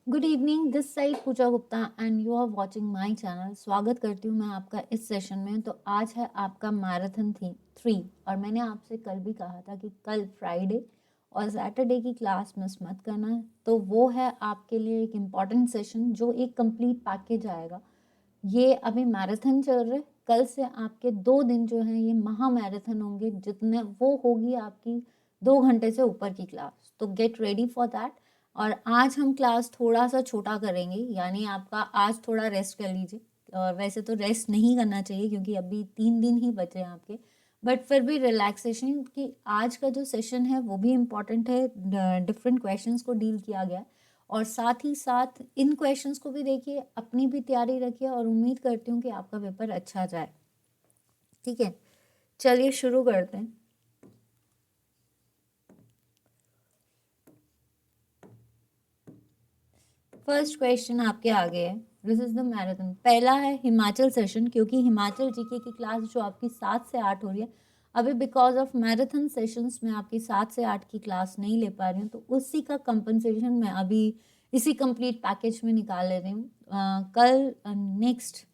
Good evening, this side Pooja Gupta and you are watching my channel. स्वागत करती हूँ मैं आपका इस सेशन में। तो आज है आपका मैराथन थी 3 और मैंने आपसे कल भी कहा था कि कल फ्राइडे और सैटरडे की क्लास मिस मत करना है। तो वो है आपके लिए एक इम्पॉर्टेंट सेशन जो एक कंप्लीट पैकेज आएगा। ये अभी मैराथन चल रहे, कल से आपके 2 दिन जो हैं ये महा मैराथन होंगे, जितने वो होगी आपकी 2 घंटे से ऊपर की क्लास। तो गेट रेडी फॉर दैट। और आज हम क्लास थोड़ा सा छोटा करेंगे, यानी आपका आज थोड़ा रेस्ट कर लीजिए। और वैसे तो रेस्ट नहीं करना चाहिए क्योंकि अभी 3 दिन ही बचे हैं आपके, बट फिर भी रिलैक्सेशन की आज का जो सेशन है वो भी इम्पॉर्टेंट है। डिफरेंट क्वेश्चंस को डील किया गया है और साथ ही साथ इन क्वेश्चंस को भी देखिए, अपनी भी तैयारी रखिए और उम्मीद करती हूँ कि आपका पेपर अच्छा जाए। ठीक है, चलिए शुरू करते हैं। फर्स्ट क्वेश्चन आपके आगे है, दिस इज द मैराथन। पहला है हिमाचल सेशन, क्योंकि हिमाचल जीके की क्लास जो आपकी 7 से 8 हो रही है, अभी बिकॉज ऑफ मैराथन सेशंस में आपकी 7 से 8 की क्लास नहीं ले पा रही हूँ, तो उसी का कंपनसेशन मैं अभी इसी कंप्लीट पैकेज में निकाल ले रही हूँ। कल नेक्स्ट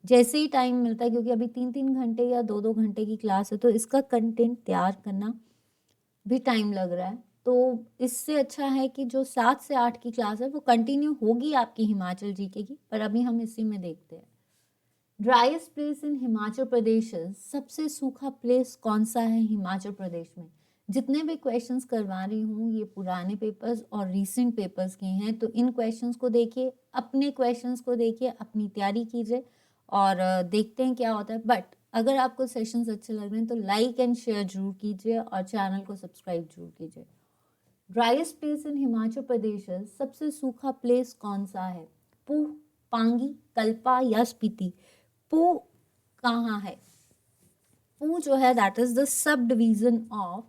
जैसे ही टाइम मिलता है, क्योंकि अभी 3-3 घंटे या 2-2 घंटे की क्लास है, तो इसका कंटेंट तैयार करना भी टाइम लग रहा है। तो इससे अच्छा है कि जो 7 से 8 की क्लास है वो कंटिन्यू होगी आपकी हिमाचल जीके की, पर अभी हम इसी में देखते हैं। Driest place in Himachal Pradesh, सबसे सूखा प्लेस कौन सा है हिमाचल प्रदेश में? जितने भी क्वेश्चंस करवा रही हूँ ये पुराने पेपर्स और रीसेंट पेपर्स के हैं, तो इन क्वेश्चंस को देखिए, अपने क्वेश्चंस को देखिए, अपनी तैयारी कीजिए और देखते हैं क्या होता है। बट अगर आपको सेशंस अच्छे लग रहे हैं तो लाइक एंड शेयर जरूर कीजिए और चैनल को सब्सक्राइब जरूर कीजिए। Driest place in Himachal Pradesh, सबसे सूखा प्लेस कौन सा है? पूह, पांगी, कल्पा या स्पीति? पूह कहाँ है? पूह जो है that is the sub division of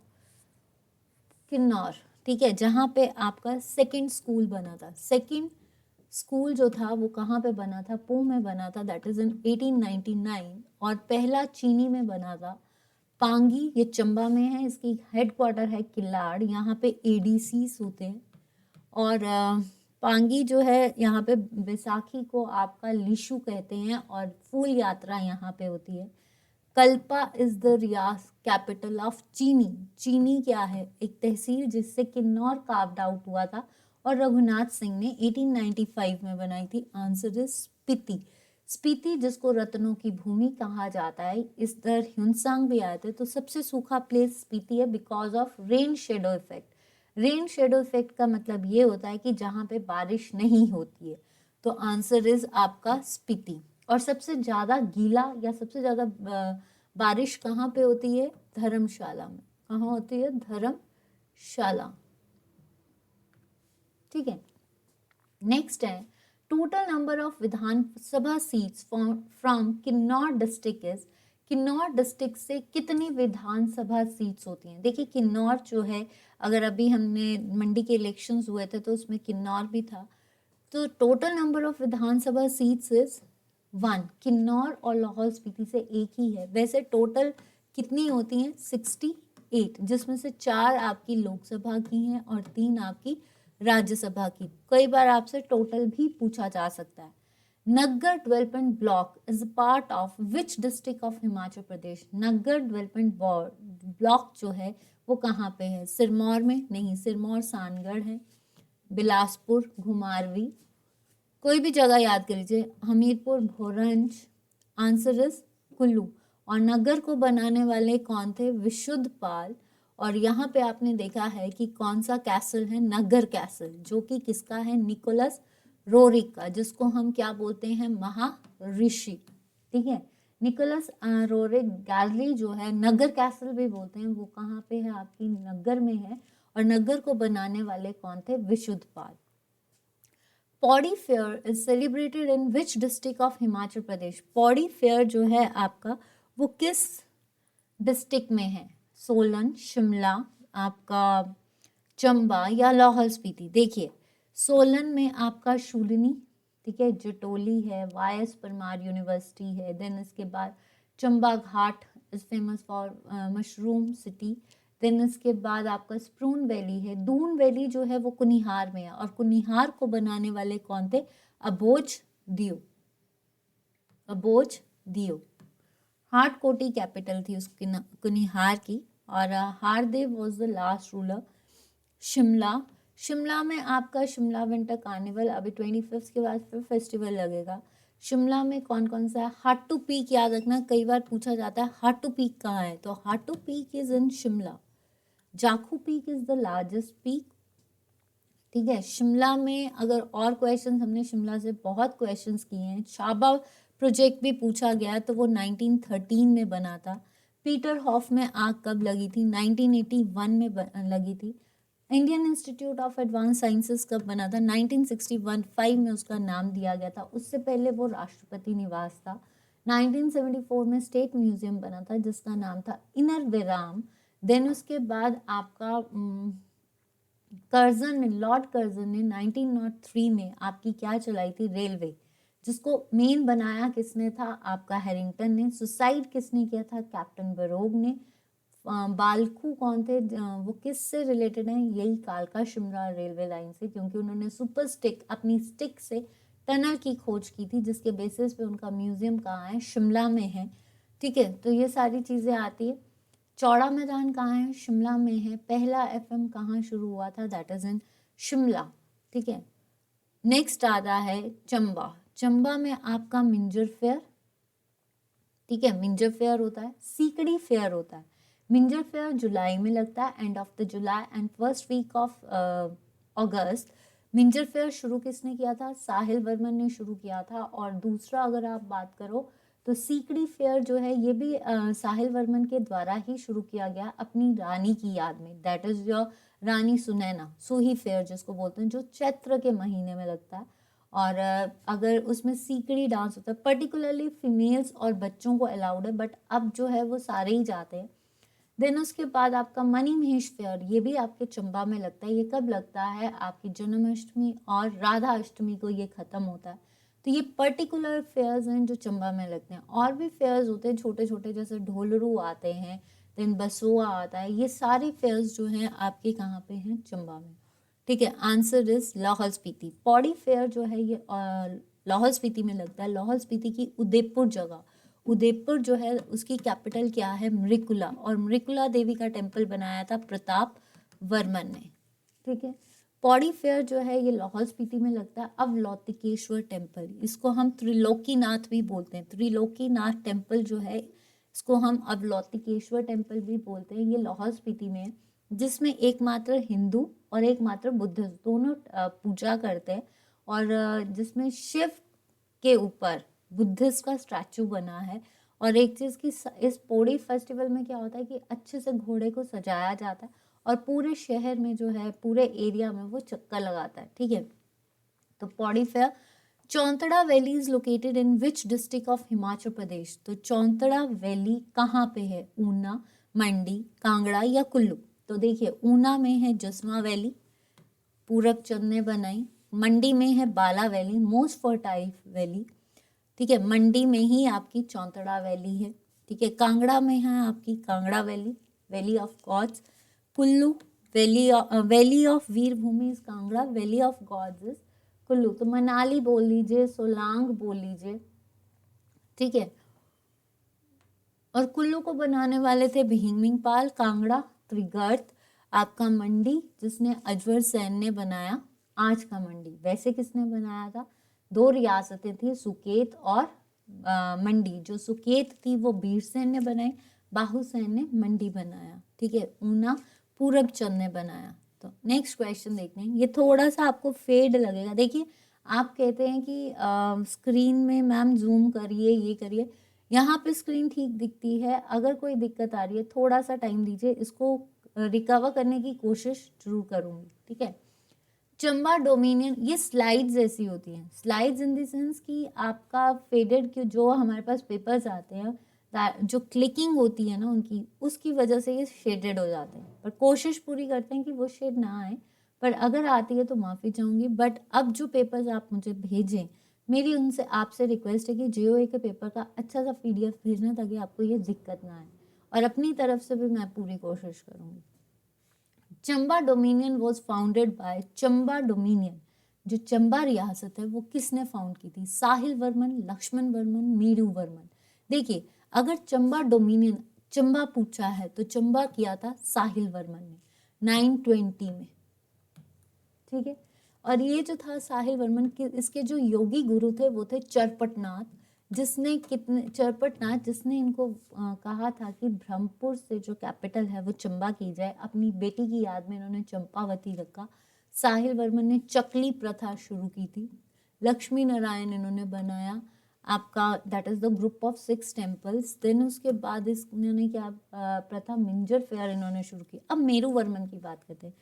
Kinnaur. ठीक है, जहाँ पे आपका सेकंड स्कूल बना था। सेकंड स्कूल जो था वो कहाँ पे बना था? पूह में बना था, दैट इज इन 1899। और पहला चीनी में बना था पांगी, ये चंबा में है, इसकी हेडक्वार्टर है किलाड़, यहाँ पे एडीसी होते हैं। और पांगी जो है यहाँ पे बैसाखी को आपका लिशु कहते हैं और फूल यात्रा यहाँ पे होती है। Kalpa is the Riyas capital of चीनी। चीनी क्या है? एक तहसील जिससे किन्नौर कार्व्ड आउट हुआ था और रघुनाथ सिंह ने 1895 में बनाई थी। Answer is Spiti. स्पीति जिसको रत्नों की भूमि कहा जाता है, इस दर ह्यूनसांग भी आए थे। तो सबसे सूखा प्लेस स्पीति है because of rain shadow effect. Rain shadow effect का मतलब ये होता है कि जहाँ पे बारिश नहीं होती है। तो आंसर इज आपका स्पीति। और सबसे ज्यादा गीला या सबसे ज्यादा बारिश कहाँ पे होती है? धर्मशाला में। कहाँ होती है? धर्मशाला। ठीक है, नेक्स्ट है total number of Vidhan Sabha seats from Kinnaur district is. Kinnaur district से कितनी विधानसभा सीट्स होती हैं? देखिए किन्नौर जो है, अगर अभी हमने मंडी के इलेक्शंस हुए थे तो उसमें किन्नौर भी था। तो total number of Vidhan Sabha seats is 1। Kinnaur और लाहौल स्पीति से एक ही है। वैसे टोटल कितनी होती हैं? 68, जिसमें से 4 आपकी लोकसभा की हैं और 3 आपकी राज्यसभा की। कई बार आपसे टोटल भी पूछा जा सकता है। Naggar development block is part of which district of Himachal Pradesh? Naggar development block जो है वो कहाँ पे है? सिरमौर में? नहीं, सिरमौर सानगढ़ है। बिलासपुर, घुमारवी, कोई भी जगह याद कर लीजिए। हमीरपुर, भोरंज। Answer is Kullu. और नगर को बनाने वाले कौन थे? विशुद्ध पाल। और यहाँ पे आपने देखा है कि कौन सा कैसल है? नगर कैसल, जो कि किसका है? निकोलस रोरिक का, जिसको हम क्या बोलते हैं? महाऋषि। ठीक है, निकोलस रोरिक गैलरी जो है, नगर कैसल भी बोलते हैं, वो कहाँ पे है? आपकी नगर में है। और नगर को बनाने वाले कौन थे? Vishuddh Pal. Pauri fair is celebrated in which district of Himachal Pradesh? Pauri fair जो है आपका, वो किस डिस्ट्रिक्ट में है? सोलन, शिमला, आपका चंबा या लाहौल स्पीति? देखिए सोलन में आपका शूलिनी, ठीक है, जटोली है, वाई.एस. परमार यूनिवर्सिटी है। देन इसके बाद Chamba Ghat is famous for mushroom city. Then इसके बाद आपका स्प्रून वैली है। दून वैली जो है वो कुनिहार में है, और कुनिहार को बनाने वाले कौन थे? अबोज दियो। अबोज दियो हाटकोटी कैपिटल थी उस कुनिहार की, और Hardev was the last ruler. Shimla, Shimla में आपका शिमला विंटर कार्निवल अभी 25 के बाद फिर फेस्टिवल लगेगा। शिमला में कौन कौन सा है? हाटू पीक याद रखना, कई बार पूछा जाता है हाटू पीक कहाँ है, तो Hatu peak is in Shimla. Jakhu peak is the largest peak. ठीक है, शिमला में अगर और क्वेश्चंस, हमने शिमला से बहुत क्वेश्चंस किए हैं। शाबा प्रोजेक्ट भी पूछा गया, तो वो 1913 में बना था। पीटर हॉफ में आग कब लगी थी? 1981 में लगी थी। Indian institute of advance sciences कब बना था? 1961 में उसका नाम दिया गया था। उससे पहले वो राष्ट्रपति निवास था। 1974 में स्टेट म्यूजियम बना था जिसका नाम था इनर विराम। देन उसके बाद आपका कर्जन ने, लॉर्ड कर्जन ने 1903 में आपकी क्या चलाई थी? रेलवे, जिसको मेन बनाया किसने था? आपका हैरिंगटन ने। सुसाइड किसने किया था? कैप्टन बरोग ने। बालखू कौन थे? वो किस से रिलेटेड हैं? यही कालका शिमला रेलवे लाइन से, क्योंकि उन्होंने सुपर स्टिक, अपनी स्टिक से टनल की खोज की थी, जिसके बेसिस पे उनका म्यूजियम कहाँ है? शिमला में है। ठीक है, तो ये सारी चीज़ें आती है। चौड़ा मैदान कहाँ है? शिमला में है। पहला एफएम कहाँ शुरू हुआ था? दैट इज इन शिमला। ठीक है, नेक्स्ट आता है चंबा। चंबा में आपका मिंजर फेयर, ठीक है, मिंजर फेयर होता है। सीकड़ी फेयर होता है। मिंजर फेयर जुलाई में लगता है, end of the July and first week of August. Minjar fair शुरू किसने किया था? साहिल वर्मन ने शुरू किया था। और दूसरा अगर आप बात करो तो सीकड़ी फेयर जो है ये भी साहिल वर्मन के द्वारा ही शुरू किया गया अपनी रानी की याद में। दैट इज योर रानी सुनैना, सोही फेयर जिसको बोलते हैं, जो चैत्र के महीने में लगता है। और अगर उसमें सीकड़ी डांस होता है, पर्टिकुलरली फीमेल्स और बच्चों को अलाउड है, बट अब जो है वो सारे ही जाते हैं। देन उसके बाद आपका मणि महेश फेयर, ये भी आपके चंबा में लगता है। ये कब लगता है? आपकी जन्माष्टमी और राधा अष्टमी को ये खत्म होता है। तो ये पर्टिकुलर फेयर्स हैं जो चंबा में लगते हैं। और भी फेयर्स होते हैं छोटे छोटे, जैसे ढोलरू आते हैं, देन बसुआ आता है। ये सारे फेयर्स जो हैं आपके कहाँ पे हैं? चंबा में। ठीक है, answer is Lahaul Spiti. Pauri fair जो है ये लाहौल स्पीति में लगता है। लाहौल स्पीति की उदयपुर जगह, उदयपुर जो है उसकी कैपिटल क्या है? मृकुला, और मृकुला देवी का टेम्पल बनाया था प्रताप वर्मन ने। ठीक है, पौड़ी फेयर जो है ये लाहौल स्पीति में लगता है। अवलोकितेश्वर टेम्पल, इसको हम त्रिलोकीनाथ भी बोलते हैं। त्रिलोकीनाथ टेम्पल जो है इसको हम अवलोकितेश्वर टेम्पल भी बोलते हैं। ये लाहौल स्पीति में है, जिसमें एकमात्र हिंदू और एकमात्र बुद्ध दोनों पूजा करते हैं। और जिसमें शिव के ऊपर बुद्धिस्ट का स्टैचू बना है। और एक चीज़ की, इस पौड़ी फेस्टिवल में क्या होता है कि अच्छे से घोड़े को सजाया जाता है, और पूरे शहर में जो है, पूरे एरिया में वो चक्कर लगाता है। ठीक है, तो Pauri fair. Chauntra valley is located in which district of Himachal Pradesh? तो चौंतड़ा वैली कहाँ पे है? ऊना, मंडी, कांगड़ा या कुल्लू? तो देखिए, ऊना में है जसवा वैली, पूरब चंद ने बनाई। मंडी में है बाला वैली, मोस्ट फर्टाइल वैली। ठीक है, मंडी में ही आपकी चौंतड़ा वैली है। ठीक है, कांगड़ा में है आपकी Kangra valley, valley of gods. Kullu, valley of Veer Bhoomi is Kangra, valley of gods is Kullu. तो मनाली बोल लीजिए, सोलांग बोल लीजिए। ठीक है, और कुल्लू को बनाने वाले थे भीमसिंह पाल। कांगड़ा त्रिगर्त आपका मंडी, जिसने अजवर सैन ने बनाया। आज का मंडी वैसे किसने बनाया था? दो रियासतें थी, सुकेत और मंडी। जो सुकेत थी वो बीरसेन ने बनाई, बाहुसेन ने मंडी बनाया। ठीक है, ऊना पूरब चंद ने बनाया। तो नेक्स्ट क्वेश्चन देखते हैं। ये थोड़ा सा आपको फेड लगेगा। देखिए, आप कहते हैं कि स्क्रीन में मैम जूम करिए, ये करिए। यहाँ पे स्क्रीन ठीक दिखती है। अगर कोई दिक्कत आ रही है, थोड़ा सा टाइम दीजिए, इसको रिकवर करने की कोशिश जरूर करूँगी। ठीक है, चंबा डोमिनियन, ये स्लाइड्स ऐसी होती हैं। स्लाइड्स इन द सेंस कि आपका फेडेड के जो हमारे पास पेपर्स आते हैं, जो क्लिकिंग होती है ना उनकी, उसकी वजह से ये शेडेड हो जाते हैं। पर कोशिश पूरी करते हैं कि वो शेड ना आए, पर अगर आती है तो माफ़ी चाहूँगी। बट अब जो पेपर्स आप मुझे भेजें, मेरी उनसे आपसे रिक्वेस्ट है कि जेओए के पेपर का अच्छा सा PDF भेजना, ताकि आपको ये दिक्कत ना आए। और अपनी तरफ से भी मैं पूरी कोशिश करूंगी। Chamba dominion was founded bye, Chamba dominion जो चंबा रियासत है वो किसने फाउंड की थी? साहिल वर्मन, लक्ष्मण वर्मन, मीरू वर्मन। देखिए, अगर चंबा डोमिनियन, चंबा पूछा है तो चंबा किया था साहिल वर्मन ने 920 में, ठीक है। और ये जो था साहिल वर्मन के, इसके जो योगी गुरु थे वो थे चरपटनाथ, जिसने जिसने इनको कहा था कि ब्रह्मपुर से जो कैपिटल है वो चंबा की जाए। अपनी बेटी की याद में इन्होंने चंपावती रखा। साहिल वर्मन ने चकली प्रथा शुरू की थी। लक्ष्मी नारायण इन्होंने बनाया आपका, that is the group of 6 temples. Then उसके बाद इन्होंने क्या प्रथा, मिंजर फेयर इन्होंने शुरू की। अब मेरू वर्मन की बात करते हैं।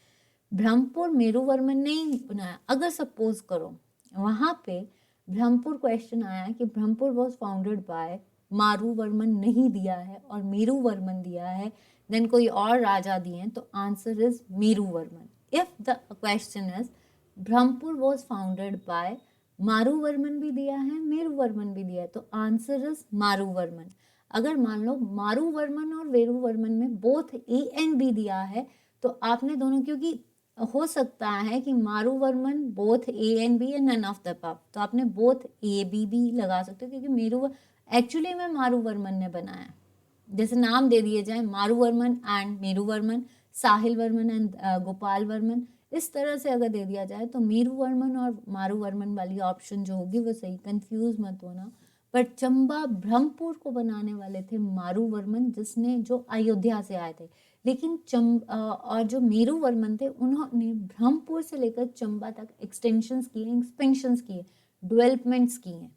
ब्रह्मपुर मेरू वर्मन ने ही बनाया। अगर सपोज करो वहां पे ब्रह्मपुर क्वेश्चन आया कि Brahmapur was founded by Maru Varman नहीं दिया है और मेरू वर्मन दिया है, देन कोई और राजा दिए हैं, तो answer is Meru Varman. If the question is Brahmpur was founded by Maru Varman भी दिया है, मेरू वर्मन भी दिया है, तो आंसर इज मारू वर्मन। अगर मान लो मारू वर्मन और वेरू वर्मन में बोथ ए एंड बी दिया है तो आपने दोनों, क्योंकि हो सकता है कि Maru Varman both A and B and none of the above, तो आपने बोथ ए बी भी लगा सकते हो, क्योंकि मेरू एक्चुअली में मारू वर्मन ने बनाया, जैसे नाम दे दिए जाए मारू Varman and Meru Varman, Sahil Varman and Gopal Varman, इस तरह से अगर दे दिया जाए तो मेरू वर्मन और मारू वर्मन वाली ऑप्शन जो होगी वो सही, कंफ्यूज मत होना। पर चंबा ब्रह्मपुर को बनाने वाले थे मारू वर्मन, जिसने जो अयोध्या से आए थे। लेकिन और जो मेरू वर्मन थे उन्होंने ब्रह्मपुर से लेकर चंबा तक एक्सटेंशंस किए, एक्सपेंशंस किए, डेवलपमेंट्स किए हैं।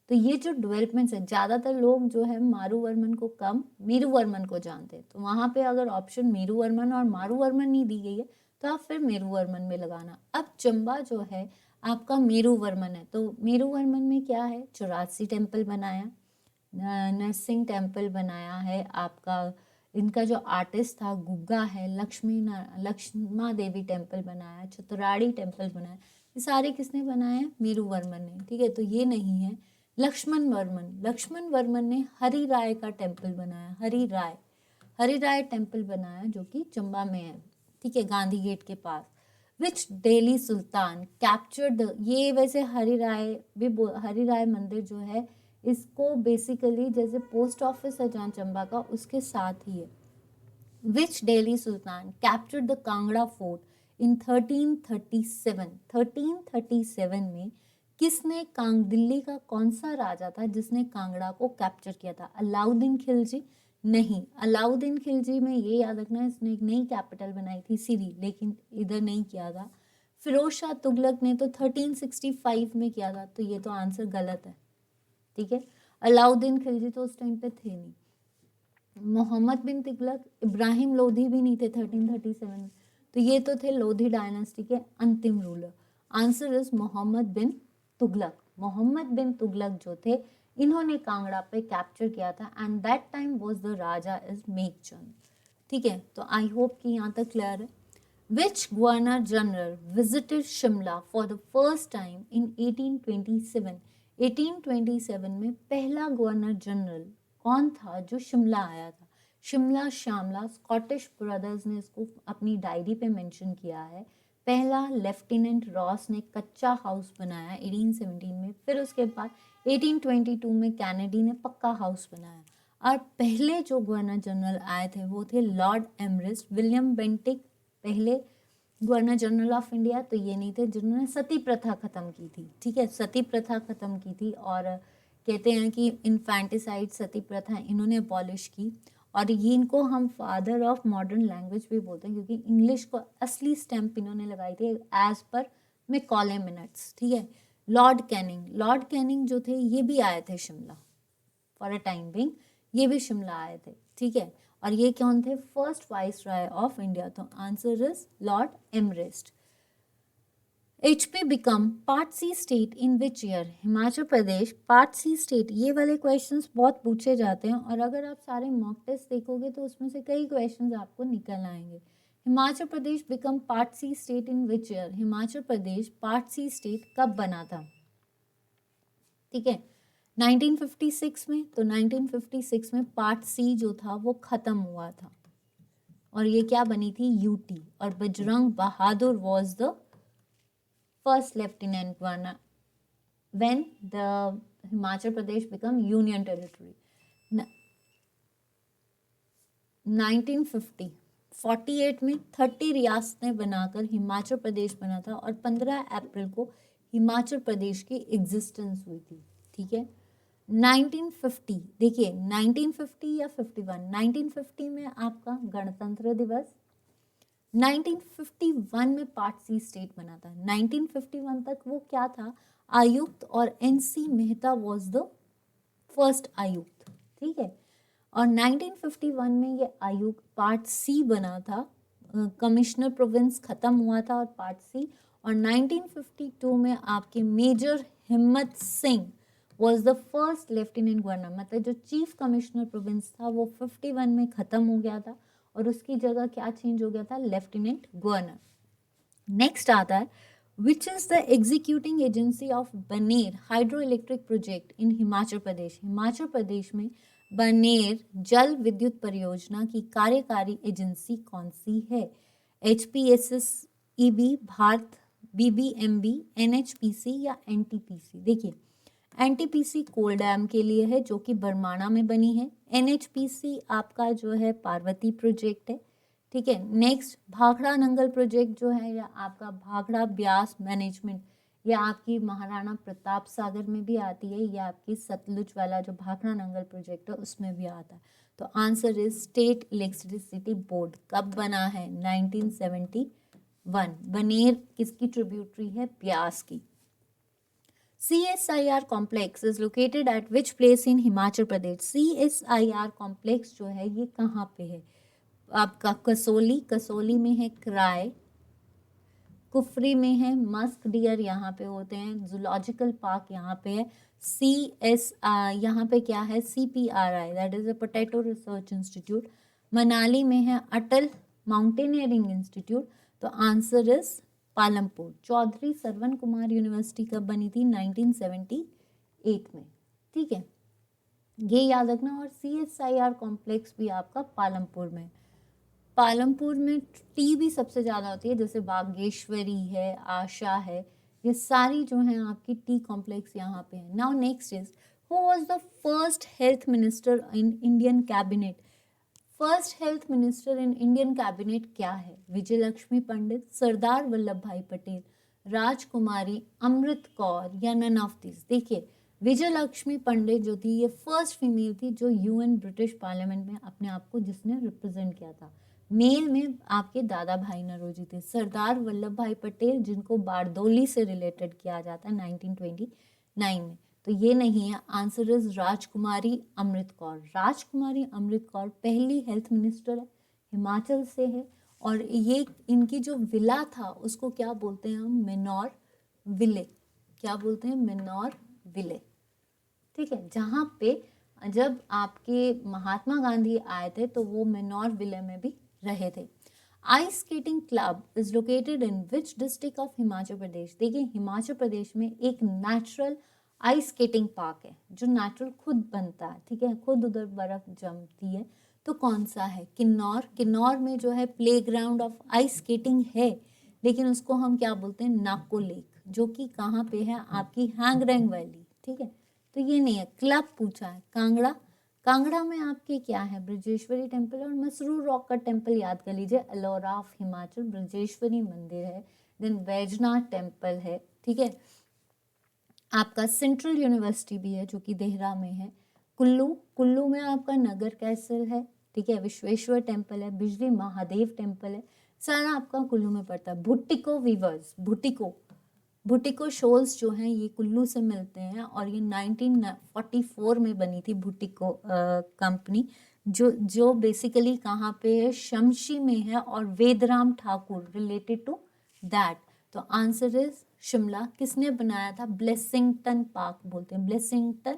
तो ये जो डेवलपमेंट्स है, ज़्यादातर लोग जो है मारू वर्मन को कम, मेरू वर्मन को जानते हैं। तो वहाँ पे अगर ऑप्शन मेरू वर्मन और मारू वर्मन नहीं दी गई है तो आप फिर मेरू वर्मन में लगाना। अब चंबा जो है आपका मेरू वर्मन है, तो मेरू वर्मन में क्या है, 84 टेम्पल बनाया, नरसिंह टेम्पल बनाया है आपका, इनका जो आर्टिस्ट था गुग्गा है, लक्ष्मा देवी टेम्पल बनाया, चतुराड़ी टेम्पल बनाया, ये सारे किसने बनाए? मेरू वर्मन ने, ठीक है। तो ये नहीं है। लक्ष्मण वर्मन ने हरि राय का टेम्पल बनाया, हरि राय टेम्पल बनाया जो कि चंबा में है, ठीक है, गांधी गेट के पास। विच दिल्ली सुल्तान कैप्चर्ड, ये वैसे हरि राय मंदिर जो है इसको बेसिकली जैसे पोस्ट ऑफिस है जहाँ चंबा का, उसके साथ ही है। विच दिल्ली सुल्तान कैप्चर्ड द कांगड़ा फोर्ट इन 1337 में किसने दिल्ली का कौन सा राजा था जिसने कांगड़ा को कैप्चर किया था? अलाउद्दीन खिलजी? नहीं, अलाउद्दीन खिलजी में ये याद रखना, इसने एक नई कैपिटल बनाई थी सिरी, लेकिन इधर नहीं किया था। फिरोज शाह तुगलक ने तो 1365 में किया था, तो ये तो आंसर गलत है, ठीक है। अलाउद्दीन खिलजी तो उस टाइम पे थे नहीं। मोहम्मद बिन तुगलक, इब्राहिम लोधी भी नहीं थे 1337 में, तो ये तो थे लोधी डायनेस्टी के अंतिम ruler. Answer is Mohammad bin Tughlaq. Mohammad bin Tughlaq जो थे इन्होंने कांगड़ा पे कैप्चर किया था, and that time was the Raja is Meghchand, ठीक है। तो आई होप कि यहाँ तक क्लियर है। Which Governor General visited Shimla for the first time in 1827? 1827 में पहला गवर्नर जनरल कौन था जो शिमला आया था? शिमला शामला, स्कॉटिश ब्रदर्स ने इसको अपनी डायरी पे मेंशन किया है। पहला लेफ्टिनेंट रॉस ने कच्चा हाउस बनाया 1817 में, फिर उसके बाद 1822 में कैनेडी ने पक्का हाउस बनाया। और पहले जो गवर्नर जनरल आए थे वो थे लॉर्ड एमरिस्ट, विलियम बेंटिक पहले गवर्नर जनरल ऑफ इंडिया, तो ये नहीं थे जिन्होंने सती प्रथा खत्म की थी, ठीक है, सती प्रथा खत्म की थी। और कहते हैं कि इन्फेंटिसाइड सती प्रथा इन्होंने अबॉलिश की, और ये इनको हम फादर ऑफ मॉडर्न लैंग्वेज भी बोलते हैं, क्योंकि इंग्लिश को असली स्टैम्प इन्होंने लगाई थी एज पर मैकॉले मिनट्स, ठीक है। लॉर्ड कैनिंग जो थे ये भी आए थे Shimla for a time being, ये भी शिमला आए थे, ठीक है। और ये कौन थे? First viceroy of India, तो answer is Lord Amherst. HP become part C state in which year? Himachal Pradesh part C state, ये वाले क्वेश्चंस बहुत पूछे जाते हैं, और अगर आप सारे मॉक टेस्ट देखोगे तो उसमें से कई क्वेश्चंस आपको निकल आएंगे। Himachal Pradesh become part C state in which year? Himachal Pradesh part C state कब बना था? ठीक है, 1956 में, तो 1956 में पार्ट सी जो था वो खत्म हुआ था और ये क्या बनी थी, यूटी, और Bajrang Bahadur was the first lieutenant governor when the Himachal Pradesh become union territory. 1948 में 30 रियासतें बनाकर हिमाचल प्रदेश बना था और 15 अप्रैल को हिमाचल प्रदेश की एग्जिस्टेंस हुई थी। ठीक है, 1950, देखिए 1950 या 51, 1950 में आपका गणतंत्र दिवस, 1951 में पार्ट सी स्टेट बना था। 1951 तक वो क्या था, आयुक्त, और NC Mehta was the first आयुक्त। ठीक है, और 1951 में ये आयुक्त पार्ट सी बना था, कमिश्नर प्रोविंस खत्म हुआ था और पार्ट सी, और 1952 में आपके मेजर हिम्मत Singh was the first lieutenant governor, मतलब जो चीफ कमिश्नर प्रोविंस था वो 51 में खत्म हो गया था और उसकी जगह क्या चेंज हो गया था, लेफ्टिनेंट गवर्नर। नेक्स्ट आता है, which is the executing agency of Baner hydro electric project in Himachal Pradesh. Himachal Pradesh में बनेर जल विद्युत परियोजना की कार्यकारी एजेंसी कौन सी है, HPSSEB, भारत, BBMB, NHPC या NTPC। देखिए NTPC कोल डैम के लिए है जो कि बरमाणा में बनी है, NHPC आपका जो है पार्वती प्रोजेक्ट है। ठीक है, नेक्स्ट भाखड़ा नंगल प्रोजेक्ट जो है या आपका भाखड़ा ब्यास मैनेजमेंट, या आपकी महाराणा प्रताप सागर में भी आती है, या आपकी सतलुज वाला जो भाखड़ा नंगल प्रोजेक्ट है उसमें भी आता है। तो answer is state electricity board. कब बना है, 1971। बनेर किसकी ट्रिब्यूटरी है, ब्यास की। CSIR complex is located eight which place in Himachal Pradesh. CSIR complex जो है ये कहाँ पे है, आपका कसोली, कसोली में है क्राय, कुफरी में है, मस्क डियर यहाँ पे होते हैं, जूलॉजिकल पार्क यहाँ पे है, यहाँ पे क्या है, CPRI that is a potato research institute, Manali में है अटल माउंटेनियरिंग इंस्टीट्यूट। तो answer is Palampur. Chaudhary Sarwan Kumar university कब बनी थी, 1978 में। ठीक है, ये याद रखना। और CSIR कॉम्प्लेक्स भी आपका पालमपुर में। पालमपुर में टी भी सबसे ज़्यादा होती है, जैसे बागेश्वरी है, आशा है, ये सारी जो है आपकी टी कॉम्प्लेक्स यहाँ पे है। Now next is, who was the first health minister in Indian cabinet. First health minister in Indian cabinet क्या है, विजय लक्ष्मी पंडित, सरदार वल्लभ भाई पटेल, राजकुमारी अमृत कौर, या नन ऑफ दिस। देखिए विजय लक्ष्मी पंडित जो थी ये फर्स्ट फीमेल थी जो UN ब्रिटिश पार्लियामेंट में अपने आप को जिसने रिप्रेजेंट किया था। मेल में आपके दादा भाई नौरोजी थे। सरदार वल्लभ भाई पटेल जिनको बारदौली से रिलेटेड किया जाता है 1929 में, तो ये नहीं है। आंसर इज राजकुमारी अमृत कौर। राजकुमारी अमृत कौर पहली हेल्थ मिनिस्टर है, हिमाचल से है, और ये इनकी जो विला था उसको क्या बोलते हैं हम, मैनोर विले। क्या बोलते हैं, मैनोर विले। ठीक है, जहाँ पे जब आपके महात्मा गांधी आए थे तो वो मैनोर विले में भी रहे थे। Ice skating club is located in which district of Himachal Pradesh. देखिए हिमाचल प्रदेश में एक नेचुरल आइस स्केटिंग पार्क है जो नेचुरल खुद बनता है। ठीक है, खुद उधर बर्फ जमती है, तो कौन सा है, किन्नौर। किन्नौर में जो है प्लेग्राउंड ऑफ आइस स्केटिंग है, लेकिन उसको हम क्या बोलते हैं, नाको लेक, जो कि कहाँ पे है, आपकी हैंगरेंग वैली। ठीक है, तो ये नहीं है। क्लब पूछा है, कांगड़ा। कांगड़ा में आपके क्या है, ब्रजेश्वरी टेम्पल और मसरूर रॉक का टेम्पल याद कर लीजिए। अलोरा ऑफ हिमाचल ब्रजेश्वरी मंदिर है, देन वैजनाथ टेम्पल है। ठीक है, आपका सेंट्रल यूनिवर्सिटी भी है जो कि देहरा में है। कुल्लू, कुल्लू में आपका नगर कैसल है। ठीक है, विश्वेश्वर टेम्पल है, बिजली महादेव टेम्पल है, सारा आपका कुल्लू में पड़ता है। भुट्टिको वीवर्स, भुट्टिको शॉल्स जो हैं ये कुल्लू से मिलते हैं, और ये 1944 में बनी थी भुट्टिको कंपनी, जो बेसिकली कहाँ पे है, शमशी में है, और Vedram Thakur related to that. तो आंसर इज शिमला। किसने बनाया था, ब्लेसिंगटन पार्क बोलते हैं, ब्लेसिंगटन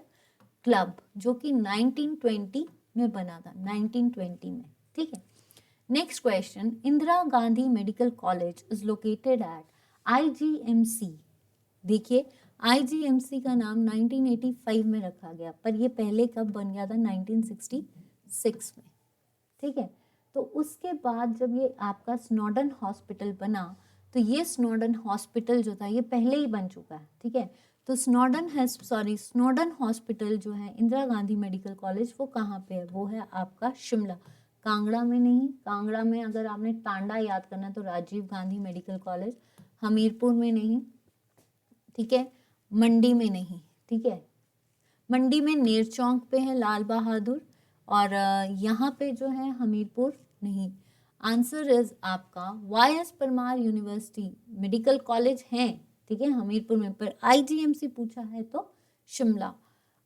क्लब, जो कि 1920 में बना था, 1920 में। ठीक है, next question, Indira Gandhi medical college is located eight IGMC। देखिए आईजीएमसी का नाम 1985 में रखा गया, पर ये पहले कब बन गया था? 1966 में। ठीक है, तो उसके बाद जब ये आपका स्नोडन हॉस्पिटल बना, तो ये स्नोडन हॉस्पिटल जो था ये पहले ही बन चुका है। ठीक है, तो स्नोडन हॉस्पिटल जो है इंदिरा गांधी मेडिकल कॉलेज, वो कहाँ पे है? वो है आपका शिमला, कांगड़ा में नहीं। कांगड़ा में अगर आपने टांडा याद करना तो राजीव गांधी मेडिकल कॉलेज, हमीरपुर में नहीं। ठीक है, मंडी में नहीं। ठीक है, मंडी में नेरचौक पे है लाल बहादुर, और यहाँ पे जो है हमीरपुर नहीं। आंसर इज आपका Y S Parmar university medical college है, ठीक है, हमीरपुर में, पर आईजीएमसी पूछा है तो Shimla.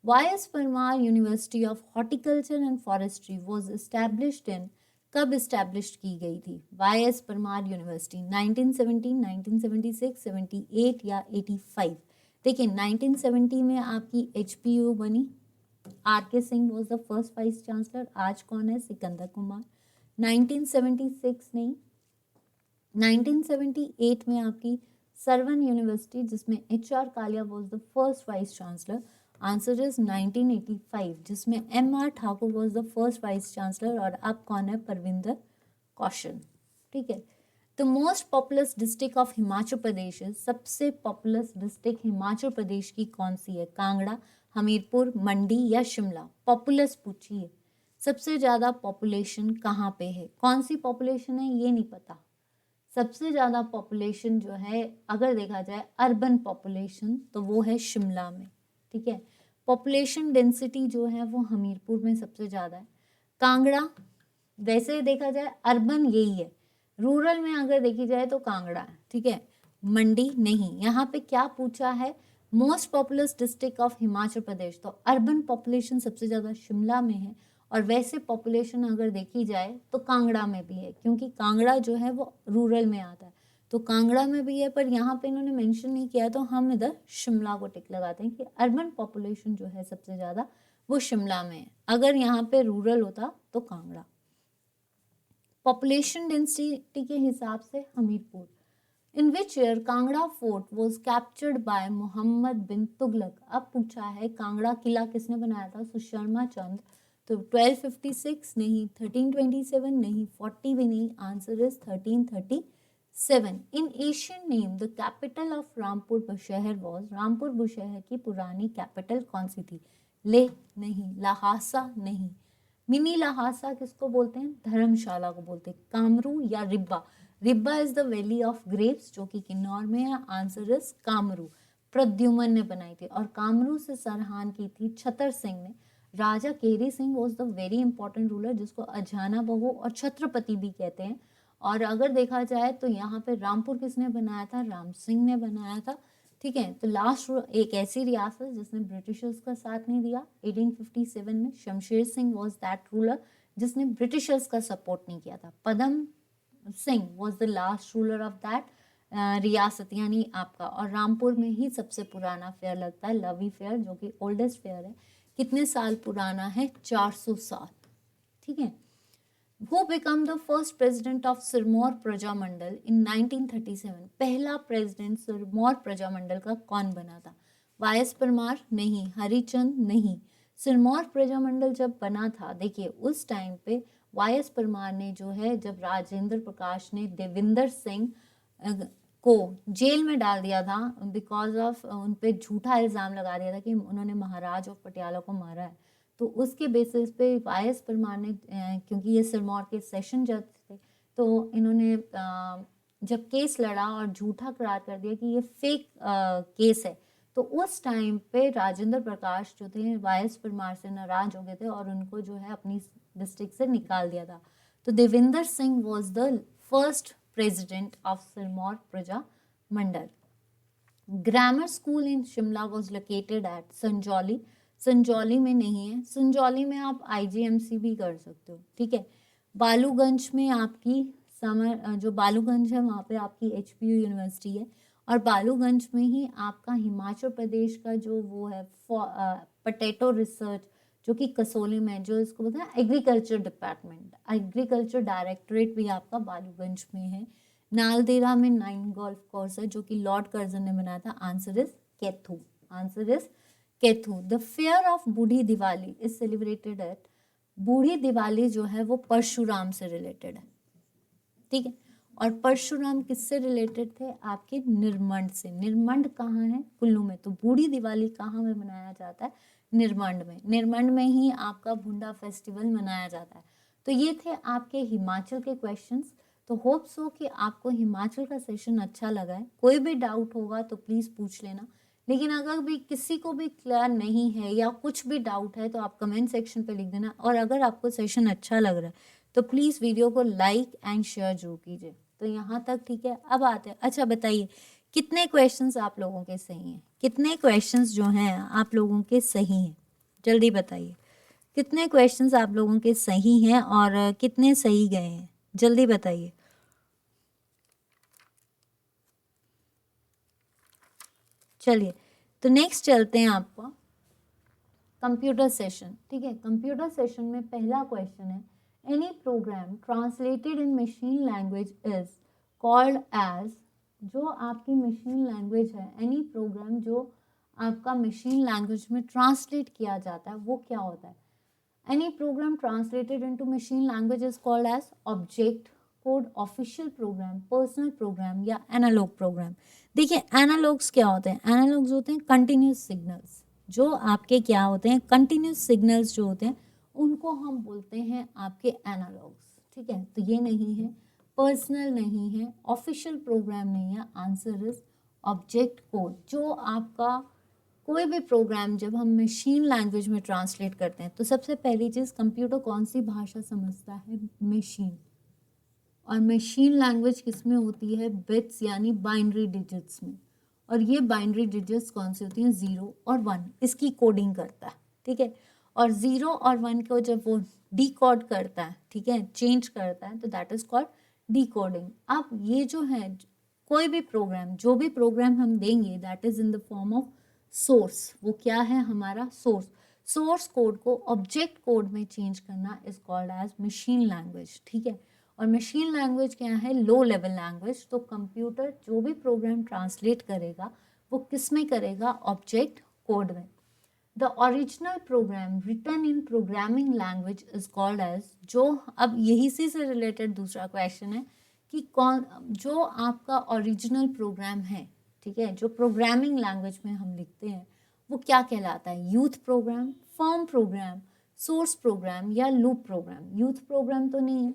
Y S Parmar university of horticulture and forestry was established in, कब इस्टेब्लिश की गई थी वाई एस परमार यूनिवर्सिटी? 1917, 1976, 78 या 85? देखिए 1970 में आपकी एचपीयू बनी, आर के Singh was the first vice chancellor, आज कौन है? सिकंदर कुमार। 1976 नहीं, 1978 में आपकी सरवन यूनिवर्सिटी, जिसमें H R Kalia was the first vice chancellor. Answer is 1985, जिसमें M R Thakur was the first vice chancellor, और अब कौन है? परविंदर कौशल। ठीक है, the most populous district of Himachal Pradesh, सबसे पॉपुलस डिस्ट्रिक्ट हिमाचल प्रदेश की कौन सी है? कांगड़ा, हमीरपुर, मंडी या शिमला? पॉपुलस पूछिए, सबसे ज़्यादा पॉपुलेशन कहाँ पे है? कौन सी पॉपुलेशन है ये नहीं पता। सबसे ज़्यादा पॉपुलेशन जो है अगर देखा जाए अर्बन पॉपुलेशन, तो वो है शिमला में। ठीक है, पॉपुलेशन डेंसिटी जो है वो हमीरपुर में सबसे ज़्यादा है। कांगड़ा, वैसे देखा जाए अर्बन यही है, रूरल में अगर देखी जाए तो कांगड़ा है। ठीक है, मंडी नहीं। यहाँ पे क्या पूछा है? Most populous district of Himachal Pradesh, तो अर्बन पॉपुलेशन सबसे ज़्यादा शिमला में है, और वैसे पॉपुलेशन अगर देखी जाए तो कांगड़ा में भी है, क्योंकि कांगड़ा जो है वो रूरल में आता है, तो कांगड़ा में भी है, पर यहाँ पे इन्होंने मेंशन नहीं किया, तो हम इधर शिमला को टिक लगाते हैं कि अर्बन पॉपुलेशन जो है सबसे ज़्यादा वो शिमला में है। अगर यहाँ पे रूरल होता तो कांगड़ा। पॉपुलेशन डेंसिटी के हिसाब से Hamirpur. In which year Kangra fort was captured by Mohammad bin Tughlaq? अब पूछा है कांगड़ा किला किसने बनाया था? सुशर्मा चंद। तो 1256 नहीं, 1327 नहीं, 40 भी नहीं। Answer is 1337। In Asian name the capital of Rampur Bushahr was, Rampur Bushahr की पुरानी कैपिटल कौन सी थी? ले नहीं, लहासा नहीं। मिनी लहासा किसको बोलते हैं? धर्मशाला को बोलते हैं। कामरू या Ribba? Ribba is the valley of grapes, जो कि किन्नौर में है। आंसर इज कामरू, प्रद्युमन ने बनाई थी, और कामरू से सरहान की थी छतर सिंह ने। Raja Keri Singh was the very important ruler, जिसको अजाना बहू और छत्रपति भी कहते हैं। और अगर देखा जाए तो यहाँ पे रामपुर किसने बनाया था? राम सिंह ने बनाया था। ठीक है, तो लास्ट एक ऐसी रियासत जिसने ब्रिटिशर्स का साथ नहीं दिया 1857 में, Shamsher Singh was that ruler जिसने ब्रिटिशर्स का सपोर्ट नहीं किया था। Padam Singh was the last ruler of that रियासत, यानी आपका। और रामपुर में ही सबसे पुराना फेयर लगता है, लवी फेयर, जो कि ओल्डेस्ट फेयर है। कितने साल पुराना है? 400 साल। ठीक है, Who became the first president of Sirmaur Prajamandal in 1937? पहला प्रेसिडेंट सिरमौर प्रजामंडल का कौन बना था? वाई एस परमार नहीं, हरिचंद नहीं। सिरमौर प्रजामंडल जब बना था, देखिए उस टाइम पे वाई एस परमार ने जो है, जब राजेंद्र प्रकाश ने देविंदर सिंह को जेल में डाल दिया था बिकॉज ऑफ उन पे झूठा इल्ज़ाम लगा दिया था कि उन्होंने महाराज ऑफ पटियाला को मारा है, तो उसके बेसिस पे वाई एस परमार ने, क्योंकि ये सिरमौर के सेशन जज थे, तो इन्होंने जब केस लड़ा और झूठा करार कर दिया कि ये फेक केस है, तो उस टाइम पे राजेंद्र प्रकाश जो थे वाई एस परमार से नाराज हो गए थे और उनको जो है अपनी डिस्ट्रिक्ट से निकाल दिया था। तो Devinder Singh was the first president of Sirmaur Praja Mandal. Grammar school in Shimla was located at Sanjauli. Sanjauli में नहीं है, संजौली में आप आईजीएमसी भी कर सकते हो। ठीक है, बालूगंज में आपकी जो बालूगंज है वहाँ पे आपकी एचपीयू यूनिवर्सिटी है, और बालूगंज में ही आपका हिमाचल प्रदेश का जो वो है पोटैटो रिसर्च, जो कि कसोली में, जो इसको बोलते हैं एग्रीकल्चर डिपार्टमेंट, एग्रीकल्चर डायरेक्टरेट भी आपका बालूगंज में है। नालदेहरा में 9 गोल्फ कोर्स है, जो कि लॉर्ड कर्जन ने बनाया था। Answer is Kaithu, answer is Kaithu. The fair of Budhi Diwali is celebrated eight, बूढ़ी दिवाली जो है वो परशुराम से रिलेटेड है, ठीक है। और परशुराम किससे रिलेटेड थे? आपके निर्मंड से। निर्मंड कहाँ है? कुल्लू में। तो बूढ़ी दिवाली कहाँ में मनाया जाता है? निर्मंड में। निर्मंड में ही आपका भुंडा फेस्टिवल मनाया जाता है। तो ये थे आपके हिमाचल के क्वेश्चंस। तो होप सो कि आपको हिमाचल का सेशन अच्छा लगा है। कोई भी डाउट होगा तो प्लीज़ पूछ लेना, लेकिन अगर भी किसी को भी क्लियर नहीं है या कुछ भी डाउट है तो आप कमेंट सेक्शन पे लिख देना। और अगर आपको सेशन अच्छा लग रहा है तो प्लीज़ वीडियो को लाइक एंड शेयर जरूर कीजिए। तो यहाँ तक ठीक है। अब आते हैं, अच्छा बताइए कितने क्वेश्चंस आप लोगों के सही हैं? कितने क्वेश्चंस जो हैं आप लोगों के सही हैं? जल्दी बताइए कितने क्वेश्चंस आप लोगों के सही हैं और कितने सही गए हैं? जल्दी बताइए। चलिए तो नेक्स्ट चलते हैं आपको कंप्यूटर सेशन, ठीक है। कंप्यूटर सेशन में पहला क्वेश्चन है, any program translated in machine language is called as, जो आपकी मशीन लैंग्वेज है, एनी प्रोग्राम जो आपका मशीन लैंग्वेज में ट्रांसलेट किया जाता है वो क्या होता है? Any program translated into machine language is called as object code, official program, personal program या एनालॉग प्रोग्राम। देखिए एनालॉग्स क्या होते हैं? एनालॉग्स होते हैं कंटिन्यूस सिग्नल्स, जो आपके क्या होते हैं? कंटिन्यूस सिग्नल्स जो होते हैं उनको हम बोलते हैं आपके एनालॉग्स, ठीक है। तो ये नहीं है, पर्सनल नहीं है, ऑफिशियल प्रोग्राम नहीं है, आंसर इज ऑब्जेक्ट कोड। जो आपका कोई भी प्रोग्राम जब हम मशीन लैंग्वेज में ट्रांसलेट करते हैं तो सबसे पहली चीज़, कंप्यूटर कौन सी भाषा समझता है? मशीन। और मशीन लैंग्वेज किस में होती है? बिट्स यानी बाइनरी डिजिट्स में। और ये बाइनरी डिजिट्स कौन सी होती हैं? 0 और 1, इसकी कोडिंग करता है, ठीक है। और 0 और 1 को जब वो डीकोड करता है, ठीक है, चेंज करता है, तो दैट इज कॉल्ड डीकोडिंग। अब ये जो है कोई भी प्रोग्राम, जो भी प्रोग्राम हम देंगे that is in the form of source. वो क्या है? हमारा सोर्स। सोर्स कोड को ऑब्जेक्ट कोड में चेंज करना is called as machine language, ठीक है। और मशीन लैंग्वेज क्या है? Low level language. तो कंप्यूटर जो भी प्रोग्राम ट्रांसलेट करेगा वो किस में करेगा? ऑब्जेक्ट कोड में। The original program written in programming language is called as, जो अब यही से रिलेटेड दूसरा क्वेश्चन है कि कौन, जो आपका ओरिजिनल प्रोग्राम है, ठीक है, जो प्रोग्रामिंग लैंग्वेज में हम लिखते हैं वो क्या कहलाता है? Youth program, form program, source program या लूप प्रोग्राम। यूथ प्रोग्राम तो नहीं है,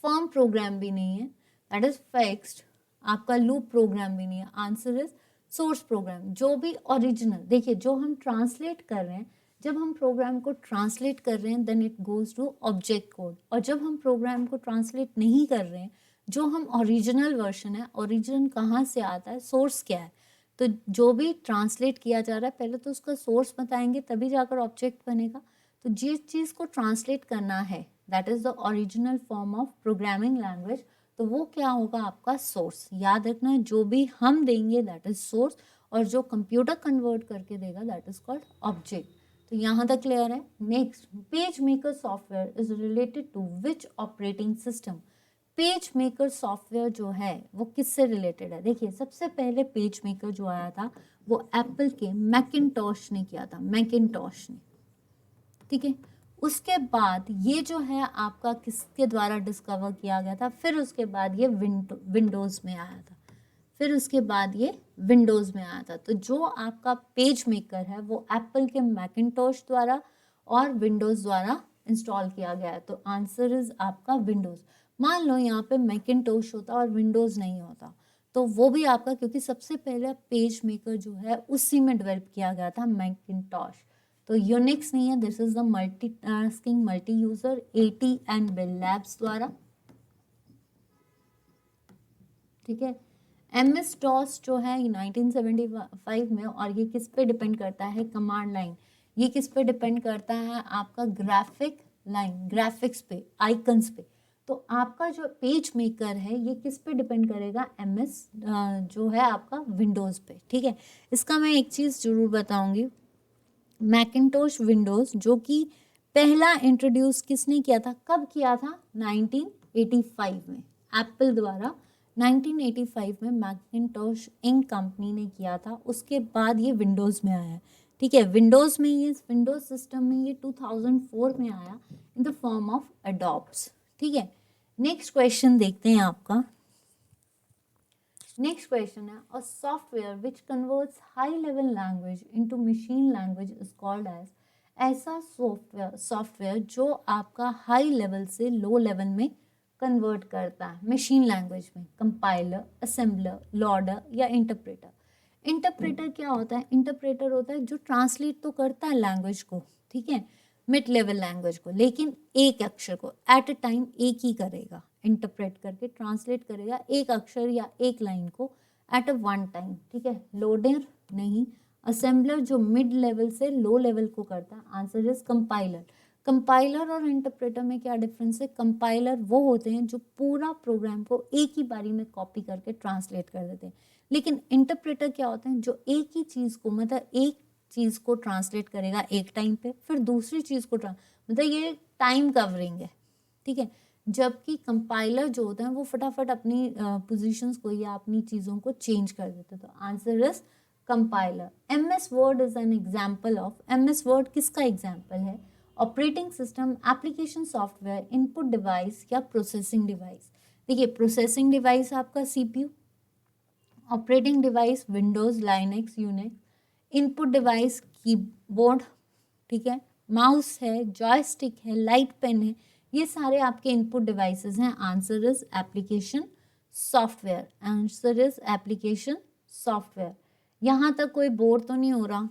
फर्म प्रोग्राम भी नहीं है, दैट इज फिक्स्ड। आपका लूप प्रोग्राम भी नहीं है, आंसर इज सोर्स प्रोग्राम। जो भी ओरिजिनल, देखिए जो हम ट्रांसलेट कर रहे हैं, जब हम प्रोग्राम को ट्रांसलेट कर रहे हैं then it goes to object code. और जब हम प्रोग्राम को ट्रांसलेट नहीं कर रहे हैं, जो हम ओरिजिनल वर्जन है, ओरिजिनल कहाँ से आता है? सोर्स क्या है? तो जो भी ट्रांसलेट किया जा रहा है पहले तो उसका सोर्स बताएंगे तभी जाकर ऑब्जेक्ट बनेगा। तो जिस चीज़ को ट्रांसलेट करना है that is the original form of programming language, तो वो क्या होगा? आपका सोर्स। याद रखना जो भी हम देंगे दैट इज सोर्स, और जो कंप्यूटर कन्वर्ट करके देगा दैट इज कॉल्ड ऑब्जेक्ट। तो यहाँ तक क्लियर है। Next, page maker software is related to which operating system? Page maker software जो है वो किससे रिलेटेड है? देखिए सबसे पहले पेज मेकर जो आया था वो एप्पल के मैकिनटॉश ने किया था, मैकिनटॉश ने, ठीक है। उसके बाद ये जो है आपका किसके द्वारा डिस्कवर किया गया था? फिर उसके बाद ये विंडोज़ में आया था, फिर उसके बाद ये विंडोज़ में आया था। तो जो आपका पेज मेकर है वो एप्पल के मैकिनटॉश द्वारा और विंडोज़ द्वारा इंस्टॉल किया गया है। तो आंसर इज आपका विंडोज़। मान लो यहाँ पे मैकिनटॉश होता और विंडोज़ नहीं होता तो वो भी आपका, क्योंकि सबसे पहले पेज मेकर जो है उसी में डेवलप किया गया था, मैकिनटॉश। तो यूनिक्स नहीं है, this is the multitasking multi user, AT and Bell Labs द्वारा, ठीक है। MS डॉस जो है 1975 में, और ये किस पे डिपेंड करता है? Command line. ये किस पे डिपेंड करता है? आपका ग्राफिक लाइन, ग्राफिक्स पे, आइकन्स पे। तो आपका जो पेज मेकर है ये किस पे डिपेंड करेगा? MS जो है आपका विंडोज़ पे, ठीक है। इसका मैं एक चीज़ ज़रूर बताऊंगी, मैकिनटॉश विंडोज़ जो कि पहला इंट्रोड्यूस किसने किया था? कब किया था? 1985 में एप्पल द्वारा 1985 में मैकिंटोश इंक कंपनी ने किया था, उसके बाद ये विंडोज़ में आया है, ठीक है। विंडोज़ में ये विंडोज़ सिस्टम में ये 2004 में आया इन द फॉर्म ऑफ एडोब्स, ठीक है। नेक्स्ट क्वेश्चन देखते हैं आपका। नेक्स्ट क्वेश्चन है, a software which converts high level language into machine language is called as. ऐसा सॉफ्टवेयर जो आपका हाई लेवल से लो लेवल में कन्वर्ट करता है मशीन लैंग्वेज में, कंपाइलर, असेंबलर, लोडर या इंटरप्रेटर। इंटरप्रेटर क्या होता है? इंटरप्रेटर होता है जो ट्रांसलेट तो करता है लैंग्वेज को, ठीक है, मिड लेवल लैंग्वेज को, लेकिन एक अक्षर को एट अ टाइम एक ही करेगा, इंटरप्रेट करके ट्रांसलेट करेगा एक अक्षर या एक लाइन को एट अ वन टाइम, ठीक है। लोडर नहीं, असेंबलर जो मिड लेवल से लो लेवल को करता है। Answer is compiler. कंपाइलर और इंटरप्रेटर में क्या डिफरेंस है? कंपाइलर वो होते हैं जो पूरा प्रोग्राम को एक ही बारी में कॉपी करके ट्रांसलेट कर देते हैं, लेकिन इंटरप्रेटर क्या होते हैं जो एक ही चीज़ को, मतलब एक चीज़ को ट्रांसलेट करेगा एक टाइम पे, फिर दूसरी चीज़ को मतलब ये टाइम कवरिंग है, ठीक है। जबकि कंपाइलर जो होता है वो फटाफट अपनी पोजीशंस को या अपनी चीज़ों को चेंज कर देते हैं। तो answer is compiler. M S word is an example of. M S word किसका एग्जाम्पल है? Operating system, application software, input device या प्रोसेसिंग डिवाइस। देखिए, प्रोसेसिंग डिवाइस आपका CPU, operating device Windows, Linux, Unix, input device keyboard, ठीक है, mouse है, joystick है, light pen है, ये सारे आपके इनपुट डिवाइसेस हैं। Answer is application software. Answer is application software. यहाँ तक कोई बोर तो नहीं हो रहा?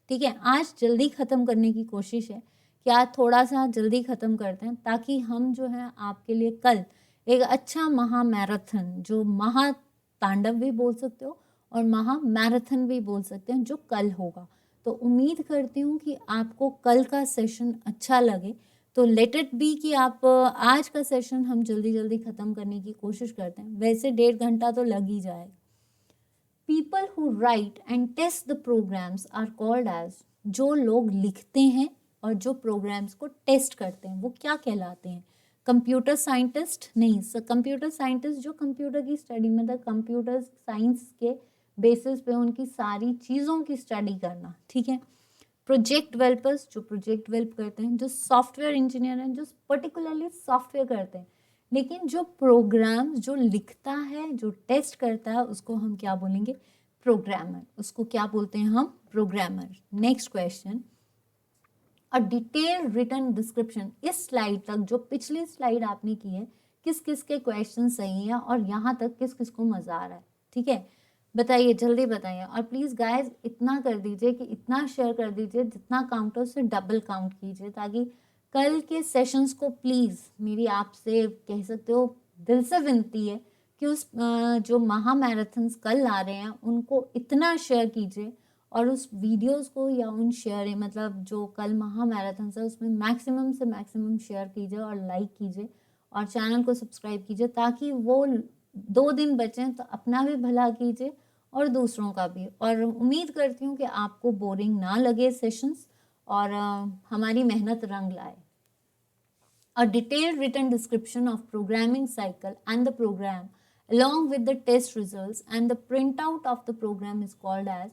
ठीक है, आज जल्दी ख़त्म करने की कोशिश है कि आज थोड़ा सा जल्दी ख़त्म करते हैं ताकि हम जो है आपके लिए कल एक अच्छा महा मैराथन, जो महा तांडव भी बोल सकते हो और महा मैराथन भी बोल सकते हैं, जो कल होगा। तो उम्मीद करती हूँ कि आपको कल का सेशन अच्छा लगे। तो लेट इट बी कि आप आज का सेशन हम जल्दी जल्दी ख़त्म करने की कोशिश करते हैं। वैसे 1.5 घंटा तो लग ही जाएगा। People who write and test the programs are called as. जो लोग लिखते हैं और जो प्रोग्राम्स को टेस्ट करते हैं वो क्या कहलाते हैं? कंप्यूटर साइंटिस्ट नहीं, कंप्यूटर साइंटिस्ट जो कंप्यूटर की स्टडी, मतलब कंप्यूटर साइंस के बेसिस पे उनकी सारी चीज़ों की स्टडी करना, ठीक है। प्रोजेक्ट डेवलपर्स जो प्रोजेक्ट डेवलप करते हैं, जो सॉफ्टवेयर इंजीनियर हैं जो पर्टिकुलरली सॉफ्टवेयर करते हैं, लेकिन जो प्रोग्राम जो लिखता है, जो टेस्ट करता है, उसको हम क्या बोलेंगे? प्रोग्रामर। उसको क्या बोलते हैं हम? Programmer. Next question, a detail written description. इस स्लाइड तक, जो पिछली स्लाइड आपने की है, किस किस के क्वेश्चन सही हैं और यहाँ तक किस किस को मजा आ रहा है, ठीक है, बताइए, जल्दी बताइए। और प्लीज़ गाइस इतना कर दीजिए कि इतना शेयर कर दीजिए, जितना काउंट हो उससे डबल काउंट कीजिए, ताकि कल के सेशंस को प्लीज़, मेरी आपसे कह सकते हो दिल से विनती है कि उस जो महा मैराथन्स कल आ रहे हैं उनको इतना शेयर कीजिए, और उस वीडियोस को या उन शेयर, मतलब जो कल महा मैराथन है उसमें मैक्सिमम से मैक्सिमम शेयर कीजिए और लाइक कीजिए और चैनल को सब्सक्राइब कीजिए, ताकि वो 2 दिन बचें तो अपना भी भला कीजिए और दूसरों का भी। और उम्मीद करती हूँ कि आपको बोरिंग ना लगे सेशंस और हमारी मेहनत रंग लाए। A detailed written description of programming cycle and the program along with the test results and the printout of the program is called as।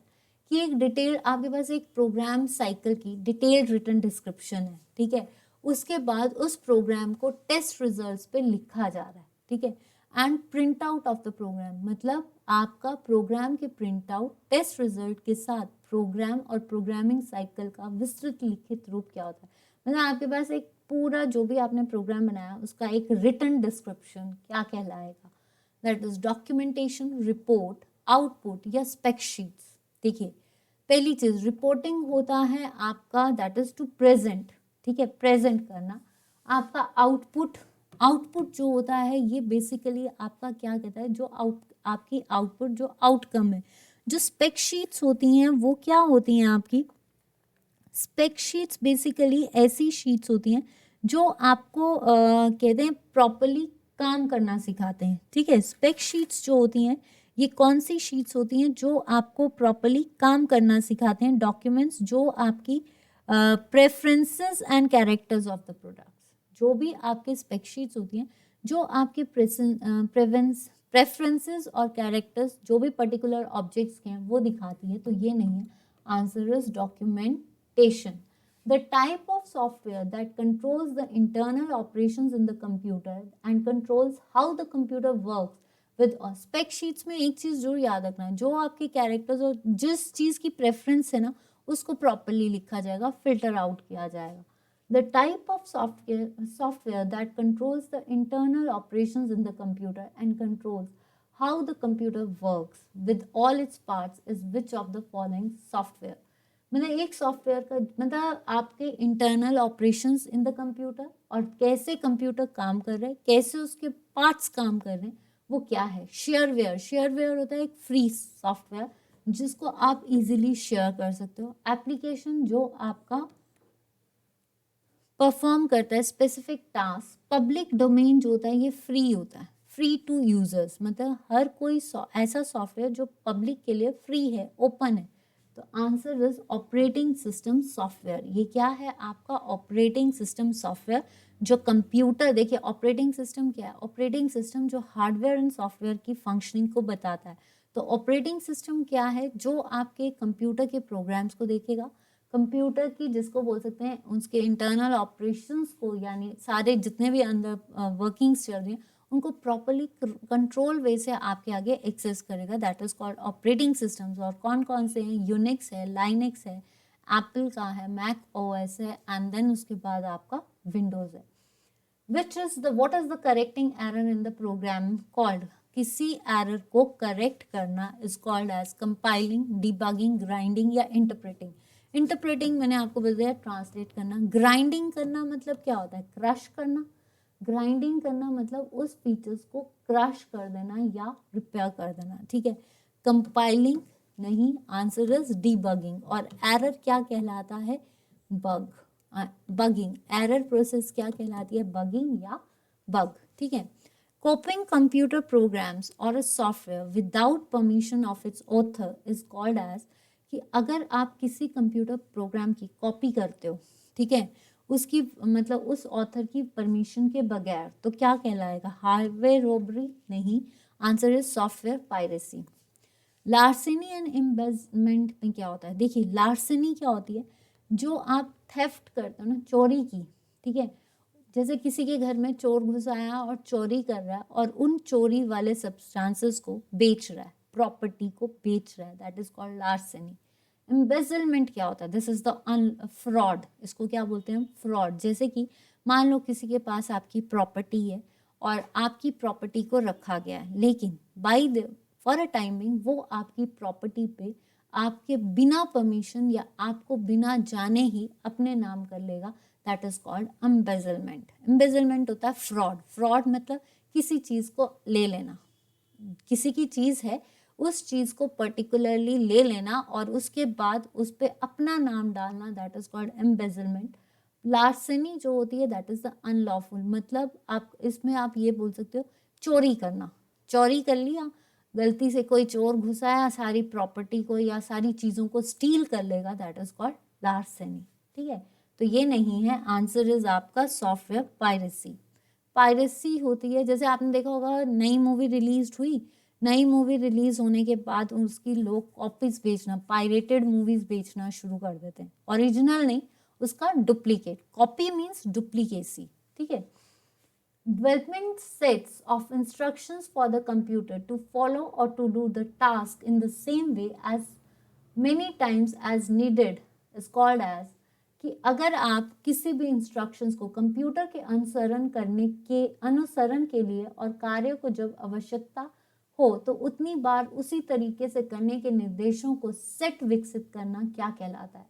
कि एक डिटेल, आपके पास एक प्रोग्राम साइकिल की डिटेल्ड रिटन डिस्क्रिप्शन है, ठीक है, उसके बाद उस प्रोग्राम को टेस्ट रिजल्ट्स पे लिखा जा रहा है, ठीक है, and print out of the program, मतलब आपका प्रोग्राम के प्रिंट आउट टेस्ट रिजल्ट के साथ प्रोग्राम और प्रोग्रामिंग साइकिल का विस्तृत लिखित रूप क्या होता है। मतलब आपके पास एक पूरा जो भी आपने प्रोग्राम बनाया उसका एक रिटन डिस्क्रिप्शन क्या कहलाएगा? That is documentation, report, output या स्पेक शीट्स। देखिए, पहली चीज रिपोर्टिंग होता है आपका, दैट इज टू प्रेजेंट, ठीक है, प्रेजेंट करना। आपका आउटपुट, आउटपुट जो होता है ये बेसिकली आपका क्या कहता है, जो आपकी आउटपुट जो आउटकम है। जो स्पेक शीट्स होती हैं वो क्या होती हैं आपकी? स्पेक शीट्स बेसिकली ऐसी शीट्स होती हैं जो आपको कहते हैं प्रॉपरली काम करना सिखाते हैं, ठीक है। स्पेक शीट्स जो होती हैं ये कौन सी शीट्स होती हैं? जो आपको प्रॉपरली काम करना सिखाते हैं, डॉक्यूमेंट्स जो आपकी preferences and characters of the products, जो भी आपके स्पेक शीट्स होती हैं जो आपके प्रेफरेंसेस और कैरेक्टर्स जो भी पर्टिकुलर ऑब्जेक्ट्स के हैं वो दिखाती है, तो ये नहीं है। Answer is documentation. The type of software that controls the internal operations in the computer and controls how the computer works with spec sheets में एक चीज जरूर याद रखना है, जो आपके कैरेक्टर्स और जिस चीज की प्रेफरेंस है ना उसको प्रॉपरली लिखा जाएगा, फिल्टर आउट किया जाएगा। The type of software that controls the internal operations in the computer and controls how the computer works with all its parts is which of the following software। मतलब एक software का मतलब आपके internal operations in the computer और कैसे computer काम कर रहे हैं, कैसे उसके पार्ट्स काम कर रहे हैं, वो क्या है। शेयरवेयर, शेयरवेयर होता है एक फ्री सॉफ्टवेयर जिसको आप इजीली शेयर कर सकते हो। एप्लीकेशन जो आपका परफॉर्म करता है स्पेसिफिक टास्क। पब्लिक डोमेन जो होता है ये फ्री होता है, फ्री टू यूजर्स, मतलब हर कोई ऐसा सॉफ्टवेयर जो पब्लिक के लिए फ्री है, ओपन है। तो answer is operating system software. ये क्या है आपका ऑपरेटिंग सिस्टम सॉफ्टवेयर जो कंप्यूटर, देखिए ऑपरेटिंग सिस्टम क्या है, ऑपरेटिंग सिस्टम जो हार्डवेयर एंड सॉफ्टवेयर की फंक्शनिंग को बताता है। तो ऑपरेटिंग सिस्टम क्या है, जो आपके कंप्यूटर के प्रोग्राम्स को देखेगा, कंप्यूटर की जिसको बोल सकते हैं उसके इंटरनल ऑपरेशंस को, यानी सारे जितने भी अंदर वर्किंग्स चल रही हैं उनको प्रॉपरली कंट्रोल वे से आपके आगे एक्सेस करेगा। That is called operating systems. और कौन कौन से हैं, यूनिक्स है, लाइनेक्स है, एप्पल का है, मैक ओएस है, एंड देन उसके बाद आपका विंडोज है। Which is the what is the correcting error in the program called. किसी एरर को करेक्ट करना is called as compiling, debugging, grinding या इंटरप्रेटिंग। इंटरप्रेटिंग मैंने आपको बताया ट्रांसलेट करना। ग्राइंडिंग करना मतलब क्या होता है, क्रश करना। ग्राइंडिंग करना मतलब उस फीचर्स को क्रश कर देना या रिपेयर कर देना, ठीक है। कंपाइलिंग नहीं, आंसर इज डीबगिंग। और एरर क्या कहलाता है, बग, बगिंग। एरर प्रोसेस क्या कहलाती है, बगिंग या बग, ठीक है। कॉपिंग कंप्यूटर प्रोग्राम्स और a software without permission of its author is called as, कि अगर आप किसी कंप्यूटर प्रोग्राम की कॉपी करते हो, ठीक है, उसकी मतलब उस ऑथर की परमिशन के बगैर, तो क्या कहलाएगा, हार्डवेयर रॉबरी नहीं, answer is software piracy. Larceny and embezzlement में क्या होता है, देखिए लार्सेनी क्या होती है, जो आप थेफ्ट करते हो ना, चोरी की, ठीक है। जैसे किसी के घर में चोर घुस आया और चोरी कर रहा है और उन चोरी वाले सब्सटेंसेस को बेच रहा है, प्रॉपर्टी को बेच रहा है, दैट इज कॉल्ड लार्सेनी। एम्बेजलमेंट क्या होता है, दिस इज द फ्रॉड, इसको क्या बोलते हैं, फ्रॉड। जैसे कि मान लो किसी के पास आपकी प्रॉपर्टी है और आपकी प्रॉपर्टी को रखा गया है, लेकिन by the for a timing वो आपकी प्रॉपर्टी पे आपके बिना परमिशन या आपको बिना जाने ही अपने नाम कर लेगा, that is called embezzlement. Embezzlement होता है फ्रॉड। फ्रॉड मतलब किसी चीज को ले लेना, किसी की चीज है उस चीज को पर्टिकुलरली ले लेना और उसके बाद उस पर अपना नाम डालना, दैट इज कॉल्ड एम्बेजलमेंट। लार्सेनी जो होती है दैट इज द अनलॉफुल, मतलब आप इसमें आप ये बोल सकते हो चोरी करना, चोरी कर लिया, गलती से कोई चोर घुसाया, सारी प्रॉपर्टी को या सारी चीजों को स्टील कर लेगा, दैट इज कॉल्ड लार्सेनी, ठीक है। तो ये नहीं है, आंसर इज आपका सॉफ्टवेयर पायरेसी। पायरेसी होती है, जैसे आपने देखा होगा नई मूवी रिलीज हुई, नई मूवी रिलीज होने के बाद उसकी लोग कॉपीज बेचना, पायरेटेड मूवीज बेचना शुरू कर देते हैं, ओरिजिनल नहीं, उसका डुप्लीकेट। कॉपी मीन्स डुप्लीकेसी, ठीक है। Development sets of instructions for the computer to follow or to do the task in the same way as many times as needed is called as, कि अगर आप किसी भी instructions को computer के अनुसरण के लिए और कार्य को जब आवश्यकता हो तो उतनी बार उसी तरीके से करने के निर्देशों को सेट विकसित करना क्या कहलाता है।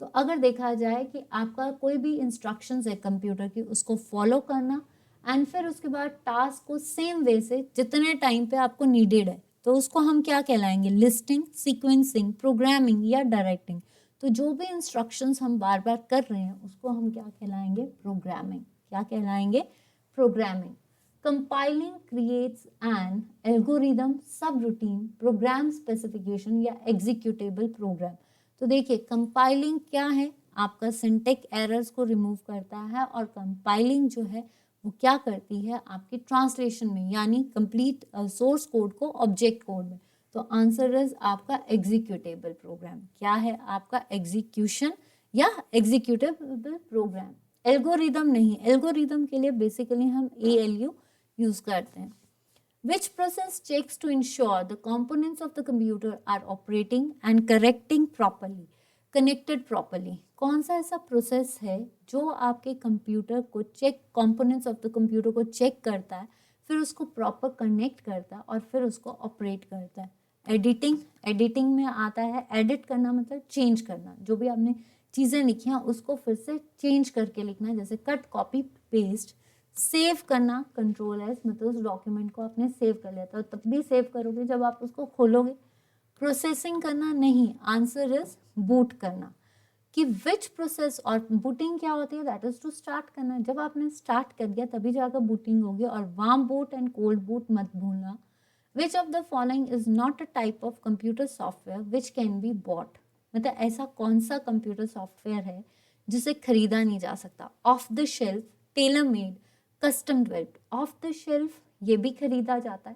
तो अगर देखा जाए कि आपका कोई भी इंस्ट्रक्शंस है कंप्यूटर की, उसको फॉलो करना एंड फिर उसके बाद टास्क को सेम वे से जितने टाइम पे आपको नीडेड है, तो उसको हम क्या कहलाएंगे, लिस्टिंग, सीक्वेंसिंग, प्रोग्रामिंग या डायरेक्टिंग। तो जो भी इंस्ट्रक्शंस हम बार बार कर रहे हैं उसको हम क्या कहलाएंगे, प्रोग्रामिंग। क्या कहलाएंगे, programming. Compiling creates an algorithm, subroutine, program specification या एग्जीक्यूटेबल प्रोग्राम। तो देखिए कंपाइलिंग क्या है, आपका सिंटेक्स एरर्स को रिमूव करता है, और कंपाइलिंग जो है वो क्या करती है आपके ट्रांसलेशन में, यानी कंप्लीट सोर्स कोड को ऑब्जेक्ट कोड में। तो आंसर इज आपका एग्जीक्यूटेबल प्रोग्राम। क्या है आपका? एग्जीक्यूशन या एग्जीक्यूटेबल प्रोग्राम। एल्गोरिदम नहीं, एल्गोरिदम के लिए बेसिकली हम ALU यूज करते हैं। Which process checks to ensure the components of the computer are operating and correcting properly, connected properly? कौन सा ऐसा प्रोसेस है जो आपके कंप्यूटर को check, components of the computer को चेक करता है, फिर उसको प्रॉपर कनेक्ट करता है और फिर उसको ऑपरेट करता है? एडिटिंग। एडिटिंग में आता है, एडिट करना मतलब चेंज करना, जो भी आपने चीज़ें लिखी हैं उसको फिर से चेंज करके लिखना, जैसे कट, कॉपी, पेस्ट। सेव करना, कंट्रोल एस, मतलब उस डॉक्यूमेंट को आपने सेव कर लिया था, तब भी सेव करोगे जब आप उसको खोलोगे। प्रोसेसिंग करना नहीं, आंसर इज बूट करना। कि विच प्रोसेस, और बूटिंग क्या होती है? दैट इज टू स्टार्ट करना। जब आपने स्टार्ट कर दिया तभी जाकर बूटिंग होगी। और warm boot and cold boot मत भूलना। विच of the following is not a type of computer software which can be bought? मतलब ऐसा कौन सा कंप्यूटर सॉफ्टवेयर है जिसे खरीदा नहीं जा सकता? Of the shelf, tailor made, custom developed. Of the shelf ये भी खरीदा जाता है,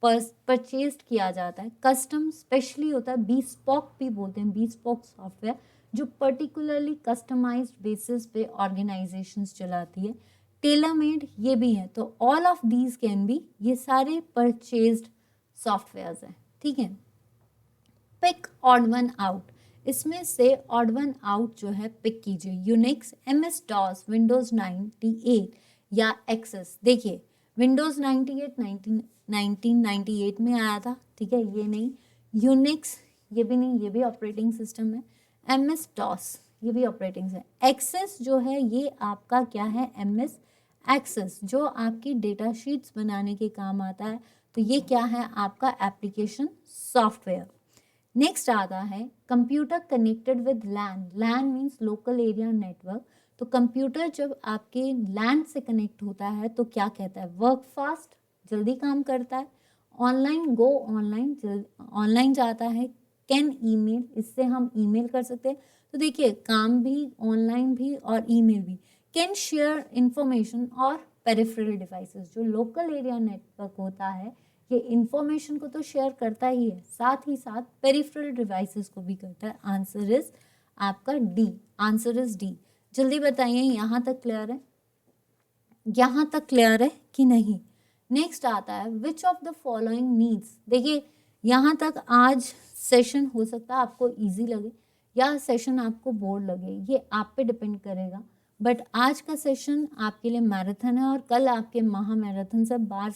परचेज किया जाता है। कस्टम स्पेशली होता है, बीस्पोक भी बोलते हैं, बीस्पोक सॉफ्टवेयर जो पर्टिकुलरली कस्टमाइज्ड बेसिस पे ऑर्गेनाइजेशंस चलाती है। टेलर मेड ये भी है। तो all of these can be, ये सारे परचेज्ड सॉफ्टवेयर्स हैं, ठीक है। पिक ऑड वन आउट, इसमें से ऑड वन आउट जो है पिक कीजिए। यूनिक्स, MS DOS, विंडोज 98 या एक्सेस। देखिए विंडोज 98 1998 में आया था, ठीक है, ये नहीं। यूनिक्स ये भी नहीं, ये भी ऑपरेटिंग सिस्टम है। MS DOS ये भी ऑपरेटिंग है। एक्सेस जो है ये आपका क्या है? MS एक्सेस, जो आपकी डेटा शीट्स बनाने के काम आता है। तो ये क्या है? आपका एप्लीकेशन सॉफ्टवेयर। नेक्स्ट आता है computer connected with LAN. LAN means local area network. तो कंप्यूटर जब आपके लैन से कनेक्ट होता है तो क्या कहता है? वर्क फास्ट, जल्दी काम करता है। ऑनलाइन, गो ऑनलाइन, ऑनलाइन जाता है। कैन ईमेल, इससे हम ईमेल कर सकते हैं। तो देखिए काम भी, ऑनलाइन भी और ईमेल भी। कैन शेयर इंफॉर्मेशन और पेरिफेरल डिवाइसेस, जो लोकल एरिया नेटवर्क होता है ये इंफॉर्मेशन को तो शेयर करता ही है, साथ ही साथ पेरिफेरल डिवाइसेस को भी करता है। आंसर इज आपका डी, आंसर इज डी। जल्दी बताइए, यहाँ तक क्लियर है? यहाँ तक क्लियर है कि नहीं? नेक्स्ट आता है which of the following needs. देखिए यहाँ तक आज सेशन हो सकता है आपको इजी लगे या सेशन आपको बोर लगे, ये आप पे डिपेंड करेगा। बट आज का सेशन आपके लिए मैराथन है और कल आपके महा मैराथन से बार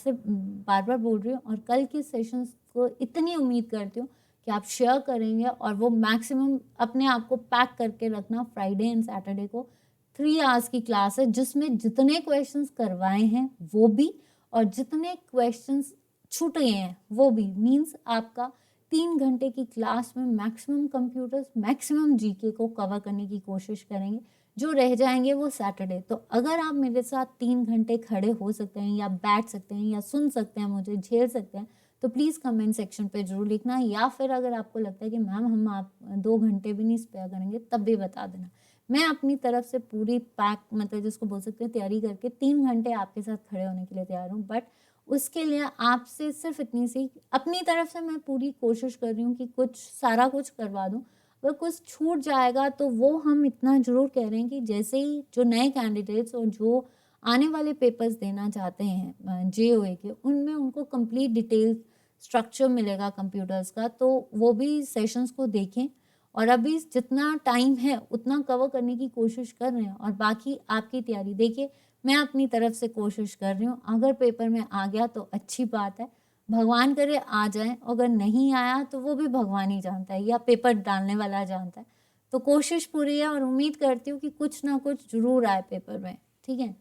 बार बोल रही हूँ। और कल के सेशंस को इतनी उम्मीद करती हूँ कि आप शेयर करेंगे और वो मैक्सिमम अपने आप को पैक करके रखना। फ्राइडे एंड सैटरडे को 3 आवर्स की क्लास है जिसमें जितने क्वेश्चंस करवाए हैं वो भी और जितने क्वेश्चंस छूट गए हैं वो भी। मीन्स आपका 3 घंटे की क्लास में मैक्सिमम कंप्यूटर्स, मैक्सिमम जीके को कवर करने की कोशिश करेंगे। जो रह जाएंगे वो सैटरडे। तो अगर आप मेरे साथ 3 घंटे खड़े हो सकते हैं या बैठ सकते हैं या सुन सकते हैं, मुझे झेल सकते हैं, तो प्लीज़ कमेंट सेक्शन पे जरूर लिखना। या फिर अगर आपको लगता है कि मैम हम आप 2 घंटे भी नहीं स्पेयर करेंगे, तब भी बता देना। मैं अपनी तरफ से पूरी पैक, मतलब जिसको बोल सकते हैं तैयारी करके 3 घंटे आपके साथ खड़े होने के लिए तैयार हूँ। बट उसके लिए आपसे सिर्फ इतनी सी अपनी तरफ से मैं पूरी कोशिश कर रही हूँ कि कुछ सारा कुछ करवा दूँ। अगर कुछ छूट जाएगा तो वो हम इतना ज़रूर कह रहे हैं कि जैसे ही जो नए कैंडिडेट्स और जो आने वाले पेपर्स देना चाहते हैं JOA के, उनमें उनको कंप्लीट डिटेल स्ट्रक्चर मिलेगा कंप्यूटर्स का, तो वो भी सेशंस को देखें। और अभी जितना टाइम है उतना कवर करने की कोशिश कर रहे हैं और बाकी आपकी तैयारी। देखिए मैं अपनी तरफ से कोशिश कर रही हूँ, अगर पेपर में आ गया तो अच्छी बात है, भगवान करे आ जाए। अगर नहीं आया तो वो भी भगवान ही जानता है या पेपर डालने वाला जानता है। तो कोशिश पूरी है और उम्मीद करती हूँ कि कुछ ना कुछ जरूर आए पेपर में, ठीक है।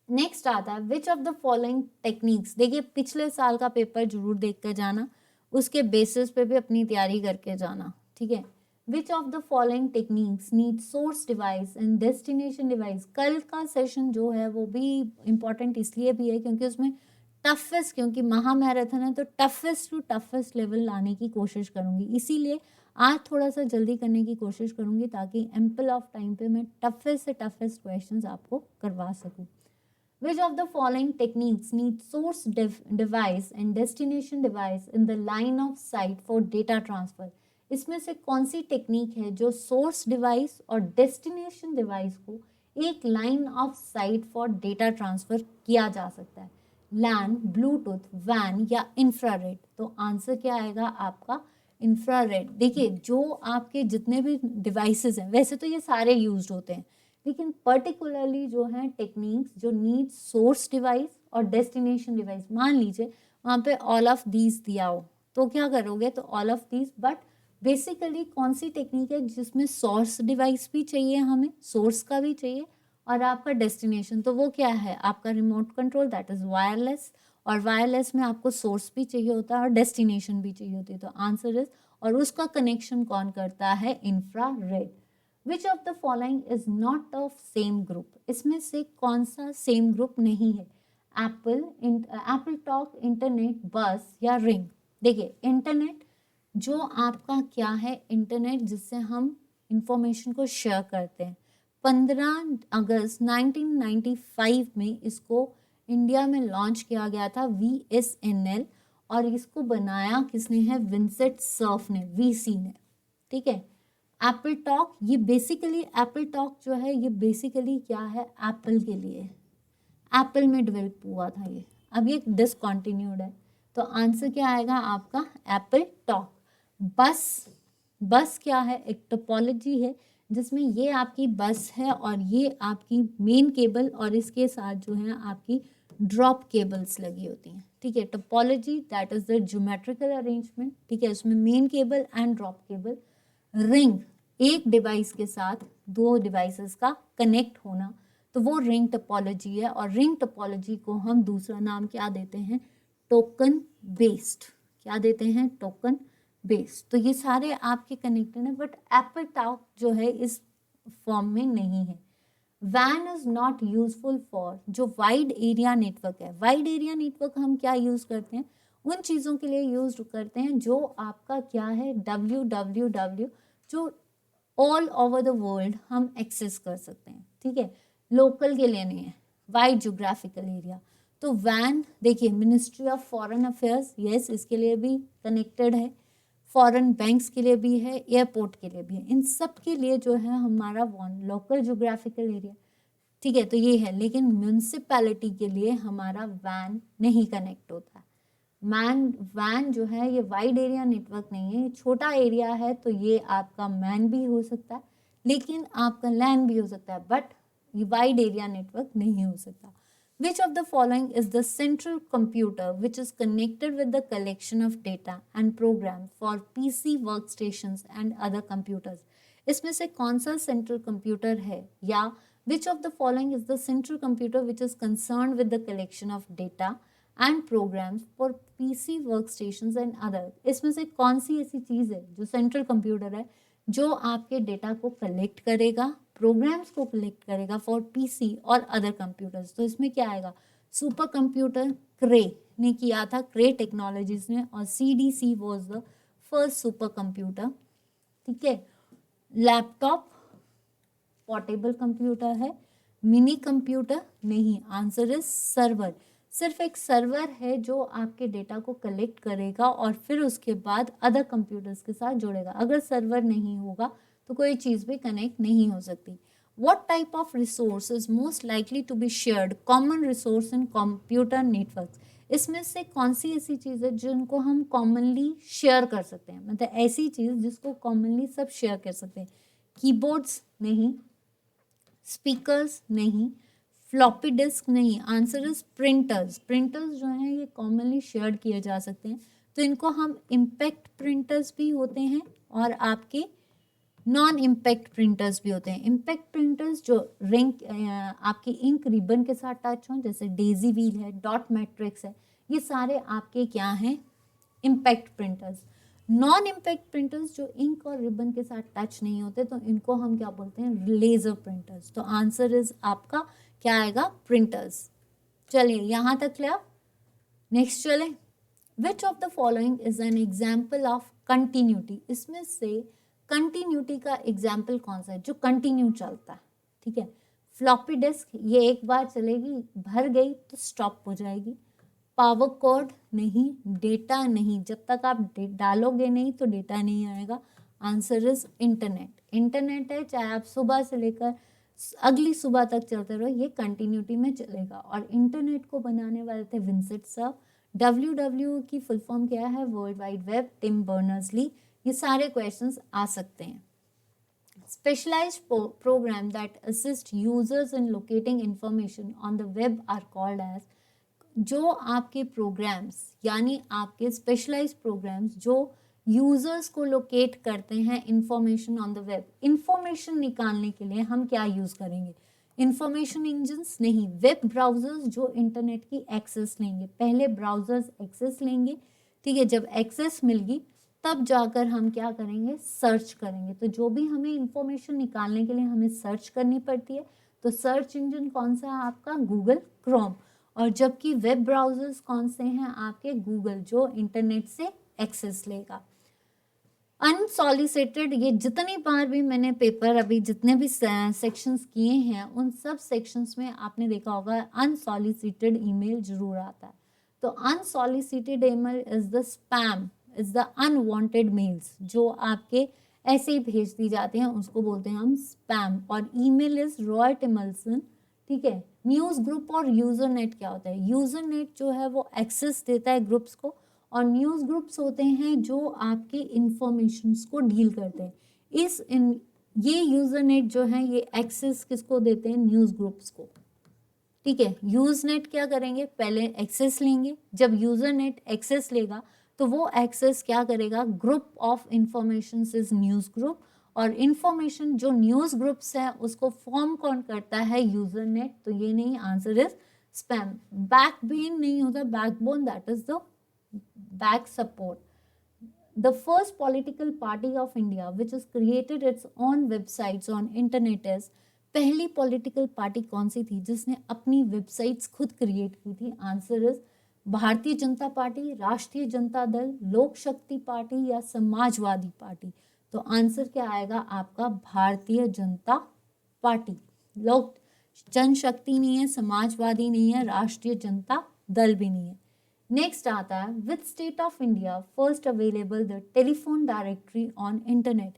नेक्स्ट आता है which of the following techniques. देखिए पिछले साल का पेपर जरूर देख कर जाना, उसके बेसिस पे भी अपनी तैयारी करके जाना, ठीक है। Which of the following techniques need source device and destination device. कल का सेशन जो है वो भी इम्पॉर्टेंट इसलिए भी है क्योंकि उसमें टफेस्ट, क्योंकि महा मैराथन है तो टफेस्ट टू टफेस्ट लेवल लाने की कोशिश करूंगी। इसीलिए आज थोड़ा सा जल्दी करने की कोशिश करूंगी ताकि एम्पल ऑफ टाइम पे मैं टफेस्ट से टफेस्ट क्वेश्चंस आपको करवा सकूं। Which of the following techniques need source device and destination device in the line of sight for data transfer? इसमें से कौन सी टेक्निक है जो सोर्स डिवाइस और डेस्टिनेशन डिवाइस को एक line of site for data transfer किया जा सकता है? लैन, ब्लूटूथ, वैन या इंफ्रारेड? तो आंसर क्या आएगा आपका? इंफ्रारेड। देखिए जो आपके जितने भी डिवाइसेस हैं, वैसे तो ये सारे यूज्ड होते हैं, लेकिन पर्टिकुलरली जो है टेक्निक्स जो नीड सोर्स डिवाइस और डेस्टिनेशन डिवाइस, मान लीजिए वहाँ पे ऑल ऑफ दीज दिया हो तो क्या करोगे? तो all of these. But basically कौन सी टेक्निक है जिसमें सोर्स डिवाइस भी चाहिए, हमें सोर्स का भी चाहिए और आपका डेस्टिनेशन? तो वो क्या है? आपका remote control, that is wireless. और वायरलेस में आपको सोर्स भी चाहिए होता है और डेस्टिनेशन भी चाहिए होती है। तो आंसर इज, और उसका कनेक्शन कौन करता है? Infrared. Which of the following is not of same group? इसमें से कौन सा सेम ग्रुप नहीं है? एप्पल टॉक, इंटरनेट, बस या रिंग? देखिए इंटरनेट जो आपका क्या है? इंटरनेट जिससे हम इंफॉर्मेशन को शेयर करते हैं। 15 अगस्त 1995 में इसको इंडिया में लॉन्च किया गया था, VSNL, और इसको बनाया किसने है? विंसेंट सर्फ ने, VC ने। ठीक है। एप्पल टॉक, ये बेसिकली एप्पल टॉक जो है ये बेसिकली क्या है? एप्पल के लिए, एप्पल में डेवलप हुआ था ये, अब ये डिसकंटिन्यूड है। तो आंसर क्या आएगा आपका? Apple talk. बस क्या है? एक टोपोलॉजी है जिसमें ये आपकी बस है और ये आपकी मेन केबल और इसके साथ जो है आपकी ड्रॉप केबल्स लगी होती हैं। ठीक है। Topology that is the geometrical arrangement. ठीक है। उसमें main cable and drop cable. Ring, एक डिवाइस के साथ दो डिवाइसेस का कनेक्ट होना, तो वो रिंग टोपोलॉजी है। और रिंग टोपोलॉजी को हम दूसरा नाम क्या देते हैं? Token based. क्या देते हैं? Token based. तो ये सारे आपके कनेक्टेड हैं, बट एप्पल टॉक जो है इस फॉर्म में नहीं है। वैन इज नॉट यूजफुल फॉर, जो वाइड एरिया नेटवर्क है। वाइड एरिया नेटवर्क हम क्या यूज करते हैं? उन चीज़ों के लिए यूज करते हैं जो आपका क्या है? www, जो ऑल ओवर द वर्ल्ड हम एक्सेस कर सकते हैं। ठीक है। लोकल के लिए नहीं है, वाइड ज्योग्राफिकल एरिया। तो वैन देखिए ministry of foreign affairs, yes, इसके लिए भी कनेक्टेड है। फॉरेन बैंक्स के लिए भी है, एयरपोर्ट के लिए भी है। इन सब के लिए जो है हमारा लोकल ज्योग्राफिकल एरिया। ठीक है। तो ये है, लेकिन म्यूनसिपैलिटी के लिए हमारा वैन नहीं कनेक्ट होता है। वैन जो है ये वाइड एरिया नेटवर्क नहीं है, छोटा एरिया है, तो ये आपका मैन भी हो सकता है, लेकिन आपका लैन भी हो सकता है, बट ये वाइड एरिया नेटवर्क नहीं हो सकता। Which of the following is the central computer which is connected with the collection of data and programs for PC workstations and other computers? इसमें से कौन सा सेंट्रल कंप्यूटर है? या which of the following is the central computer which is concerned with the collection of data and programs for PC workstations and other? इसमें से कौन सी ऐसी चीज़ है जो सेंट्रल कंप्यूटर है जो आपके डेटा को कलेक्ट करेगा, प्रोग्राम्स को कलेक्ट करेगा फॉर पीसी और अदर कंप्यूटर्स? तो इसमें क्या आएगा? सुपर कंप्यूटर क्रे ने किया था, क्रे टेक्नोलॉजीज ने, और CDC was the first super computer. ठीक है। लैपटॉप पोर्टेबल कंप्यूटर है, मिनी कंप्यूटर नहीं। Answer is server. सिर्फ एक सर्वर है जो आपके डेटा को कलेक्ट करेगा और फिर उसके बाद अदर कंप्यूटर्स के साथ जोड़ेगा। अगर सर्वर नहीं होगा तो कोई चीज़ भी कनेक्ट नहीं हो सकती। What type of resource is most likely to be shared? Common resource in computer networks. इसमें से कौन सी ऐसी चीज़ है जिनको हम कॉमनली शेयर कर सकते हैं? मतलब ऐसी चीज़ जिसको कॉमनली सब शेयर कर सकते हैं। कीबोर्ड्स नहीं, स्पीकर्स नहीं, फ्लॉपी डिस्क नहीं। Answer is printers. प्रिंटर्स जो हैं ये कॉमनली शेयर किए जा सकते हैं, तो इनको हम इम्पैक्ट प्रिंटर्स भी होते हैं और आपके नॉन इम्पैक्ट प्रिंटर्स भी होते हैं। इम्पैक्ट प्रिंटर्स जो आपके इंक रिबन के साथ टच हों, जैसे डेजी व्हील है, डॉट मैट्रिक्स है, ये सारे आपके क्या हैं? Impact printers. Non impact printers जो इंक और रिबन के साथ टच नहीं होते, तो इनको हम क्या बोलते हैं? Laser printers. तो आंसर इज आपका क्या आएगा? प्रिंटर्स। चलिए यहाँ तक क्लियर। नेक्स्ट चले। विच of the following is an example of continuity? इसमें से कंटिन्यूटी का एग्जाम्पल कौन सा है जो कंटिन्यू चलता है? ठीक है। फ्लॉपी डिस्क ये एक बार चलेगी, भर गई तो स्टॉप हो जाएगी। पावर कॉर्ड नहीं, डेटा नहीं, जब तक आप डालोगे नहीं तो डेटा नहीं आएगा। Answer is internet. इंटरनेट है, चाहे आप सुबह से लेकर अगली सुबह तक चलते रहो, ये कंटिन्यूटी में चलेगा। और इंटरनेट को बनाने वाले थे विंसेंट सर्फ। WW की फुल फॉर्म क्या है? World wide Web, Tim Berners Lee. ये सारे क्वेश्चंस आ सकते हैं। Specialized program that assist users in locating information on the web are called as, जो आपके प्रोग्राम्स यानी आपके स्पेशलाइज्ड प्रोग्राम्स जो यूजर्स को लोकेट करते हैं information on the web, information निकालने के लिए हम क्या यूज करेंगे? इंफॉर्मेशन इंजन्स नहीं, वेब ब्राउजर्स जो इंटरनेट की एक्सेस लेंगे। पहले ब्राउजर्स एक्सेस लेंगे, ठीक है, जब एक्सेस मिल तब जाकर हम क्या करेंगे? सर्च करेंगे। तो जो भी हमें इंफॉर्मेशन निकालने के लिए हमें सर्च करनी पड़ती है, तो सर्च इंजन कौन सा है आपका? Google Chrome. और जबकि वेब ब्राउजर्स कौन से हैं आपके? गूगल, जो इंटरनेट से एक्सेस लेगा। अनसॉलिसिटेड, ये जितनी बार भी मैंने पेपर अभी जितने भी सेक्शंस किए हैं उन सब सेक्शंस में आपने देखा होगा अनसॉलिसिटेड ईमेल जरूर आता है। तो unsolicited email is the spam, is the unwanted mails जो आपके ऐसे ही भेज दी जाते हैं, उसको बोलते हैं हम स्पैम। और ईमेल इज रॉयट इमल्सन, ठीक है। न्यूज़ ग्रुप और यूजर नेट क्या होता है? यूजर नेट जो है वो एक्सेस देता है ग्रुप्स को, और न्यूज़ ग्रुप्स होते हैं जो आपके इंफॉर्मेशंस को डील करते हैं। ये यूजर नेट जो है ये एक्सेस किसको देते हैं? न्यूज़ ग्रुप्स को, ठीक है। यूज नेट क्या करेंगे? पहले एक्सेस लेंगे, जब यूजर नेट एक्सेस लेगा तो वो एक्सेस क्या करेगा? Group of information is news group, और इंफॉर्मेशन जो न्यूज़ ग्रुप्स है उसको फॉर्म कौन करता है? User net. तो ये नहीं, आंसर इज स्पैम। बैकबोन नहीं होता, backbone that is the back support. The first political party of India which has created its own websites on internet is, पहली पॉलिटिकल पार्टी कौन सी थी जिसने अपनी वेबसाइट्स खुद क्रिएट की थी? Answer is Bharatiya Janata party, राष्ट्रीय जनता दल, लोक शक्ति पार्टी या समाजवादी पार्टी। तो आंसर क्या आएगा आपका? भारतीय जनता पार्टी। लोक जनशक्ति नहीं है, समाजवादी नहीं है, राष्ट्रीय जनता दल भी नहीं है। नेक्स्ट आता है, which state of India first available the telephone directory on internet?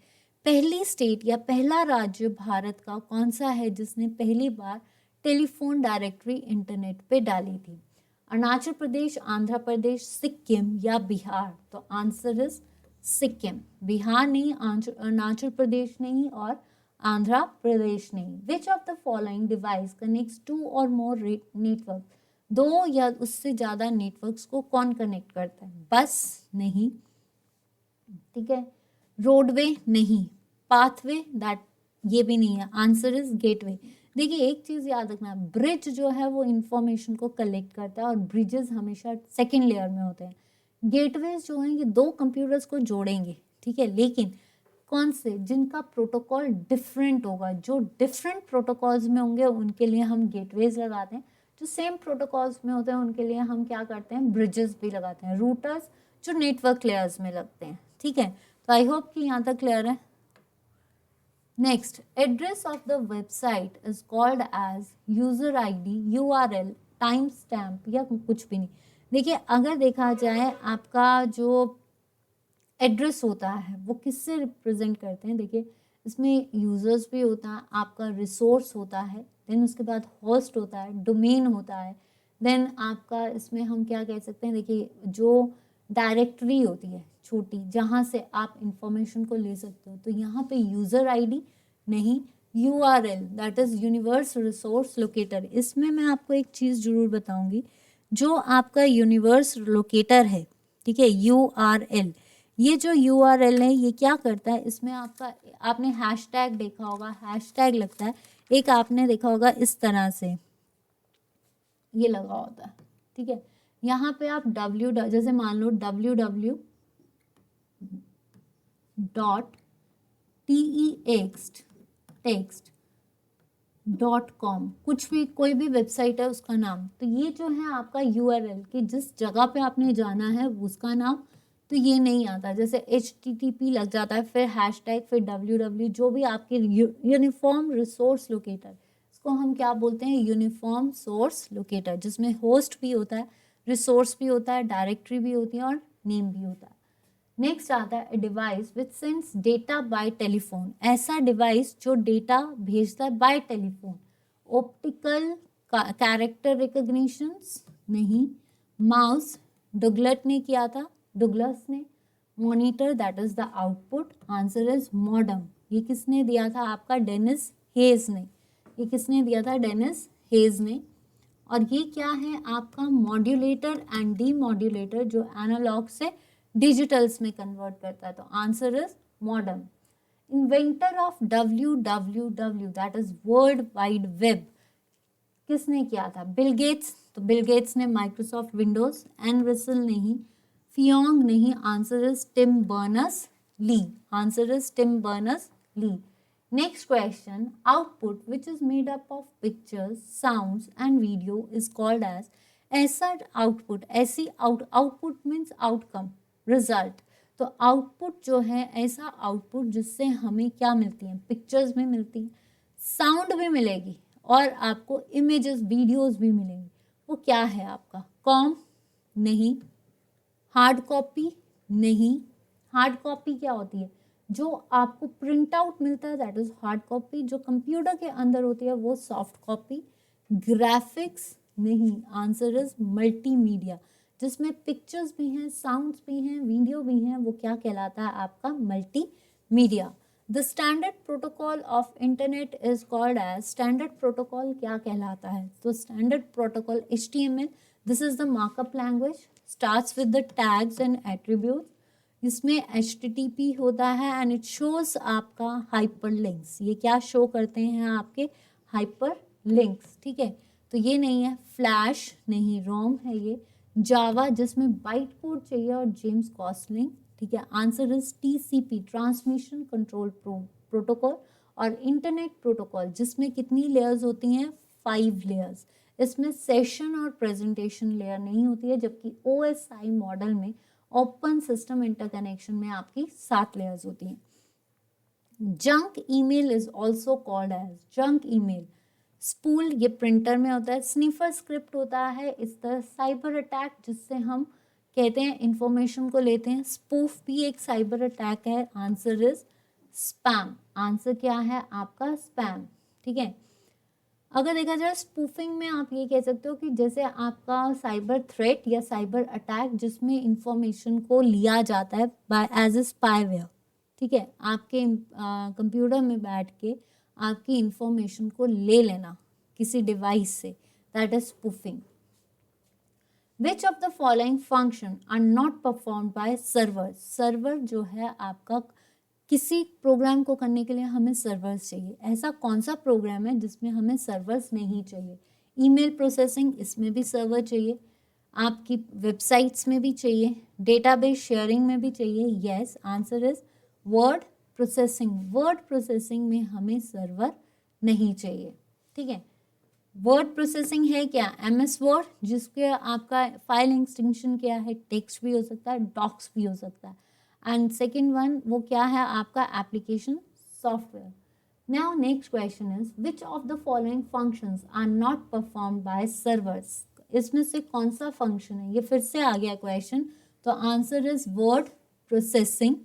पहली स्टेट या पहला राज्य भारत का कौन सा है जिसने पहली बार टेलीफोन डायरेक्टरी इंटरनेट पे डाली थी? अरुणाचल प्रदेश, आंध्र प्रदेश, सिक्किम या बिहार? तो आंसर इज सिक्किम। बिहार नहीं, अरुणाचल प्रदेश नहीं और आंध्र प्रदेश नहीं। Which of the following device connects two or more network? दो या उससे ज्यादा नेटवर्क्स को कौन कनेक्ट करता है? बस नहीं, ठीक है। रोडवे नहीं, पाथवे दैट ये भी नहीं है। Answer is gateway. देखिए एक चीज याद रखना, ब्रिज जो है वो इंफॉर्मेशन को कलेक्ट करता है और ब्रिजेस हमेशा सेकेंड लेयर में होते हैं। गेटवेज जो हैं ये दो कंप्यूटर्स को जोड़ेंगे, ठीक है, लेकिन कौन से? जिनका प्रोटोकॉल डिफरेंट होगा, जो डिफरेंट प्रोटोकॉल्स में होंगे उनके लिए हम गेटवेज लगाते हैं, जो सेम प्रोटोकॉल्स में होते हैं उनके लिए हम क्या करते हैं? ब्रिजेस भी लगाते हैं। रूटर्स जो नेटवर्क लेयर्स में लगते हैं, ठीक है। तो आई होप कि यहाँ तक क्लियर है। Next, address of the website is called as user ID, URL, time stamp या कुछ भी नहीं। देखिए अगर देखा जाए आपका जो एड्रेस होता है वो किससे रिप्रेजेंट करते हैं? देखिए इसमें यूजर्स भी होता है, आपका रिसोर्स होता है, देन उसके बाद होस्ट होता है, डोमेन होता है, देन आपका इसमें हम क्या कह सकते हैं? देखिए जो डायरेक्टरी होती है छोटी जहाँ से आप इंफॉर्मेशन को ले सकते हो, तो यहाँ पे यूज़र ID नहीं, URL that is universe resource locator. इसमें मैं आपको एक चीज़ जरूर बताऊंगी, जो आपका यूनिवर्स लोकेटर है, ठीक है, URL, ये जो URL है ये क्या करता है? इसमें आपका, आपने हैशटैग देखा होगा, हैशटैग लगता है, एक आपने देखा होगा इस तरह से ये लगा होता है, ठीक है। यहाँ पे आप जैसे मान लो www.text.com, कुछ भी कोई भी वेबसाइट है उसका नाम, तो ये जो है आपका URL कि जिस जगह पे आपने जाना है उसका नाम, तो ये नहीं आता। जैसे HTTP लग जाता है, फिर हैशटैग, फिर www, जो भी आपके यूनिफॉर्म रिसोर्स लोकेटर, को हम क्या बोलते हैं, यूनिफॉर्म सोर्स लोकेटर, जिसमें होस्ट भी होता है, रिसोर्स भी होता है, डायरेक्टरी भी होती है और नेम भी होता है। नेक्स्ट आता है device which sends data bye telephone, ऐसा डिवाइस जो डेटा भेजता है bye telephone. Optical character recognitions नहीं। माउस डुगलट ने किया था, डुगलस ने। Monitor that is the output, answer is modem. ये किसने दिया था आपका, डेनिस हेज ने। ये किसने दिया था, डेनिस हेज ने। और ये क्या है आपका, मॉड्यूलेटर एंड डीमॉड्यूलेटर, जो एनालॉग से डिजिटल्स में कन्वर्ट करता है। तो answer is modem. Inventor of WWW that is world wide web, किसने किया था, बिल गेट्स। तो बिल गेट्स ने माइक्रोसॉफ्ट विंडोज। एन रसल नहीं, फियोंग नहीं, answer is Tim Berners Lee. Answer is Tim Berners Lee. Next question, output which is made up of pictures, sounds and video is called as, ऐसा output, ऐसी output means outcome, result। तो output जो है ऐसा output जिससे हमें क्या मिलती है, पिक्चर्स भी मिलती है, साउंड भी मिलेगी और आपको इमेजेस वीडियोस भी मिलेंगी। वो क्या है आपका, कॉम नहीं, हार्ड कॉपी नहीं। हार्ड कॉपी क्या होती है, जो आपको प्रिंट आउट मिलता है दैट इज हार्ड कॉपी। जो कंप्यूटर के अंदर होती है वो सॉफ्ट कॉपी। ग्राफिक्स नहीं, आंसर इज मल्टीमीडिया, जिसमें पिक्चर्स भी हैं, साउंड्स भी हैं, वीडियो भी हैं, वो क्या कहलाता है आपका, multimedia. The standard protocol of internet is called as, standard protocol क्या कहलाता है, तो standard protocol HTML, this is the markup language, starts with the tags and attributes. इसमें HTTP होता है एंड इट शोज आपका हाइपर लिंक्स। ये क्या शो करते हैं आपके, हाइपर लिंक्स, ठीक है। तो ये नहीं है, फ्लैश नहीं, रोम है ये। जावा जिसमें बाइट कोड चाहिए और जेम्स कॉस्लिंग, ठीक है। Answer is TCP, transmission control protocol. और इंटरनेट प्रोटोकॉल जिसमें कितनी लेयर्स होती हैं, 5 लेयर्स। इसमें सेशन और प्रेजेंटेशन लेयर नहीं होती है, जबकि OSI मॉडल में, ओपन सिस्टम इंटरकनेक्शन में आपकी 7 लेयर्स होती हैं। Junk email is also called as, junk email. Spool ये प्रिंटर में होता है। स्निफर स्क्रिप्ट होता है इस तरह साइबर अटैक, जिससे हम कहते हैं इंफॉर्मेशन को लेते हैं। स्पूफ भी एक साइबर अटैक है, आंसर इज स्पैम। आंसर क्या है आपका, स्पैम, ठीक है। अगर देखा जाए स्पूफिंग में आप ये कह सकते हो कि जैसे आपका साइबर थ्रेट या साइबर अटैक जिसमें इंफॉर्मेशन को लिया जाता है बाय एज ए स्पाईवेयर, ठीक है। आपके कंप्यूटर में बैठ के आपकी इंफॉर्मेशन को ले लेना किसी डिवाइस से, that is spoofing. Which of the following function are not performed by server, server जो है आपका, किसी प्रोग्राम को करने के लिए हमें सर्वर्स चाहिए, ऐसा कौन सा प्रोग्राम है जिसमें हमें सर्वर्स नहीं चाहिए। ईमेल प्रोसेसिंग, इसमें भी सर्वर चाहिए, आपकी वेबसाइट्स में भी चाहिए, डेटाबेस शेयरिंग में भी चाहिए। Yes, answer is word processing. Word processing में हमें सर्वर नहीं चाहिए, ठीक है। वर्ड प्रोसेसिंग है क्या, MS वर्ड, जिसके आपका फाइल एक्सटेंशन क्या है, टेक्स्ट भी हो सकता है, डॉक्स भी हो सकता है। एंड सेकेंड वन वो क्या है आपका, application software. Now next question is which of the following functions are not performed by servers, इसमें से कौन सा फंक्शन है, ये फिर से आ गया क्वेश्चन। तो answer is word processing.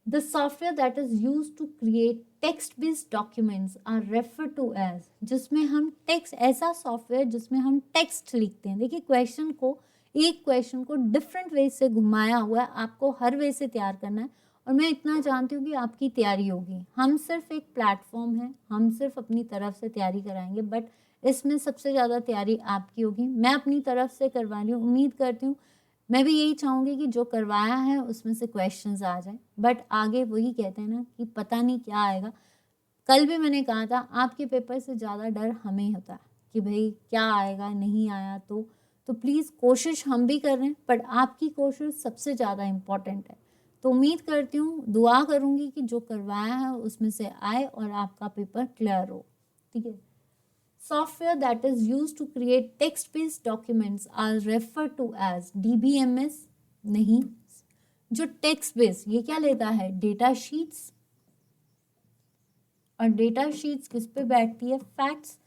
The software that is used to create text-based documents are referred to as, जिसमें हम टेक्स्ट, ऐसा सॉफ्टवेयर जिसमें हम टेक्स्ट लिखते हैं। देखिए क्वेश्चन को, एक क्वेश्चन को डिफरेंट वे से घुमाया हुआ है, आपको हर वे से तैयार करना है और मैं इतना जानती हूँ कि आपकी तैयारी होगी। हम सिर्फ एक प्लेटफॉर्म है, हम सिर्फ अपनी तरफ से तैयारी कराएंगे, बट इसमें सबसे ज़्यादा तैयारी आपकी होगी। मैं अपनी तरफ से करवा रही हूँ, उम्मीद करती हूँ, मैं भी यही चाहूँगी कि जो करवाया है उसमें से क्वेश्चंस आ जाए, बट आगे वही कहते हैं ना कि पता नहीं क्या आएगा। कल भी मैंने कहा था आपके पेपर से ज़्यादा डर हमें होता है कि भाई क्या आएगा, नहीं आया तो प्लीज़ कोशिश हम भी कर रहे हैं, बट आपकी कोशिश सबसे ज़्यादा इम्पॉर्टेंट है। तो उम्मीद करती हूँ, दुआ करूँगी कि जो करवाया है उसमें से आए और आपका पेपर क्लियर हो, ठीक है। Software that is used to create text-based documents are referred to as DBMS, नहीं। जो text based, ये क्या लेता है, डेटा शीट्स, और डेटा शीट्स किस पे बैठती है? फैक्ट्स।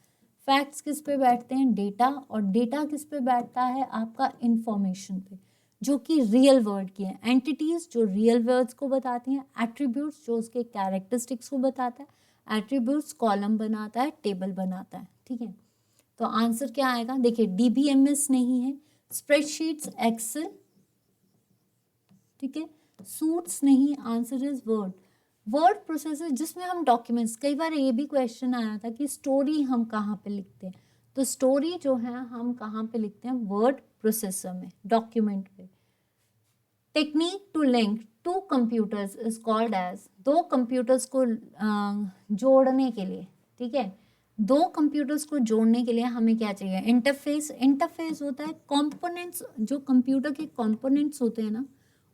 फैक्ट्स किस पे बैठते हैं? डेटा। और डेटा किस पे बैठता है? आपका इंफॉर्मेशन पे, जो कि रियल वर्ड की है। एंटिटीज जो रियल वर्ड्स को बताती हैं, एट्रीब्यूट्स जो उसके कैरेक्टरिस्टिक्स को बताता है। एट्रीब्यूट्स कॉलम बनाता है, टेबल बनाता है, ठीक है। तो आंसर क्या आएगा? देखिए DBMS नहीं है, स्प्रेडशीट्स, एक्सेल, ठीक है, सूट्स नहीं, answer is word. Word processor जिसमें हम डॉक्यूमेंट्स, कई बार ये भी क्वेश्चन आया था कि स्टोरी हम कहाँ पे लिखते हैं, तो स्टोरी जो है हम कहाँ पे लिखते हैं? वर्ड प्रोसेसर में, डॉक्यूमेंट पे। Technique to link two computers is called as, दो कंप्यूटर्स को जोड़ने के लिए, ठीक है, दो कंप्यूटर्स को जोड़ने के लिए हमें क्या चाहिए? इंटरफेस। इंटरफेस होता है कंपोनेंट्स, जो कंप्यूटर के कंपोनेंट्स होते हैं ना,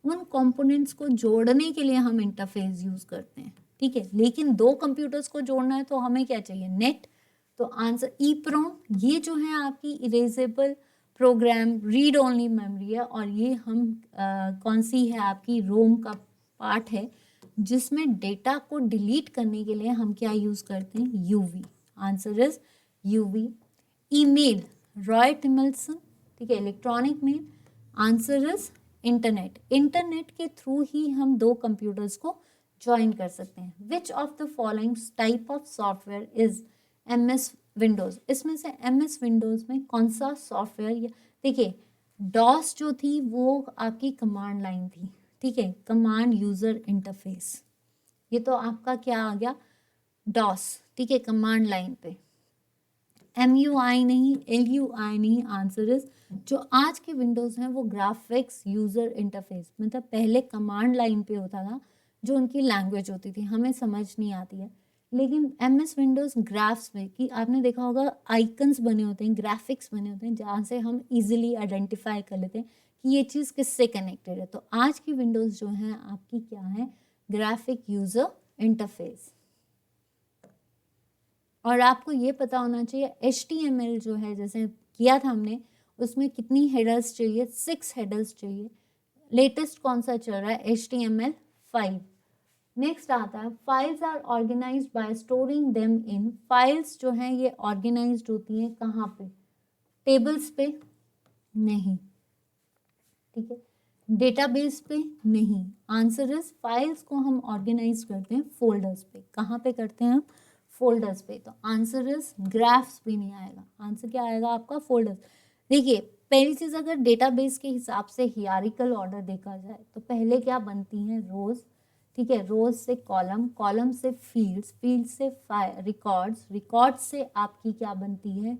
उन कंपोनेंट्स को जोड़ने के लिए हम इंटरफेस यूज करते हैं, ठीक है। लेकिन दो कंप्यूटर्स को जोड़ना है तो हमें क्या चाहिए? नेट। तो आंसर EEPROM। ये जो है आपकी erasable program read only memory है, और ये हम कौन सी है? आपकी रोम का पार्ट है, जिसमें डेटा को डिलीट करने के लिए हम क्या यूज करते हैं? UV। Answer is UV। Email, Ray Tomlinson, ठीक है, electronic mail, answer is internet. Internet के थ्रू ही हम दो कंप्यूटर्स को ज्वाइन कर सकते हैं। Which of the following type of software is MS Windows? इसमें से MS विंडोज में कौन सा सॉफ्टवेयर? देखिए डॉस जो थी वो आपकी कमांड लाइन थी, ठीक है, कमांड यूजर इंटरफेस। ये तो आपका क्या आ गया? डॉस, ठीक है, कमांड लाइन पे। MUI नहीं, LUI नहीं, आंसर इज, जो आज के विंडोज हैं वो ग्राफिक्स यूजर इंटरफेस, मतलब पहले कमांड लाइन पे होता था, जो उनकी लैंग्वेज होती थी, हमें समझ नहीं आती है। लेकिन MS विंडोज ग्राफ्स में, कि आपने देखा होगा आइकन्स बने होते हैं, ग्राफिक्स बने होते हैं, जहाँ से हम इजीली आइडेंटिफाई कर लेते हैं कि ये चीज़ किससे कनेक्टेड है। तो आज की विंडोज जो है आपकी क्या है? Graphic user interface. और आपको ये पता होना चाहिए HTML जो है, जैसे किया था हमने, उसमें कितनी हेडर्स चाहिए? 6 हेडर्स चाहिए। लेटेस्ट कौन सा चल रहा है? HTML5। नेक्स्ट आता है files are organized by storing them in. Files जो हैं ये ऑर्गेनाइज्ड होती हैं कहाँ पे? टेबल्स पे नहीं, ठीक है, डेटाबेस पे नहीं, आंसर इज फाइल्स को हम ऑर्गेनाइज करते हैं फोल्डर्स पे। कहाँ पे करते हैं हम? फोल्डर्स पे। तो आंसर इज ग्राफ्स भी नहीं आएगा, आंसर क्या आएगा आपका? फोल्डर्स। देखिए पहली चीज, अगर डेटाबेस के हिसाब से हियरार्किकल ऑर्डर देखा जाए तो पहले क्या बनती हैं? रोज, ठीक है, रोज से कॉलम, कॉलम से फील्ड्स, फील्ड से रिकॉर्ड्स, रिकॉर्ड्स से आपकी क्या बनती है?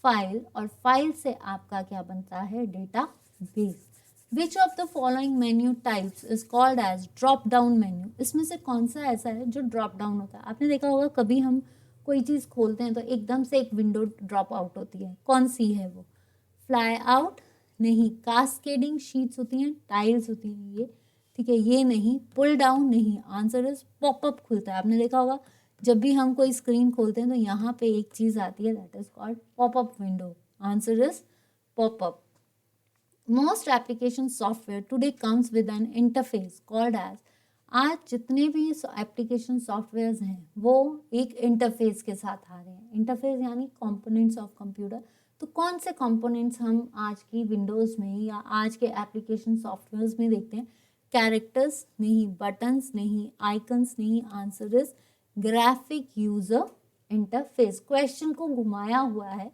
फाइल, और फाइल से आपका क्या बनता है? Data base. Which of the following menu types is called as drop down menu? इसमें से कौन सा ऐसा है जो ड्रॉप डाउन होता है? आपने देखा होगा कभी हम कोई चीज़ खोलते हैं तो एकदम से एक विंडो ड्रॉप आउट होती है, कौन सी है वो? फ्लाई आउट नहीं, कास्केडिंग शीट्स होती हैं, टाइल्स होती हैं ये, ठीक है, ये नहीं, पुल डाउन नहीं, आंसर इज पॉपअप खुलता है। आपने देखा होगा जब भी हम कोई स्क्रीन खोलते हैं तो यहाँ पे एक चीज़ आती है, that is called popup window, answer is popup. Most application software today comes with an interface called as. आज जितने भी एप्लीकेशन सॉफ्टवेयर हैं वो एक इंटरफेस के साथ आ रहे हैं। इंटरफेस यानी कंपोनेंट्स ऑफ कंप्यूटर। तो कौन से कंपोनेंट्स हम आज की विंडोज़ में या आज के एप्लीकेशन सॉफ्टवेयर्स में देखते हैं? कैरेक्टर्स नहीं, बटन्स नहीं, आइकन्स नहीं, answer is graphic user interface. Question को घुमाया हुआ है,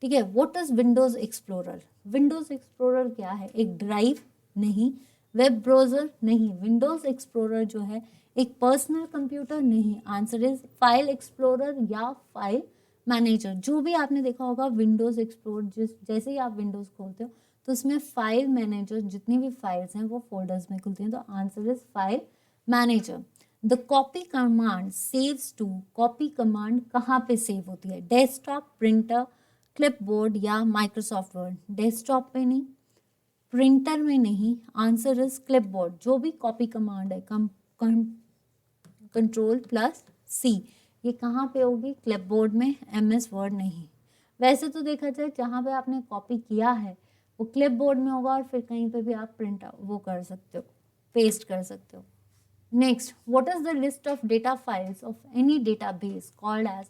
ठीक है। What is Windows explorer? Windows explorer क्या है? एक ड्राइव नहीं, वेब ब्राउजर नहीं, विंडोज एक्सप्लोरर जो है एक पर्सनल कंप्यूटर नहीं, आंसर इज फाइल एक्सप्लोरर या फाइल मैनेजर। जो भी आपने देखा होगा विंडोज एक्सप्लोर, जैसे ही आप विंडोज खोलते हो तो उसमें फाइल मैनेजर, जितनी भी फाइल्स हैं वो फोल्डर्स में खुलती हैं, तो answer is file manager. The copy command saves to, copy command कहाँ पे सेव होती है? डेस्कटॉप, प्रिंटर, क्लिपबोर्ड या माइक्रोसॉफ्ट वर्ड? डेस्कटॉप पे नहीं, प्रिंटर में नहीं, आंसर इज क्लिपबोर्ड। जो भी कॉपी कमांड है Ctrl+C, ये कहाँ पे होगी? क्लिपबोर्ड में, MS वर्ड नहीं। वैसे तो देखा जाए जहाँ पे आपने कॉपी किया है वो क्लिपबोर्ड में होगा, और फिर कहीं पे भी आप प्रिंट वो कर सकते हो, पेस्ट कर सकते हो। Next, what is the list of data files of any database called as.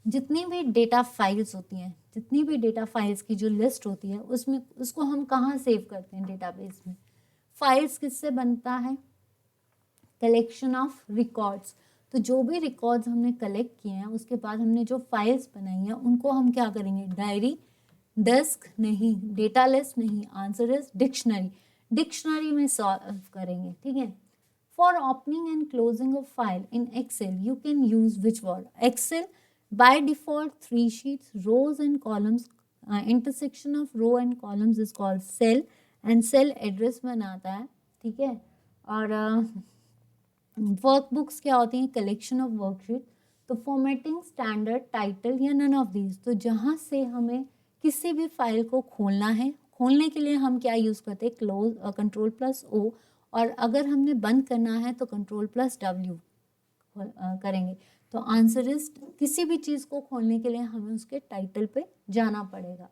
जितनी भी डेटा फाइल्स होती हैं, जितनी भी डेटा फाइल्स की जो लिस्ट होती है उसमें उसको हम कहाँ सेव करते हैं डेटाबेस में। फाइल्स किससे बनता है, कलेक्शन ऑफ रिकॉर्ड्स। तो जो भी रिकॉर्ड्स हमने कलेक्ट किए हैं उसके बाद हमने जो फाइल्स बनाई हैं उनको हम क्या करेंगे, डायरी, डिस्क नहीं, डेटा लिस्ट नहीं, आंसर इज डिक्शनरी। डिक्शनरी में सॉल्व करेंगे, ठीक है। For opening and closing of file in Excel you can use which word. Excel by default 3 sheets, rows and columns, intersection of row and columns is called cell, and cell address बनाता है, ठीक है। और workbooks क्या होती हैं, collection of worksheet. तो formatting standard, title या नन ऑफ दीज। तो जहाँ से हमें किसी भी फाइल को खोलना है, खोलने के लिए हम क्या यूज़ करते हैं, क्लोज, कंट्रोल प्लस ओ, और अगर हमने बंद करना है तो कंट्रोल प्लस डब्ल्यू करेंगे। तो आंसर इज, किसी भी चीज़ को खोलने के लिए हमें उसके टाइटल पे जाना पड़ेगा।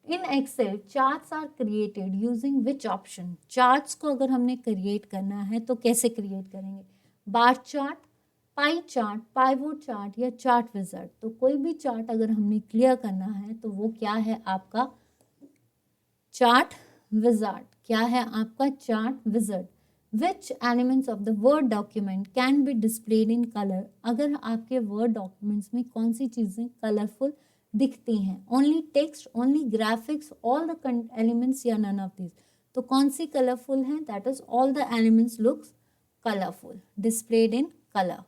In Excel charts are created using which option. Charts को अगर हमने क्रिएट करना है तो कैसे क्रिएट करेंगे, bar chart, pie chart, pivot chart या चार्ट विजार्ड। तो कोई भी चार्ट अगर हमने क्लियर करना है तो वो क्या है आपका चार्ट विजार्ड। क्या है आपका chart wizard. Which elements of the word document can be displayed in colour. अगर आपके वर्ड डॉक्यूमेंट्स में कौन सी चीज़ें कलरफुल दिखती हैं, only text, only graphics, all the elements या नन ऑफ दिस। तो कौन सी कलरफुल है, that is all the elements looks colourful, displayed in colour.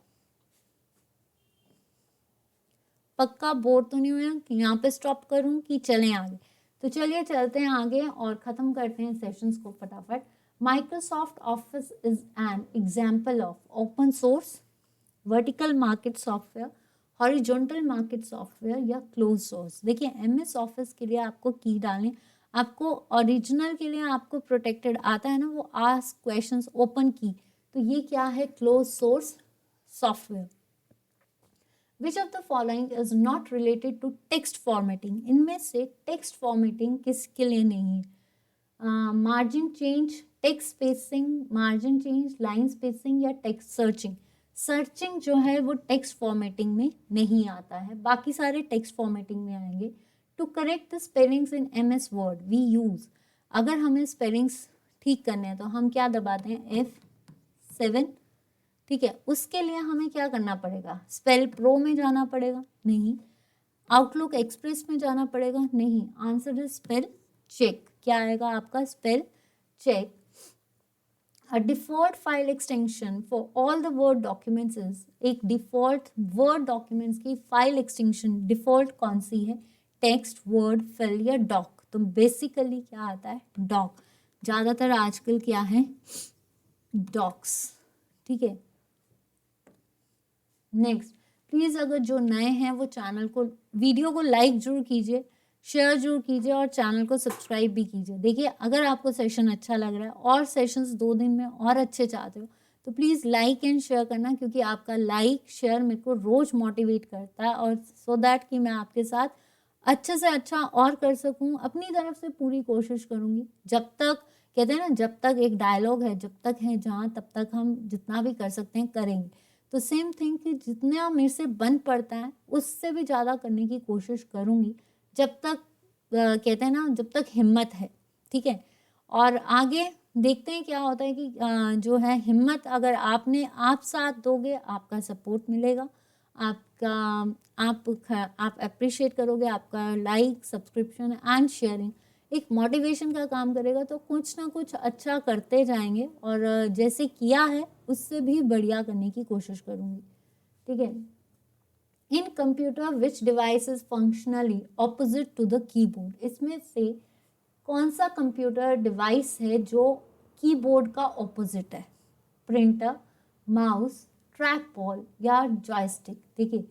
पक्का बोर तो नहीं हुआ कि यहाँ पे स्टॉप करूँ कि चलें आगे। तो चलिए चलते हैं आगे और ख़त्म करते हैं सेशंस को फटाफट। Microsoft office is an example of open source, vertical market software, horizontal market software या क्लोज सोर्स। देखिए एमएस ऑफिस के लिए आपको की डालें, आपको ओरिजिनल के लिए आपको प्रोटेक्टेड आता है ना, वो आस्क क्वेश्चंस ओपन की। तो ये क्या है, close source software. Which of the following is not related to text formatting. इनमें से टेक्स्ट फॉर्मेटिंग किसके लिए नहीं है, margin change, text spacing, margin change, line spacing या टेक्स्ट सर्चिंग। सर्चिंग जो है वो टेक्स्ट फॉर्मेटिंग में नहीं आता है, बाकी सारे टेक्स्ट फॉर्मेटिंग में आएंगे। To correct the spellings in MS Word we use. अगर हमें स्पेलिंग्स ठीक करने हैं तो हम क्या दबाते हैं, F7, ठीक है। उसके लिए हमें क्या करना पड़ेगा, स्पेल प्रो में जाना पड़ेगा, नहीं। आउटलुक एक्सप्रेस में जाना पड़ेगा, नहीं। Answer is spell check. क्या आएगा आपका, spell check. A default file extension for all the Word documents is, एक default Word documents की file extension default कौन सी है, text, word, fill या doc। तो basically क्या आता है, doc। ज़्यादातर आजकल क्या है, docs, ठीक है। नेक्स्ट, प्लीज़ अगर जो नए हैं वो चैनल को, वीडियो को लाइक जरूर कीजिए, शेयर जरूर कीजिए और चैनल को सब्सक्राइब भी कीजिए। देखिए अगर आपको सेशन अच्छा लग रहा है और सेशंस 2 दिन में और अच्छे चाहते हो तो प्लीज़ लाइक एंड शेयर करना, क्योंकि आपका लाइक शेयर मेरे को रोज़ मोटिवेट करता है, और सो दैट कि मैं आपके साथ अच्छे से अच्छा और कर सकूं। अपनी तरफ से पूरी कोशिश करूंगी। जब तक कहते हैं ना, जब तक एक डायलॉग है, जब तक है जहाँ, तब तक हम जितना भी कर सकते हैं करेंगे। तो सेम थिंग कि जितना मेरे से बन पड़ता है उससे भी ज़्यादा करने की कोशिश करूंगी, जब तक कहते हैं ना, जब तक हिम्मत है, ठीक है। और आगे देखते हैं क्या होता है कि जो है हिम्मत, अगर आप साथ दोगे, आपका सपोर्ट मिलेगा, आपका आप अप्रिशिएट करोगे, आपका लाइक, सब्सक्रिप्शन एंड शेयरिंग एक मोटिवेशन का काम करेगा। तो कुछ ना कुछ अच्छा करते जाएंगे, और जैसे किया है उससे भी बढ़िया करने की कोशिश करूँगी, ठीक है। In computer which device is functionally opposite to the keyboard. इसमें से कौन सा कंप्यूटर डिवाइस है जो कीबोर्ड का ऑपोजिट है, प्रिंटर, माउस, ट्रैक बॉल या जॉयस्टिक। देखिए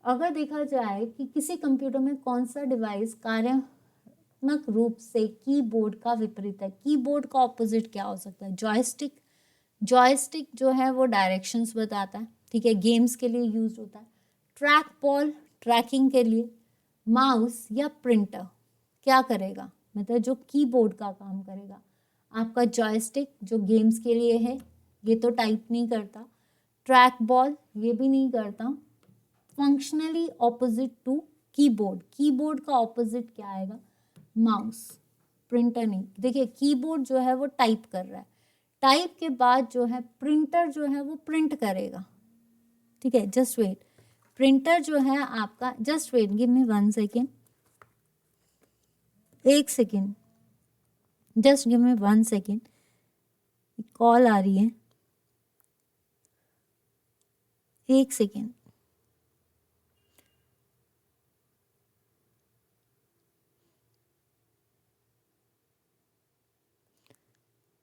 अगर देखा जाए कि किसी कंप्यूटर में कौन सा डिवाइस कार्यात्मक रूप से कीबोर्ड का विपरीत है, कीबोर्ड का ऑपोजिट क्या हो सकता है, जॉयस्टिक। जॉयस्टिक जो है वो डायरेक्शंस बताता है, ठीक है, गेम्स के लिए यूज होता है। ट्रैक बॉल ट्रैकिंग के लिए, माउस या प्रिंटर क्या करेगा, मतलब जो कीबोर्ड का काम करेगा। आपका जॉयस्टिक जो गेम्स के लिए है, ये तो टाइप नहीं करता, ट्रैक बॉल ये भी नहीं करता, functionally opposite to keyboard, keyboard का ऑपोजिट क्या आएगा, माउस, प्रिंटर नहीं। देखिए कीबोर्ड जो है वो टाइप कर रहा है, टाइप के बाद जो है प्रिंटर जो है वो प्रिंट करेगा, ठीक है, जस्ट वेट, प्रिंटर जो है आपका, just wait, give me 1 second, 1 second, just give me 1 second, call आ रही है, 1 second.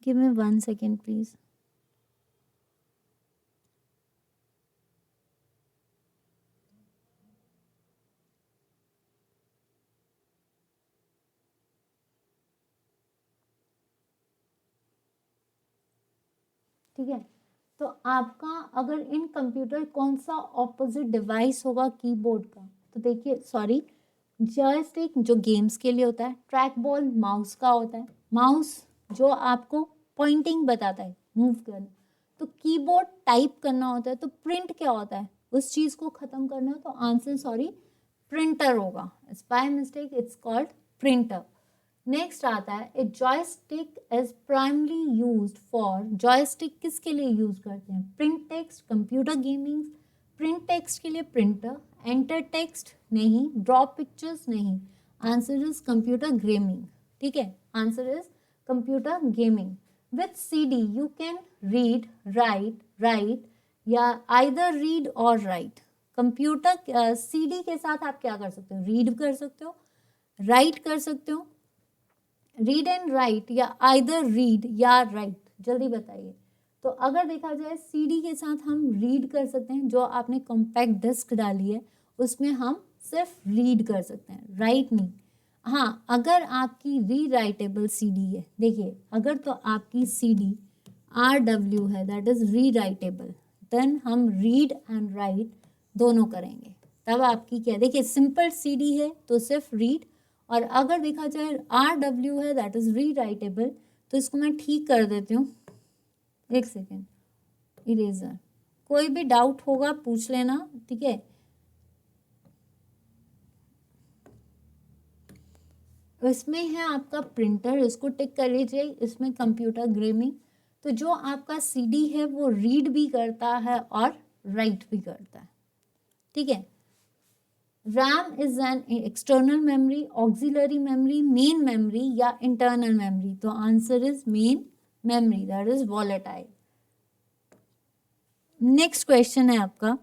Give me 1 second please. ठीक है, तो आपका अगर इन कंप्यूटर कौन सा ऑपोजिट डिवाइस होगा कीबोर्ड का, तो देखिए सॉरी, जॉयस्टिक जो गेम्स के लिए होता है, ट्रैक बॉल माउस का होता है, माउस जो आपको पॉइंटिंग बताता है मूव करना, तो कीबोर्ड टाइप करना होता है, तो प्रिंट क्या होता है, उस चीज को खत्म करना, तो आंसर सॉरी प्रिंटर होगा, it's by mistake it's called printer. Next आता है ए joystick is primarily used for, joystick किसके लिए यूज करते हैं, print text, computer gaming, print text के लिए प्रिंटर, एंटर टेक्स्ट नहीं, ड्रॉ पिक्चर्स नहीं, आंसर इज कंप्यूटर गेमिंग, ठीक है, answer is computer gaming. With CD you can read, right या आइदर रीड और राइट, कंप्यूटर CD के साथ आप क्या कर सकते हो, रीड कर सकते हो, राइट कर सकते हो, रीड एंड राइट या आइदर रीड या राइट, जल्दी बताइए। तो अगर देखा जाए CD के साथ हम रीड कर सकते हैं, जो आपने कॉम्पैक्ट डिस्क डाली है उसमें हम सिर्फ रीड कर सकते हैं, राइट नहीं। हाँ, अगर आपकी रीराइटेबल CD है, देखिए अगर तो आपकी CD RW है, दैट इज रीराइटेबल, देन हम रीड एंड राइट दोनों करेंगे, तब आपकी क्या, देखिए सिंपल CD है तो सिर्फ रीड, और अगर देखा जाए RW है दैट इज रीराइटेबल, तो इसको मैं ठीक कर देती हूँ, 1 सेकेंड, इरेजर, कोई भी डाउट होगा पूछ लेना, ठीक है। इसमें है आपका प्रिंटर, इसको टिक कर लीजिए, इसमें कंप्यूटर गेमिंग, तो जो आपका CD है वो रीड भी करता है और राइट भी करता है, ठीक है। RAM is an external memory, auxiliary memory, main memory या इंटरनल मेमोरी, तो answer is main memory, that is volatile. Next question है आपका,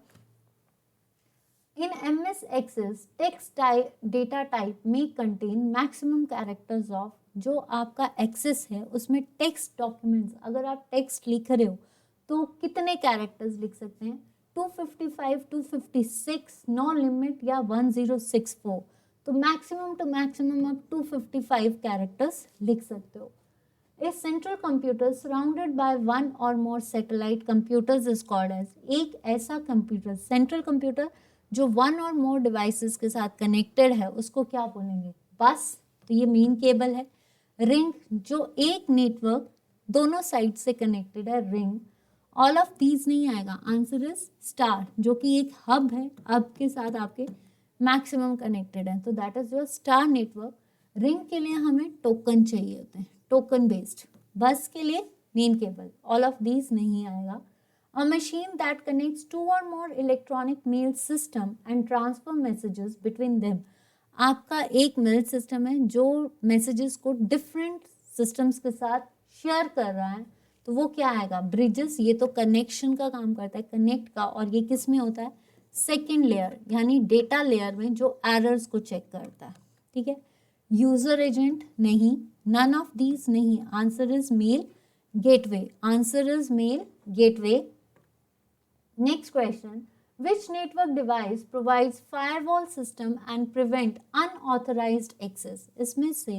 इन MS Access text data type में कंटेन मैक्सिमम कैरेक्टर्स ऑफ, जो आपका एक्सेस है उसमें टेक्स्ट डॉक्यूमेंट्स, अगर आप टेक्स्ट लिख रहे हो तो कितने कैरेक्टर्स लिख सकते हैं, 255, 256, नो लिमिट या 1064, तो मैक्सिमम टू मैक्सिमम आप 255 कैरेक्टर्स लिख सकते हो। A central computer surrounded by one or more satellite computers is called as, एक ऐसा कंप्यूटर, सेंट्रल कंप्यूटर जो वन और मोर डिवाइसेस के साथ कनेक्टेड है उसको क्या बोलेंगे, बस, तो ये मेन केबल है। रिंग जो एक नेटवर्क दोनों साइड से कनेक्टेड है, रिंग, ऑल ऑफ दीज नहीं आएगा, आंसर इज स्टार, जो कि एक हब है, हब के साथ आपके मैक्सिमम कनेक्टेड है, तो that is your star network. Ring के लिए हमें टोकन चाहिए होते हैं, टोकन बेस्ड, बस के लिए main cable, all of these नहीं आएगा। A machine that connects two or more electronic mail system and transfer messages between them, आपका एक मेल सिस्टम है जो मैसेजेस को डिफरेंट सिस्टम्स के साथ शेयर कर रहा है, तो वो क्या आएगा, ब्रिजेस, ये तो कनेक्शन का काम करता है, कनेक्ट का, और ये किस में होता है, सेकेंड लेयर यानी डेटा लेयर में, जो एरर्स को चेक करता है, ठीक है। यूजर एजेंट नहीं, नन ऑफ दीज नहीं, answer is male gateway, answer is male gateway. Next question, which network device provides firewall system and prevent unauthorized access, इसमें से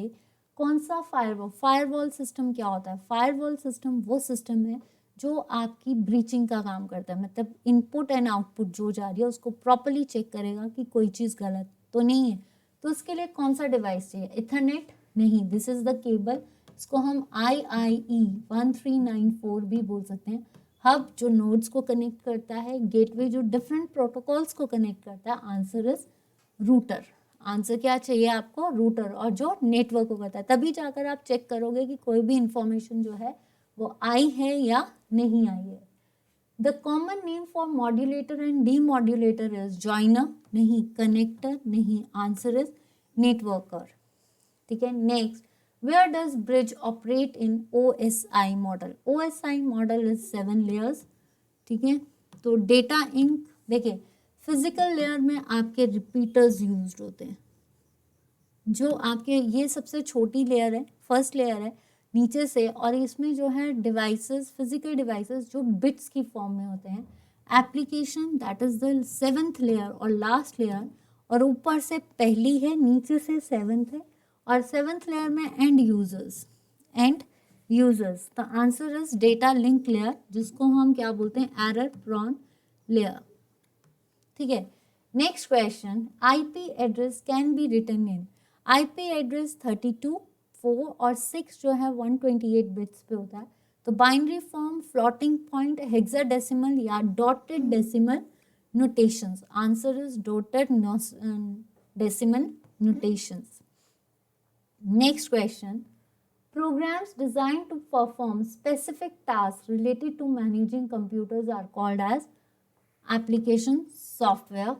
कौन सा फायरवॉल सिस्टम क्या होता है, फायरवॉल सिस्टम वो सिस्टम है जो आपकी ब्रीचिंग का काम करता है, मतलब इनपुट एंड आउटपुट जो जा रही है उसको प्रॉपरली चेक करेगा कि कोई चीज़ गलत तो नहीं है, तो उसके लिए कौन सा डिवाइस चाहिए, इथरनेट नहीं, दिस इज द केबल, इसको हम IEEE 1394 भी बोल सकते हैं, हब जो नोड्स को कनेक्ट करता है, गेटवे जो डिफरेंट प्रोटोकॉल्स को कनेक्ट करता है, आंसर इज रूटर। आंसर क्या चाहिए आपको? रूटर। और जो नेटवर्क को करता है, तभी जाकर आप चेक करोगे कि कोई भी इंफॉर्मेशन जो है वो आई है या नहीं आई है। The common name for modulator and demodulator is joiner, नहीं, कनेक्टर नहीं, आंसर इज नेटवर्कर। ठीक है, next, where does bridge operate in OSI model? OSI model is 7 layers. ठीक है, तो डेटा इंक, देखिए फिजिकल लेयर में आपके रिपीटर्स यूज्ड होते हैं, जो आपके ये सबसे छोटी लेयर है, फर्स्ट लेयर है नीचे से, और इसमें जो है डिवाइसेस, फिजिकल डिवाइसेस जो बिट्स की फॉर्म में होते हैं। Application that is the 7th layer और लास्ट लेयर, और ऊपर से पहली है, नीचे से 7th है, और 7th लेयर में end users. The answer is data link layer, जिसको हम क्या बोलते हैं? Error prone layer. ठीक है, next question, IP address can be written in? IP address 32, 4 और 6 जो है 128 बिट्स पे होता है। तो binary form, floating point, hexadecimal या dotted decimal notations, answer is dotted decimal notations. Next question, programs designed to perform specific tasks related to managing computers are called as application software.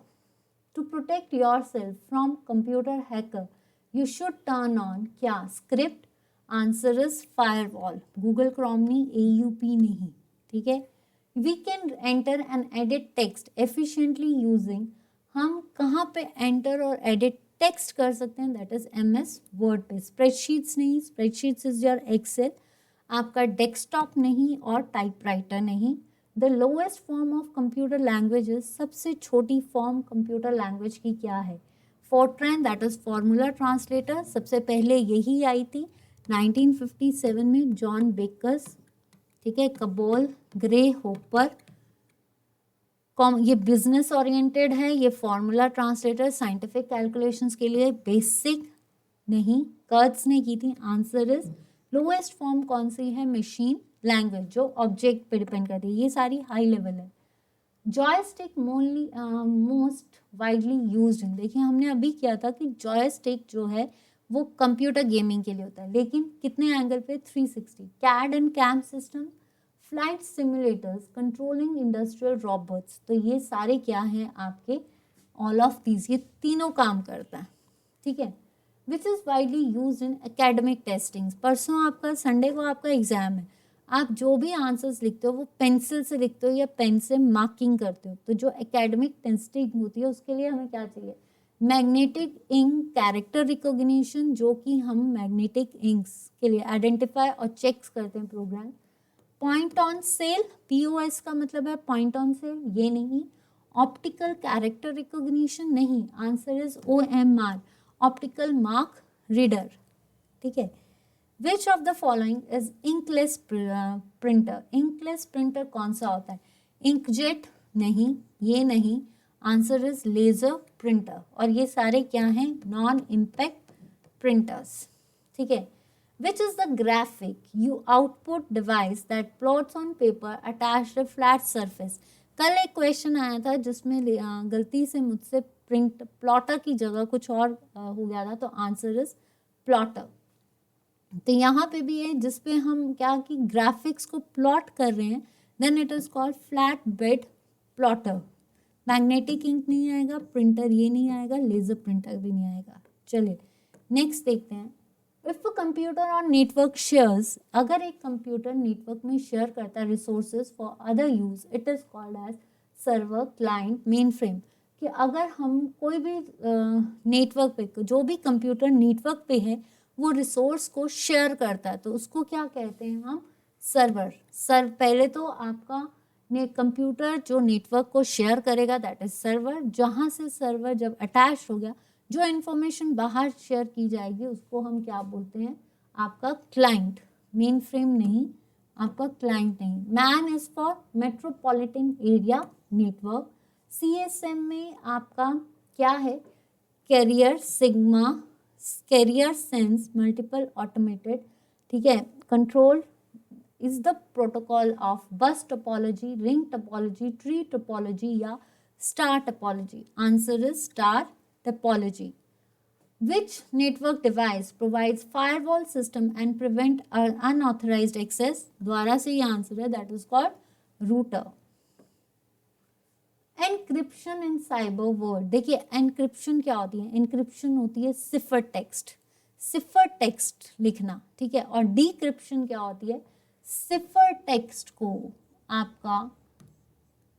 To protect yourself from computer hacker, you should turn on क्या? Script, answer is firewall, Google Chrome नहीं, AUP नहीं। ठीक है, we can enter and edit text efficiently using, हम कहाँ पे enter और edit text कर सकते हैं? दैट इज MS वर्ड पे। स्प्रेडशीट्स नहीं, स्प्रेडशीट्स इज योर एक्सेल, आपका डेस्कटॉप नहीं और टाइपराइटर नहीं। The lowest form of computer languages, सबसे छोटी फॉर्म कंप्यूटर लैंग्वेज की क्या है? Fortran, that is formula translator, सबसे पहले यही आई थी 1957 में, जॉन बेकर्स। ठीक है, कबोल, ग्रे होपर, ये बिजनेस ओरिएंटेड है, ये फॉर्मूला ट्रांसलेटर साइंटिफिक कैलकुलेशंस के लिए, बेसिक नहीं, कर्ट्स ने की थी। आंसर इज लोएस्ट फॉर्म कौन सी है? मशीन लैंग्वेज, जो ऑब्जेक्ट पे डिपेंड करती है, ये सारी हाई लेवल है। Joystick most widely used in, देखिए हमने अभी किया था कि जॉयस्टिक जो है वो कंप्यूटर गेमिंग के लिए होता है, लेकिन कितने एंगल पे? 360। CAD and CAM system, flight simulators, controlling industrial robots, तो ये सारे क्या हैं आपके? ऑल ऑफ दीज, ये तीनों काम करता है। ठीक है, which is widely use in academic testing, परसों आपका संडे को आपका एग्जाम है, आप जो भी आंसर्स लिखते हो वो पेंसिल से लिखते हो या पेन से मार्किंग करते हो, तो जो एकेडमिक टेस्टिंग होती है उसके लिए हमें क्या चाहिए? मैग्नेटिक इंक कैरेक्टर रिकॉग्निशन, जो कि हम मैग्नेटिक इंक्स के लिए आइडेंटिफाई और चेक्स करते हैं program. Point on sale, POS का मतलब है पॉइंट ऑन सेल, ये नहीं। ऑप्टिकल कैरेक्टर रिकॉग्निशन नहीं, answer is OMR, optical mark reader. ठीक है, which of the following is inkless printer? Inkless printer कौन सा होता है? इंकजेट नहीं, ये नहीं, आंसर इज लेजर प्रिंटर, और ये सारे क्या हैं? Non impact printers. ठीक है, which is the graphic you output device that plots on paper attached a flat surface? कल एक क्वेश्चन आया था जिसमें गलती से मुझसे प्रिंट प्लॉटर की जगह कुछ और हो गया था, तो आंसर इज प्लॉटर। तो यहाँ पे भी है जिसपे हम क्या कि ग्राफिक्स को प्लॉट कर रहे हैं, then it is called flat bed plotter. Magnetic ink नहीं आएगा, प्रिंटर ये नहीं आएगा, लेजर प्रिंटर भी नहीं आएगा। चलिए नेक्स्ट देखते हैं। इफ कंप्यूटर और नेटवर्क शेयर्स, अगर एक कंप्यूटर नेटवर्क में शेयर करता है resources for other use, it is called as server, client, mainframe. कि अगर हम कोई भी नेटवर्क पे, जो भी कंप्यूटर नेटवर्क पे है वो रिसोर्स को शेयर करता है, तो उसको क्या कहते हैं हम? सर्वर। पहले तो आपका कंप्यूटर जो नेटवर्क को शेयर करेगा दैट इज सर्वर, जहाँ से सर्वर जब अटैच हो गया, जो इन्फॉर्मेशन बाहर शेयर की जाएगी उसको हम क्या बोलते हैं? आपका क्लाइंट। मेन फ्रेम नहीं, आपका क्लाइंट नहीं। MAN is for metropolitan area network. CSM में आपका क्या है? Carrier sigma, carrier sense multiple automated. ठीक है, control is the protocol of bus topology, ring topology, tree topology या star topology? Answer is star topology. Which network device provides firewall system and prevent unauthorized access? द्वारा से ये answer है, that is called router. Encryption in cyber world. देखिए encryption क्या होती है? Encryption होती है सिफर टेक्स्ट लिखना, ठीक है. और डिक्रिप्शन क्या होती है? सिफर टेक्स्ट को आपका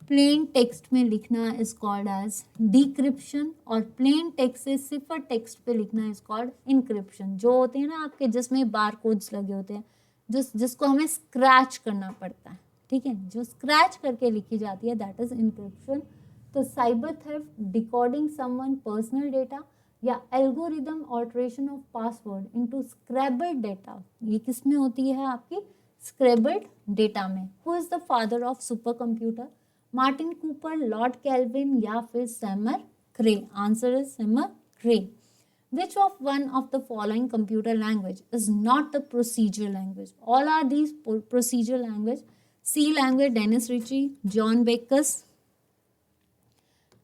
प्लेन टेक्स्ट में लिखना इज कॉल्ड एज डिक्रिप्शन, और प्लेन टेक्स्ट से सिफर टेक्स्ट पे लिखना इज कॉल्ड इनक्रिप्शन. जो होते हैं ना आपके जिसमें बार कोड्स लगे होते हैं, जिसको हमें स्क्रैच करना पड़ता है, ठीक है, जो स्क्रैच करके लिखी जाती है, दैट इज इनक्रिप्शन. तो cyber theft, decoding someone personal data या algorithm alteration of password into scrambled data, ये किस में होती है? आपकी स्क्रैबल्ड डेटा में. Who is the father of super computer? Martin Cooper, Lord Kelvin या फिर Seymour Cray? Answer is Seymour Cray. Which of one of the following computer language is not the procedure language? All are these procedure language. C language, Dennis Ritchie, John Bakers,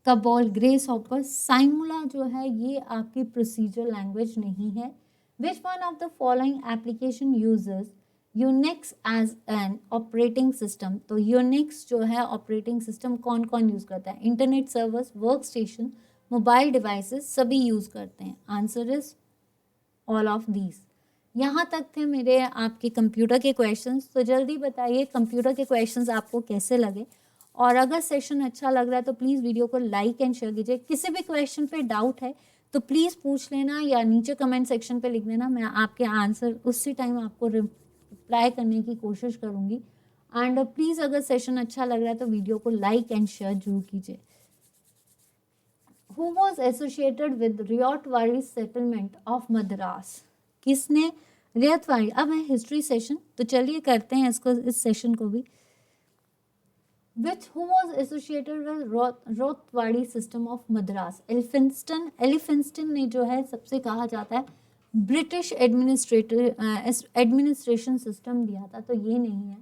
Cabal, Grace Hopper. Simula जो है ये आपकी procedure language नहीं है. Which one of the following application uses Unix as an operating system? तो Unix जो है operating system कौन कौन यूज करता है? Internet servers, work station, mobile devices, सभी यूज करते हैं. Answer is all of these. यहाँ तक थे मेरे आपके कंप्यूटर के क्वेश्चंस. तो जल्दी बताइए कंप्यूटर के क्वेश्चंस आपको कैसे लगे, और अगर सेशन अच्छा लग रहा है तो प्लीज़ वीडियो को लाइक एंड शेयर कीजिए. किसी भी क्वेश्चन पे डाउट है तो प्लीज़ पूछ लेना या नीचे कमेंट सेक्शन पे लिख देना. मैं आपके आंसर उसी टाइम आपको रिप्लाई करने की कोशिश करूँगी. एंड प्लीज़ अगर सेशन अच्छा लग रहा है तो वीडियो को लाइक एंड शेयर जरूर कीजिए. Who was associated with Ryotwari settlement of Madras? किसने रियतवाड़ी? अब है हिस्ट्री सेशन, तो चलिए करते हैं इसको, इस सेशन को भी. Who was associated with Ryotwari system of Madras? Elphinstone ने जो है सबसे कहा जाता है ब्रिटिश एडमिनिस्ट्रेशन सिस्टम दिया था, तो ये नहीं है.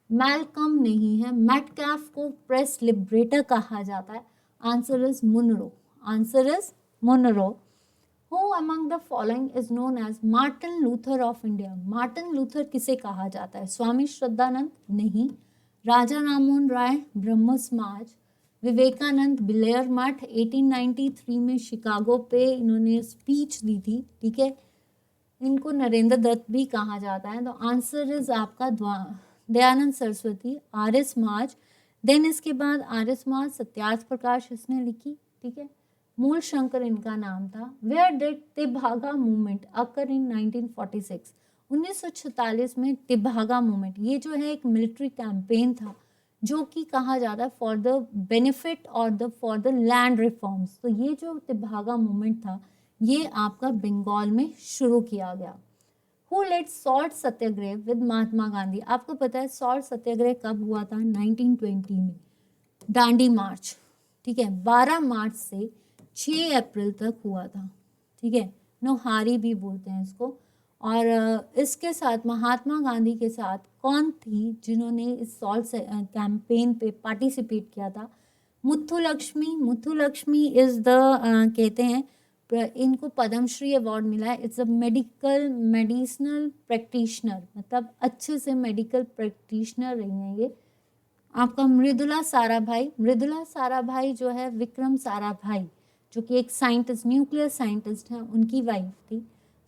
मैलकम नहीं है. मैटकैफ को प्रेस लिबरेटर कहा जाता है. Answer is Monroe. Answer is Monroe. Who among the following is known as Martin Luther of India? Martin Luther किसे कहा जाता है? स्वामी श्रद्धानंद नहीं. राजा राममोहन राय, ब्रह्म समाज, विवेकानंद, बिलेयर मठ, 1893 में शिकागो पे इन्होंने स्पीच दी थी, ठीक है. इनको नरेंद्र दत्त भी कहा जाता है. तो आंसर इज आपका दयानंद सरस्वती, आर्य समाज. देन इसके बाद आर्य समाज सत्यार्थ प्रकाश इसने लिखी, ठीक है. मूल शंकर इनका नाम था. वेयर डिड तिभागा मूवमेंट अकर इन 1946? 1946 में तिभागा मूवमेंट, ये जो है एक मिलिट्री कैंपेन था जो कि कहा जाता है फॉर द बेनिफिट और फॉर द लैंड रिफॉर्म्स. तो ये जो तिभागा मूवमेंट था ये आपका बंगाल में शुरू किया गया. Who led salt satyagraha with Mahatma Gandhi? आपको पता है सॉल्ट सत्याग्रह कब हुआ था? 1920 में. दांडी मार्च, ठीक है, 12 मार्च से 6 अप्रैल तक हुआ था, ठीक है. नौहारी भी बोलते हैं इसको. और इसके साथ महात्मा गांधी के साथ कौन थी जिन्होंने इस सॉल्ट कैंपेन पे पार्टिसिपेट किया था? मुथु लक्ष्मी. मुथु लक्ष्मी इज द कहते हैं इनको पद्मश्री अवार्ड मिला है. इट्स अ मेडिसिनल प्रैक्टिशनर, मतलब अच्छे से मेडिकल प्रैक्टिशनर रही हैं ये. आपका मृदुला साराभाई. मृदुला साराभाई जो है विक्रम साराभाई जो कि एक साइंटिस्ट, न्यूक्लियर साइंटिस्ट हैं, उनकी वाइफ थी.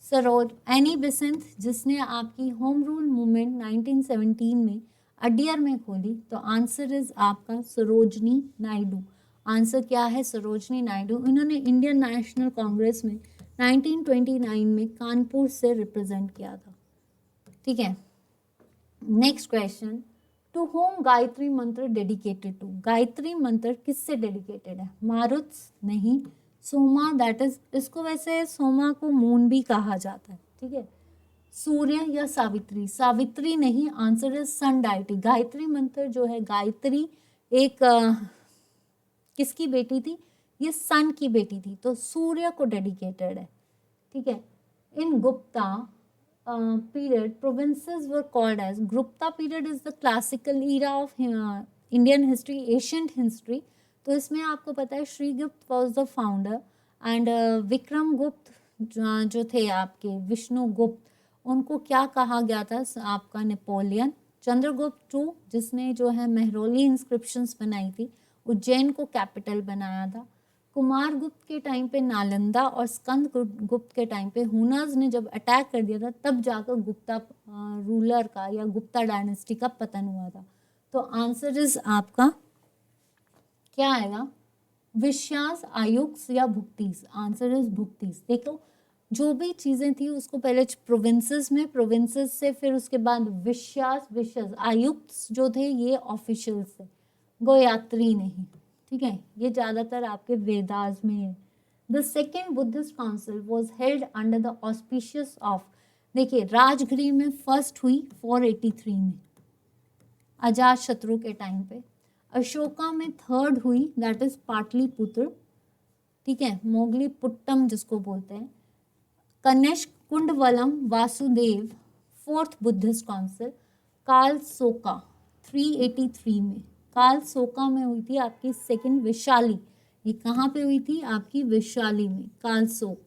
सरोज. एनी बेसेंट जिसने आपकी होम रूल मूवमेंट 1917 में अडियर में खोली, तो आंसर इज आपका सरोजनी नायडू. आंसर क्या है? सरोजनी नायडू. इन्होंने इंडियन नेशनल कांग्रेस में 1929 में कानपुर से रिप्रेजेंट किया था, ठीक है. Next question. To whom Gayatri mantra dedicated to? Gayatri मंत्र किससे डेडिकेटेड है? मारुत नहीं. सोमा, दैट इज, इसको वैसे सोमा को मून भी कहा जाता है, ठीक है. सूर्य या सावित्री? सावित्री नहीं. Answer is sun deity. Gayatri mantra जो है, गायत्री एक किसकी बेटी थी? ये सन की बेटी थी, तो सूर्य को डेडिकेटेड है, ठीक है. इन Gupta period, provinces were called as Gupta period is the classical era of Indian history, ancient history. तो इसमें आपको पता है Srigupta was the founder and Vikram गुप्त जो थे आपके विष्णु गुप्त, उनको क्या कहा गया था आपका नेपोलियन। चंद्रगुप्त टू जिसने जो है मेहरौली इंस्क्रिप्शंस बनाई थी, उज्जैन को कैपिटल बनाया था। कुमार गुप्त के टाइम पे नालंदा और स्कंद गुप्त के टाइम पे हुनर्स ने जब अटैक कर दिया था, तब जाकर गुप्ता रूलर का या गुप्ता डायनेस्टी का पतन हुआ था। तो आंसर इज आपका क्या आएगा, विश्वास, आयुक्त या भुक्तिस। Answer is भुक्तिस। देखो जो भी चीजें थी उसको पहले प्रोविंसेस में, प्रोविंसेस से फिर उसके बाद विश्वास, आयुक्त जो थे ये ऑफिशियल्स थे, गो यात्री नहीं। ठीक है, ये ज्यादातर आपके वेदास में है। The second Buddhist council was held under the auspicious of, देखिए राजगृह में फर्स्ट हुई 483 में अजात शत्रु के टाइम पे। अशोका में थर्ड हुई, दैट इज पाटलिपुत्र। ठीक है, मोगलीपुट्टम जिसको बोलते हैं। Kanishka Kundalvana Vasudev fourth Buddhist council. Kalasoka 383 में, कालसोका में हुई थी आपकी सेकंड। वैशाली, ये कहाँ पे हुई थी आपकी वैशाली में, कालसोक।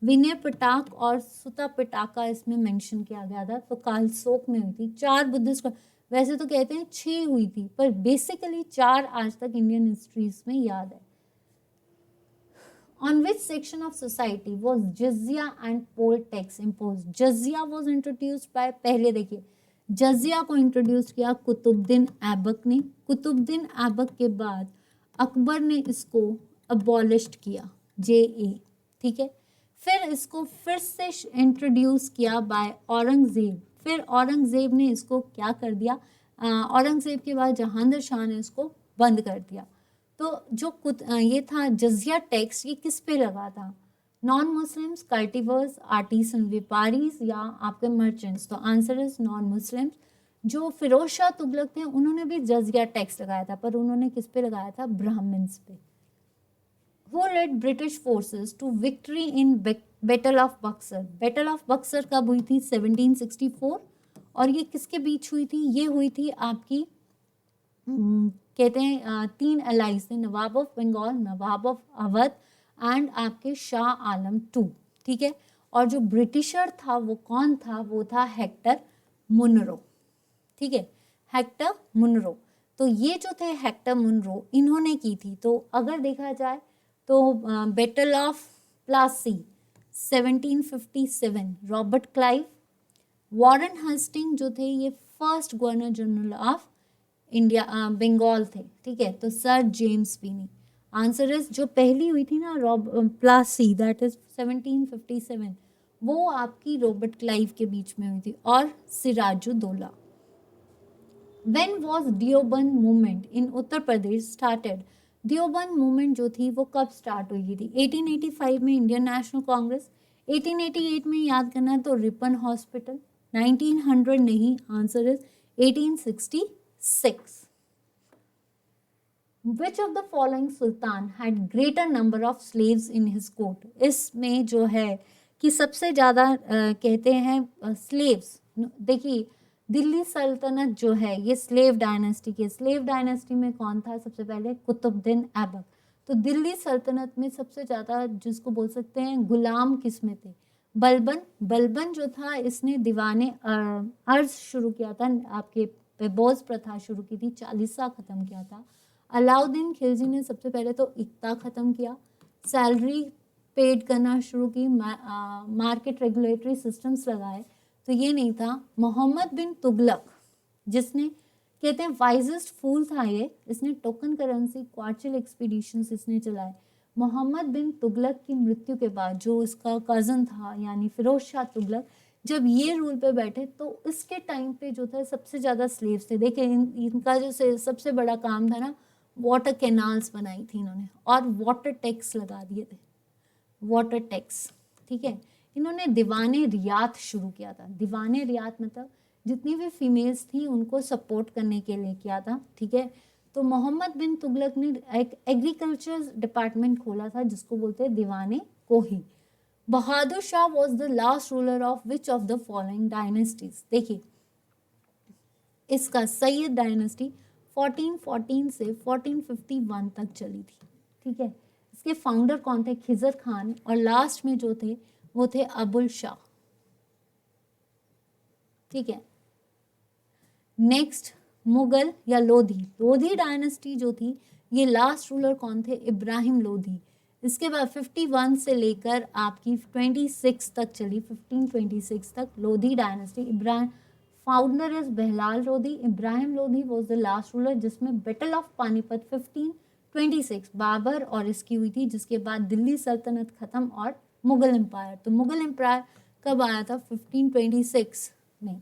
विनय पिटाक और सुता पिटाका इसमें मेंशन किया गया था, तो कालसोक में हुई थी। 4 बुद्धिस्ट, वैसे तो कहते हैं 6 हुई थी, पर बेसिकली 4 आज तक इंडियन हिस्ट्रीज में याद है। On which section of society was jizya and poll tax imposed? जजिया was introduced by, पहले देखिए जजिया को इंट्रोड्यूस किया कुतुबुद्दीन ऐबक ने। कुतुबुद्दीन ऐबक के बाद अकबर ने इसको अबॉलिश्ड किया, JA। ठीक है, फिर इसको फिर से इंट्रोड्यूस किया बाय औरंगजेब। फिर औरंगजेब ने इसको क्या कर दिया, औरंगजेब के बाद जहांगीर शाह ने इसको बंद कर दिया। तो जो ये था जजिया टैक्स, ये किस पे लगा था, नॉन मुस्लिम्स, कल्टिवर्स, आर्टिसन, व्यापारीज या आपके मर्चेंट्स। तो आंसर इज नॉन मुस्लिम्स। जो फिरोज शाह तुगलक थे उन्होंने भी जजिया टैक्स लगाया था, पर उन्होंने किस पे लगाया था, ब्राह्मण्स पे। Who led British forces to victory in battle of Buxar? Battle of Buxar कब हुई थी, 1764। और ये किसके बीच हुई थी, ये हुई थी आपकी कहते हैं 3 अलाइज थे, Nawab of Bengal, Nawab of Awadh and आपके शाह आलम 2। ठीक है, और जो ब्रिटिशर था वो कौन था, वो था हेक्टर मुनरो। ठीक है, हेक्टर मुनरो। तो ये जो थे हेक्टर मुनरो, इन्होंने की थी। तो अगर देखा जाए तो battle of Plassey 1757, Robert Clive. Warren Hasting जो थे ये first governor general of India, Bengal थे। ठीक है, तो sir James Beanie. Answer is जो पहली हुई थी ना प्लासी, दैट इज 1757, वो आपकी रॉबर्ट क्लाइव के बीच में हुई थी, और Sirajuddaula. When was Deoband movement in Uttar Pradesh started? Deoband movement जो थी वो कब स्टार्ट हुई थी, 1885 में इंडियन नेशनल कांग्रेस, 1888 में याद करना है तो रिपन हॉस्पिटल, 1900 नहीं, answer is 1866। Which of the following sultan had greater number of slaves in his court? इसमें जो है कि सबसे ज़्यादा कहते हैं स्लेव्स। देखिए दिल्ली सल्तनत जो है ये स्लेव डायनेस्टी के, स्लेव डायनेस्टी में कौन था सबसे पहले, कुतुबुद्दीन ऐबक। तो दिल्ली सल्तनत में सबसे ज़्यादा जिसको बोल सकते हैं गुलाम किस में थे, बलबन। बलबन जो था इसने दीवाने अर्ज शुरू किया था, आपके पेबोज प्रथा शुरू की थी, चालीसा ख़त्म किया था। अलाउद्दीन खिलजी ने सबसे पहले तो इक्ता ख़त्म किया, सैलरी पेड करना शुरू की, मार्केट रेगुलेटरी सिस्टम्स लगाए। तो ये नहीं था। मोहम्मद बिन तुगलक जिसने कहते हैं वाइजेस्ट फूल था ये, इसने टोकन करेंसी, क्वार्चिल एक्सपीडिशंस इसने चलाए। मोहम्मद बिन तुगलक की मृत्यु के बाद जो इसका कज़न था यानी फिरोज शाह तुगलक, जब ये रूल पे बैठे तो इसके टाइम पे जो था सबसे ज़्यादा स्लेव्स थे। देखिए इनका जो सबसे बड़ा काम था ना, वाटर कैनाल्स बनाई थी इन्होंने, और वाटर टैक्स लगा दिए थे, वाटर टैक्स। ठीक है, इन्होंने दीवाने रियात शुरू किया था। दीवाने रियात मतलब जितनी भी फीमेल्स थी उनको सपोर्ट करने के लिए किया था। ठीक है, तो मोहम्मद बिन तुगलक ने एक एग्रीकल्चर डिपार्टमेंट खोला था जिसको बोलते हैं दीवाने कोही। Bahadur Shah was the last ruler of which of the following dynasties. देखिए इसका सैयद डायनेस्टी 1414 से 1451 तक चली थी, ठीक है। इसके फाउंडर कौन थे? खिजर खान, और लास्ट में जो थे वो थे अबुल शाह, ठीक है। नेक्स्ट मुगल या लोधी, लोधी डायनेस्टी जो थी ये लास्ट रूलर कौन थे? इब्राहिम लोधी। इसके बाद 51 से लेकर आपकी 26 तक चली, 1526 तक Lodhi dynasty. Ibrahim founder is Bahlul Lodhi. Ibrahim Lodhi was the last ruler, जिसमें बैटल ऑफ पानीपत 1526 बाबर और इसकी हुई थी, जिसके बाद दिल्ली सल्तनत खत्म और मुगल एम्पायर। तो मुगल एम्पायर कब आया था? 1526 में।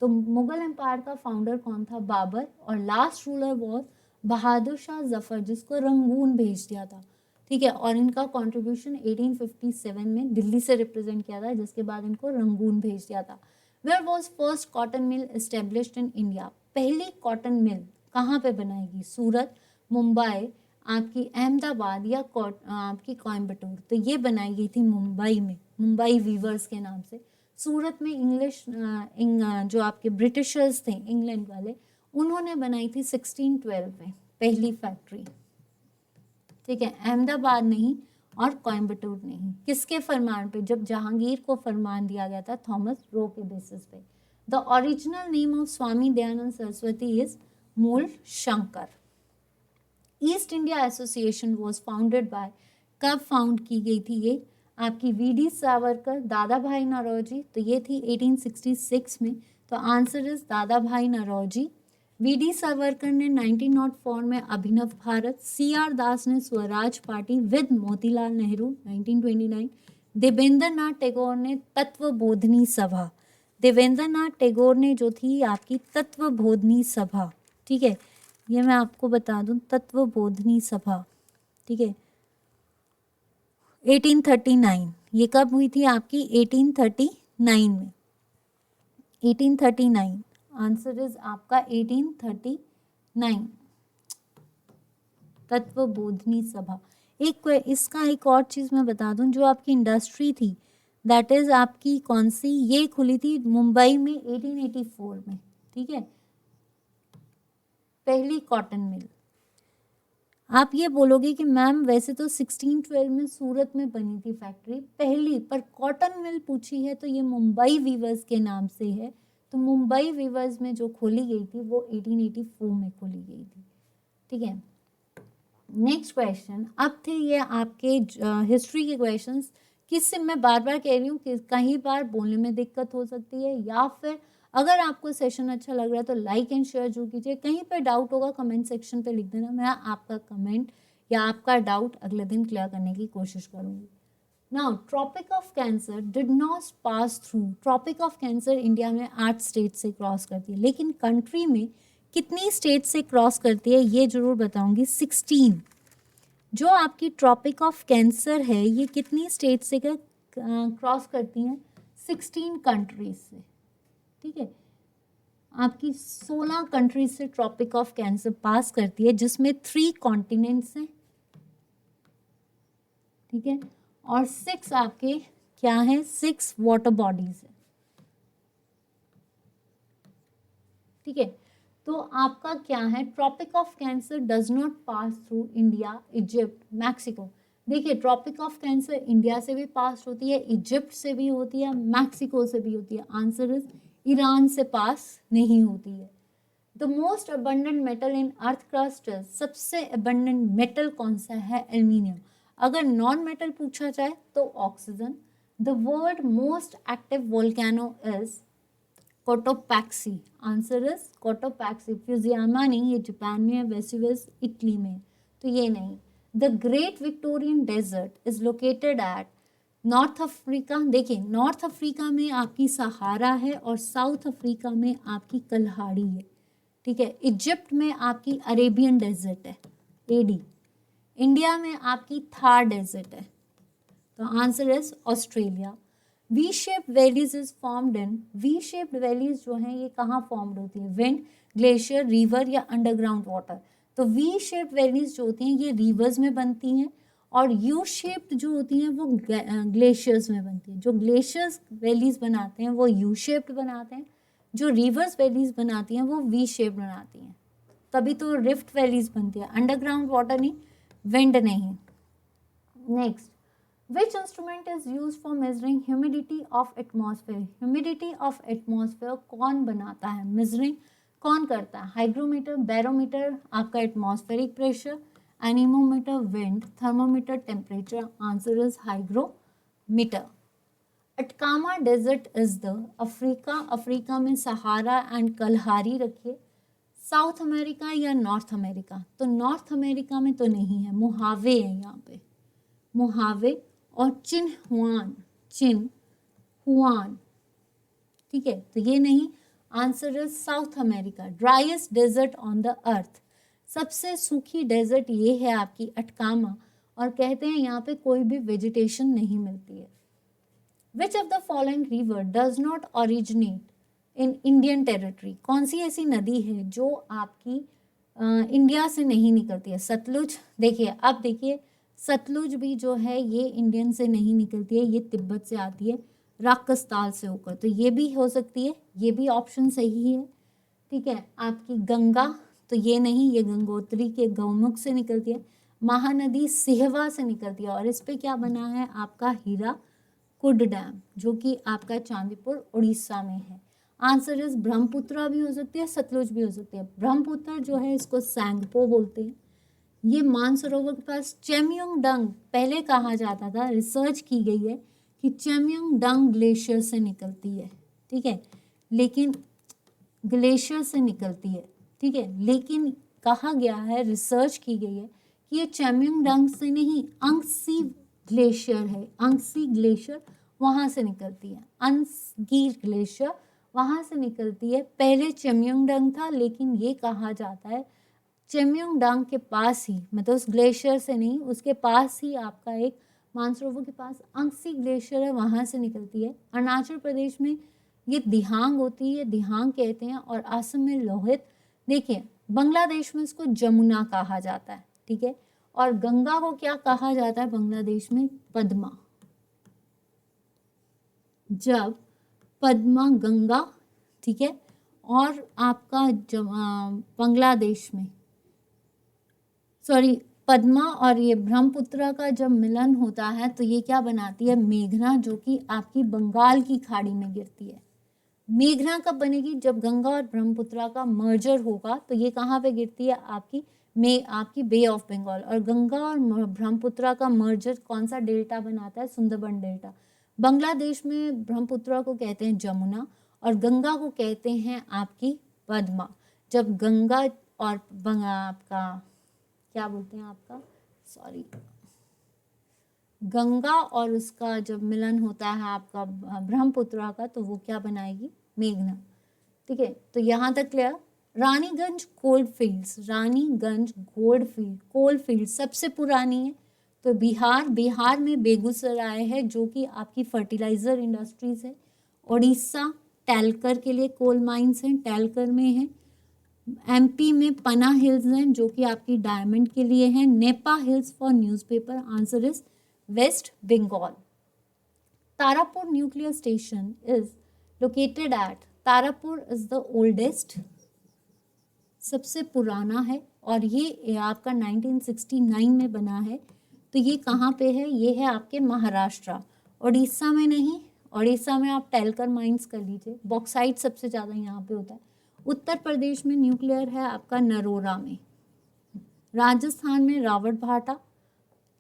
तो मुगल एम्पायर का फाउंडर कौन था? बाबर। और last ruler was Bahadur Shah Zafar, जिसको रंगून भेज दिया था, ठीक है। और इनका कंट्रीब्यूशन 1857 में दिल्ली से रिप्रेजेंट किया था, जिसके बाद इनको रंगून भेज दिया था। Where was first cotton mill established in India? पहली कॉटन मिल कहाँ पे बनाएगी? सूरत, मुंबई, आपकी अहमदाबाद या आपकी कोयम्बटूर? तो ये बनाई गई थी मुंबई में, मुंबई वीवर्स के नाम से। सूरत में इंग्लिश जो आपके ब्रिटिशर्स थे इंग्लैंड वाले, उन्होंने बनाई थी 1612 में पहली फैक्ट्री, ठीक है। अहमदाबाद नहीं और कोयम्बटूर नहीं। किसके फरमान पे? जब जहांगीर को फरमान दिया गया था थॉमस रो के बेसिस पे। The original name of Swami Dayanand Saraswati is Mool Shankar. East India association was founded by, कब फाउंड की गई थी ये? आपकी वीडी सावरकर, दादा भाई नौरोजी। तो ये थी 1866 में। तो आंसर इज दादा भाई नौरोजी। वीडी सावरकर ने 1904 में अभिनव भारत, CR दास ने स्वराज पार्टी विद मोतीलाल नेहरू 1929, देवेंद्र नाथ टैगोर ने तत्व बोधनी सभा, देवेंद्र नाथ टैगोर ने जो थी आपकी तत्व बोधनी सभा, ठीक है। ये मैं आपको बता दूं, तत्व बोधनी सभा, ठीक है, 1839। ये कब हुई थी आपकी? 1839 में, 1839। आंसर इज आपका 1839, तत्व बोधनी सभा। इसका एक और चीज मैं बता दूं, जो आपकी इंडस्ट्री थी दैट इज आपकी कौन सी? ये खुली थी मुंबई में 1884 में, ठीक है, पहली कॉटन मिल। आप ये बोलोगे कि मैम वैसे तो 1612 में सूरत में बनी थी फैक्ट्री पहली, पर कॉटन मिल पूछी है तो ये मुंबई वीवर्स के नाम से है। तो मुंबई वीवर्स में जो खोली गई थी वो 1884 में खोली गई थी, ठीक है। नेक्स्ट क्वेश्चन, अब थे ये आपके हिस्ट्री के क्वेश्चंस। किससे मैं बार बार कह रही हूँ कि कहीं बार बोलने में दिक्कत हो सकती है, या फिर अगर आपको सेशन अच्छा लग रहा है तो लाइक एंड शेयर जरूर कीजिए। कहीं पे डाउट होगा कमेंट सेक्शन पे लिख देना, मैं आपका कमेंट या आपका डाउट अगले दिन क्लियर करने की कोशिश करूंगी। Now tropic of cancer did not pass through. Tropic of cancer India में 8 स्टेट से क्रॉस करती है, लेकिन कंट्री में कितनी स्टेट से क्रॉस करती है ये जरूर बताऊंगी, 16। जो आपकी ट्रॉपिक ऑफ कैंसर है ये कितनी स्टेट से क्रॉस करती हैं? 16 कंट्रीज से, ठीक है। आपकी 16 कंट्रीज से ट्रॉपिक ऑफ कैंसर पास करती है, जिसमें 3 कॉन्टिनेंट्स हैं, ठीक है, और 6 आपके क्या हैं? 6 वाटर बॉडीज हैं, ठीक है। तो आपका क्या है? Tropic of cancer does not pass through India, Egypt, Mexico. देखिए ट्रॉपिक ऑफ कैंसर इंडिया से भी पास होती है, इजिप्ट से भी होती है, मैक्सिको से भी होती है। आंसर इज ईरान से पास नहीं होती है। The most abundant metal in earth crust is, सबसे अबंडेंट मेटल कौन सा है? एल्यूमिनियम। अगर नॉन मेटल पूछा जाए तो oxygen. The world most active volcano is Cotopaxi. Answer is Cotopaxi. Fujiyama नहीं, ये जापान में है, वेसुवियस इटली में, तो ये नहीं। The great Victorian desert is located at North Africa. देखिए नॉर्थ अफ्रीका में आपकी सहारा है और साउथ अफ्रीका में आपकी कलहाड़ी है, ठीक है। इजिप्ट में आपकी अरेबियन डेजर्ट है, एडी। इंडिया में आपकी थार डेजर्ट है, तो answer is Australia. V shaped valleys is formed in, V shaped valleys जो हैं ये कहाँ फॉर्म्ड होती है? विंड, ग्लेशियर, रिवर या अंडरग्राउंड वाटर। तो वी शेप्ड वैलीज जो होती हैं ये रिवर्स में बनती हैं, और यू शेप्ड जो होती हैं वो ग्लेशियर्स में बनती हैं। जो ग्लेशियर्स वैलीज बनाते हैं वो यू शेप्ड बनाते हैं, जो रिवर्स वैलीज बनाती हैं वो वी शेप बनाती हैं। तभी तो रिफ्ट वैलीज बनती है, अंडरग्राउंड वाटर नहीं, विंड नहीं। Next, which instrument is use for measuring humidity of atmosphere? Humidity of atmosphere कौन बनाता है, मेजरिंग कौन करता है? हाइग्रोमीटर, बैरोमीटर आपका atmospheric pressure, anemometer wind, thermometer temperature. Answer is hygrometer. Atacama desert is the Africa, Africa में Sahara and Kalahari रखिए। South America या नॉर्थ अमेरिका? तो नॉर्थ अमेरिका में तो नहीं है, मोहावे है यहाँ पे, मोहावे। और चिन्हुआन, चिन्हुआन, ठीक है, तो ये नहीं, answer is South America. Driest desert on the earth, सबसे सूखी डेजर्ट ये है आपकी अटकामा, और कहते हैं यहाँ पे कोई भी वेजिटेशन नहीं मिलती है। Which of the following river does not originate in Indian territory? कौन सी ऐसी नदी है जो आपकी इंडिया से नहीं निकलती है? सतलुज, देखिए अब देखिए, सतलुज भी जो है ये इंडियन से नहीं निकलती है, ये तिब्बत से आती है राकस्ताल से होकर, तो ये भी हो सकती है, ये भी ऑप्शन सही है। ठीक है, आपकी गंगा, तो ये नहीं, ये गंगोत्री के गौमुख से निकलती है। महानदी सिहवा से निकलती है, और इस पे क्या बना है आपका हीरा कुड डैम, जो कि आपका चांदीपुर उड़ीसा में है। आंसर इज ब्रह्मपुत्रा भी हो सकती है, सतलुज भी हो सकती है। ब्रह्मपुत्र जो है इसको सैंगपो बोलते हैं। ये मानसरोवर के पास चेमयोंगडंग पहले कहा जाता था, रिसर्च की गई है कि चेमयोंगडंग ग्लेशियर से निकलती है, ठीक है, लेकिन ग्लेशियर से निकलती है, ठीक है, लेकिन कहा गया है, रिसर्च की गई है कि ये चेमयोंगडंग से नहीं, अंगसी ग्लेशियर है, अंगसी ग्लेशियर वहाँ से निकलती है, अंगसी ग्लेशियर वहाँ से निकलती है। पहले चेमयोंगडंग था, लेकिन ये कहा जाता है चेमयोंगडंग के पास ही, मतलब उस ग्लेशियर से नहीं, उसके पास ही आपका एक मानसरोवर के पास अंगसी ग्लेशियर है, वहाँ से निकलती है। अरुणाचल प्रदेश में ये दिहांग होती है, दिहांग कहते हैं, और असम में लोहित। देखिए बांग्लादेश में इसको जमुना कहा जाता है, ठीक है, और गंगा को क्या कहा जाता है बांग्लादेश में? पद्मा। जब पद्मा गंगा, ठीक है, और आपका बांग्लादेश में, सॉरी, पद्मा और ये ब्रह्मपुत्र का जब मिलन होता है तो ये क्या बनाती है? मेघना, जो कि आपकी बंगाल की खाड़ी में गिरती है। मेघना कब बनेगी? जब गंगा और ब्रह्मपुत्र का मर्जर होगा, तो ये कहाँ पे गिरती है? आपकी बे ऑफ बंगाल। और गंगा और ब्रह्मपुत्र का मर्जर कौन सा डेल्टा बनाता है? सुंदरबन डेल्टा। बांग्लादेश में ब्रह्मपुत्र को कहते हैं जमुना, और गंगा को कहते हैं आपकी पद्मा। जब गंगा और आपका क्या बोलते हैं आपका, सॉरी, गंगा और उसका जब मिलन होता है आपका ब्रह्मपुत्र का, तो वो क्या बनाएगी? मेघना, ठीक है। तो यहाँ तक clear. Raniganj cold fields, Raniganj cold field सबसे पुरानी है तो बिहार में बेगूसराय है, जो कि आपकी फर्टिलाइजर इंडस्ट्रीज है। उड़ीसा टैलकर के लिए कोल माइंस हैं, टैलकर में है। एमपी में पना हिल्स हैं, जो कि आपकी डायमंड के लिए हैं। Nepa hills for newspaper. Answer is West Bengal. Tarapur nuclear station is located at, Tarapur is the oldest, सबसे पुराना है, और ये आपका 1969 में बना है। तो ये कहाँ पे है? ये है आपके महाराष्ट्र, उड़ीसा में नहीं। उड़ीसा में आप टैलकर माइंस कर लीजिए, बॉक्साइट सबसे ज़्यादा यहाँ पे होता है। उत्तर प्रदेश में न्यूक्लियर है आपका नरोरा में। राजस्थान में रावतभाटा।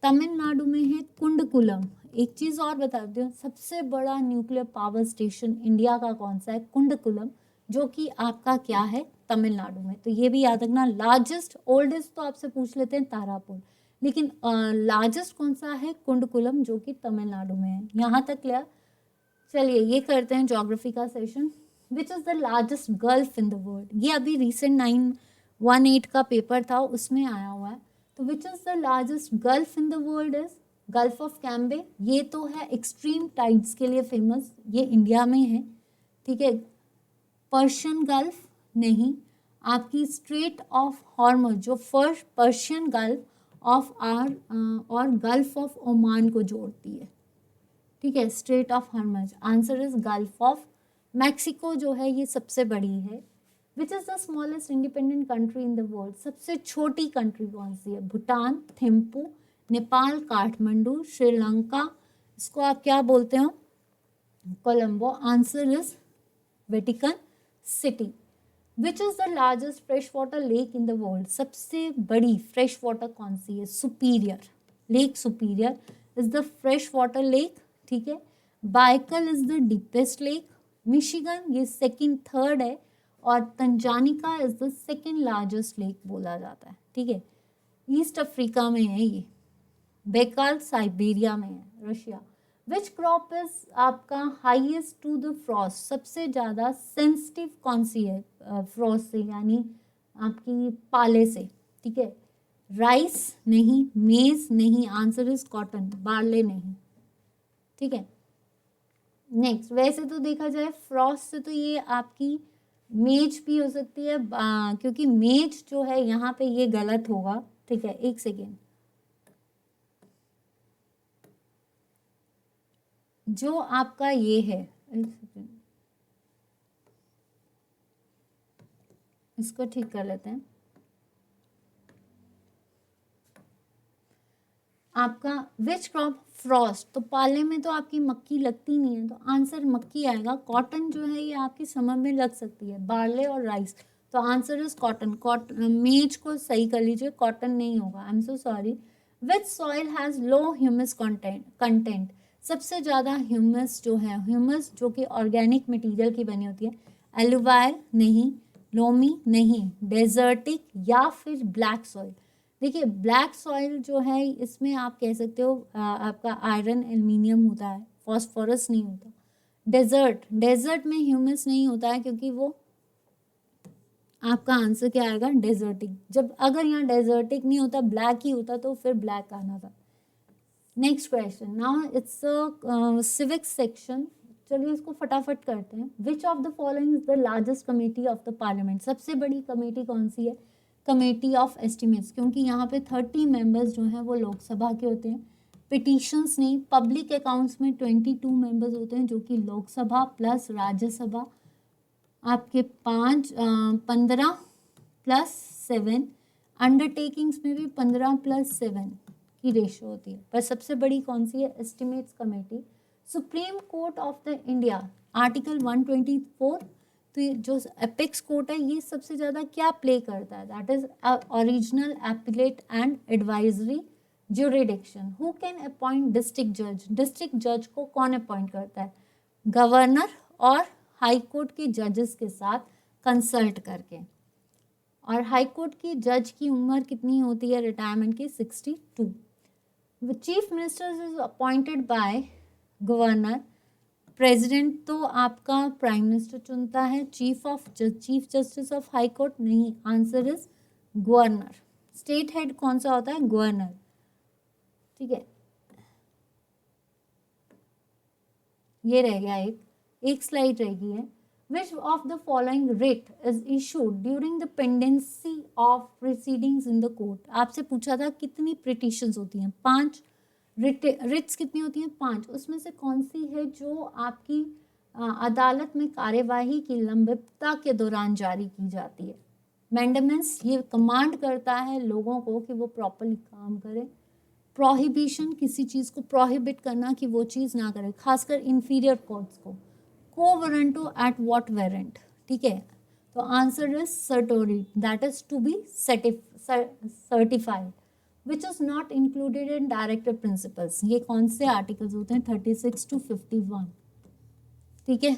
तमिलनाडु में है कुंडकुलम। एक चीज़ और बता देती हूँ, सबसे बड़ा न्यूक्लियर पावर स्टेशन इंडिया का कौन सा है? कुंडकुलम, जो कि आपका क्या है? तमिलनाडु में। तो ये भी याद रखना। लार्जेस्ट, ओल्डेस्ट तो आपसे पूछ लेते हैं तारापुर, लेकिन लार्जेस्ट कौन सा है? कुंडकुलम, जो कि तमिलनाडु में है। यहाँ तक क्लियर। चलिए ये करते हैं ज्योग्राफी का session. Which is the largest gulf in the world? ये अभी रिसेंट 918 का पेपर था, उसमें आया हुआ है। तो which is the largest gulf in the world? Is gulf of Cambay. ये तो है एक्सट्रीम टाइड्स के लिए फेमस, ये इंडिया में है, ठीक है। पर्शियन गल्फ नहीं, आपकी स्ट्रेट ऑफ हॉर्मज, जो first Persian gulf of or और गल्फ ऑफ ओमान को जोड़ती है, ठीक है, strait of Hormuz. Answer is gulf of Mexico जो है ये सबसे बड़ी है। Which is the smallest independent country in the world, सबसे छोटी कंट्री कौन सी है? भूटान, थिम्पू, नेपाल, काठमांडू, श्रीलंका, इसको आप क्या बोलते हो? Colombo. Answer is Vatican city. Which is the largest fresh water lake in the world, सबसे बड़ी फ्रेश वाटर कौन सी है? Superior, lake Superior is the fresh water lake, ठीक है। Baikal is the deepest lake. Michigan ये सेकंड थर्ड है, और Tanganyika is the second largest lake बोला जाता है, ठीक है। ईस्ट अफ्रीका में है ये। बेकाल साइबेरिया में है, रशिया। विच क्रॉप इज आपका हाईएस्ट टू द फ्रॉस्ट, सबसे ज़्यादा सेंसिटिव कौन सी है फ्रॉस्ट से, यानी आपकी पाले से, ठीक है। राइस नहीं, मेज नहीं, आंसर इज कॉटन, बार्ले नहीं, ठीक है। नेक्स्ट, वैसे तो देखा जाए फ्रॉस्ट से तो ये आपकी मेज भी हो सकती है, क्योंकि मेज जो है यहाँ पे ये गलत होगा, ठीक है। एक सेकेंड, जो आपका ये है, एक सेकेंड इसको ठीक कर लेते हैं। आपका विच क्रॉप फ्रॉस्ट, तो पाले में तो आपकी मक्की लगती नहीं है, तो आंसर मक्की आएगा। कॉटन जो है ये आपकी समर में लग सकती है, बार्ले और राइस, तो आंसर इज कॉटन। कॉटन, मेज को सही कर लीजिए, कॉटन नहीं होगा, I am so sorry. Which soil has low humus content, सबसे ज़्यादा ह्यूमस जो है, ह्यूमस जो कि ऑर्गेनिक मटेरियल की बनी होती है, एलुवाइल नहीं, लोमी नहीं, डेजर्टिक या फिर ब्लैक सॉइल। देखिए ब्लैक सॉइल जो है इसमें आप कह सकते हो आपका आयरन एल्युमिनियम होता है, फॉस्फोरस नहीं होता। डेजर्ट में ह्यूमस नहीं होता है, क्योंकि वो आपका आंसर क्या आएगा? डेजर्टिक। जब अगर यहाँ डेजर्टिक नहीं होता, ब्लैक ही होता, तो फिर ब्लैक आना था। Next question, now it's civics section. चलिए इसको फटाफट करते हैं। Which of the following is the largest committee of the parliament, सबसे बड़ी कमेटी कौन सी है? कमेटी ऑफ एस्टिमेट्स, क्योंकि यहाँ पे 30 मेंबर्स जो हैं वो लोकसभा के होते हैं। पिटिशंस नहीं, पब्लिक अकाउंट्स में 22 मेंबर्स होते हैं, जो कि लोकसभा प्लस राज्यसभा आपके 15 प्लस 7, अंडरटेकिंग्स में भी 15 प्लस 7 की रेशो होती है। पर सबसे बड़ी कौन सी है? Estimates committee. Supreme court of the India, article 124, तो ये जो एपेक्स कोर्ट है ये सबसे ज़्यादा क्या प्ले करता है? That is original, appellate and advisory jurisdiction. Who can appoint district जज, डिस्ट्रिक्ट जज को कौन अपॉइंट करता है? गवर्नर और हाई कोर्ट के जजेस के साथ कंसल्ट करके। और हाई कोर्ट की जज की उम्र कितनी होती है रिटायरमेंट की? 62। Chief minister is appointed by governor. President तो आपका प्राइम मिनिस्टर चुनता है। Chief justice of high court नहीं, answer is governor. State head कौन सा होता है? गवर्नर, ठीक है। ये रह गया एक स्लाइड रह गई है। Which of the following writ is issued during the pendency of proceedings in the court. आपसे पूछा था कितनी पिटिशंस होती हैं? 5। रिट्स कितनी होती हैं? 5। उसमें से कौन सी है जो आपकी अदालत में कार्यवाही की लंबितता के दौरान जारी की जाती है? मैंडेमेंस ये कमांड करता है लोगों को कि वो प्रॉपरली काम करें। प्रोहिबिशन, किसी चीज़ को प्रोहिबिट करना कि वो चीज़ ना करे, खासकर इंफीरियर कोर्ट्स को। कोवरेंटो एट व्हाट वेरेंट, ठीक है। तो answer is certiorari, that is to be certified. Which is not included in directive principles, ये कौन से आर्टिकल्स होते हैं? 36 to 51, ठीक है।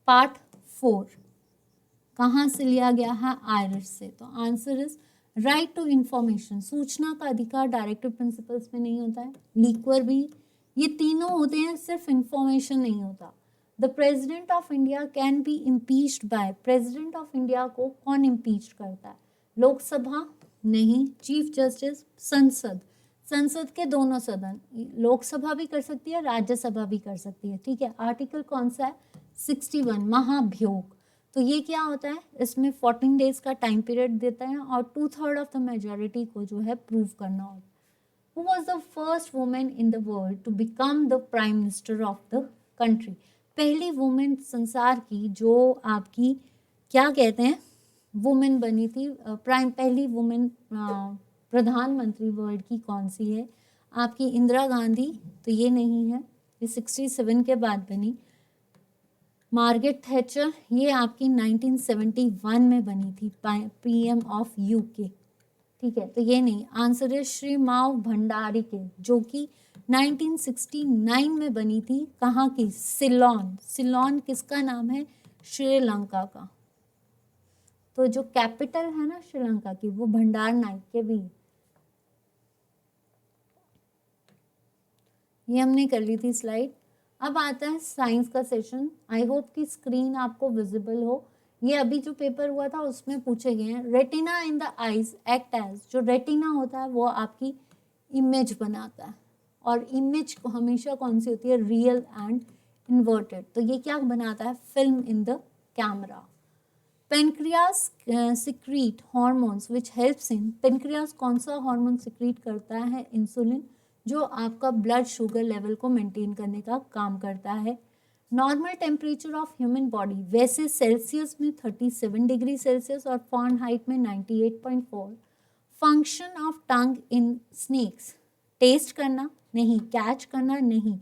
पार्ट 4 कहाँ से लिया गया है? आयरिश से। तो answer is right to information, सूचना का अधिकार डायरेक्टिव प्रिंसिपल्स में नहीं होता है। लीक्वर भी, ये तीनों होते हैं, सिर्फ इंफॉर्मेशन नहीं होता। The president of India can be impeached by, president of India को कौन इम्पीच करता है? लोकसभा नहीं, चीफ जस्टिस, संसद। संसद के दोनों सदन, लोकसभा भी कर सकती है, राज्यसभा भी कर सकती है, ठीक है। आर्टिकल कौन सा है? 61, महाभियोग। तो ये क्या होता है, इसमें 14 डेज का टाइम पीरियड देता है और 2/3 ऑफ द मेजोरिटी को जो है प्रूव करना होता है। Who was the first woman in the world to become the prime minister of the country? पहली वुमेन संसार की जो आपकी क्या कहते हैं वुमेन बनी थी, प्राइम पहली वुमेन प्रधानमंत्री वर्ल्ड की कौन सी है? आपकी इंदिरा गांधी, तो ये नहीं है, ये 67 के बाद बनी। मार्गरेट थैचर, ये आपकी 1971 में बनी थी, पीएम ऑफ यूके, ठीक है, तो ये नहीं। आंसर है श्री माव भंडारी के, जो कि 1969 में बनी थी। कहाँ की? सिलोन। सिलोन किसका नाम है? श्रीलंका का। तो जो कैपिटल है ना श्रीलंका की, वो भंडार नाइक के भी। ये हमने कर ली थी स्लाइड। अब आता है साइंस का सेशन। आई होप कि स्क्रीन आपको विजिबल हो। ये अभी जो पेपर हुआ था उसमें पूछे गए हैं। Retina in the eyes act as, जो रेटिना होता है वो आपकी इमेज बनाता है, और इमेज हमेशा कौन सी होती है? Real and inverted. तो ये क्या बनाता है? Film in the camera. Pancreas secrete hormones which helps in, pancreas कौन सा हार्मोन सिक्रीट करता है? इंसुलिन, जो आपका ब्लड शुगर लेवल को मेंटेन करने का काम करता है। Normal temperature of human body, वैसे सेल्सियस में 37 डिग्री सेल्सियस और फ़ारेनहाइट में 98.4। Function of tongue in snakes, taste करना नहीं, कैच करना नहीं,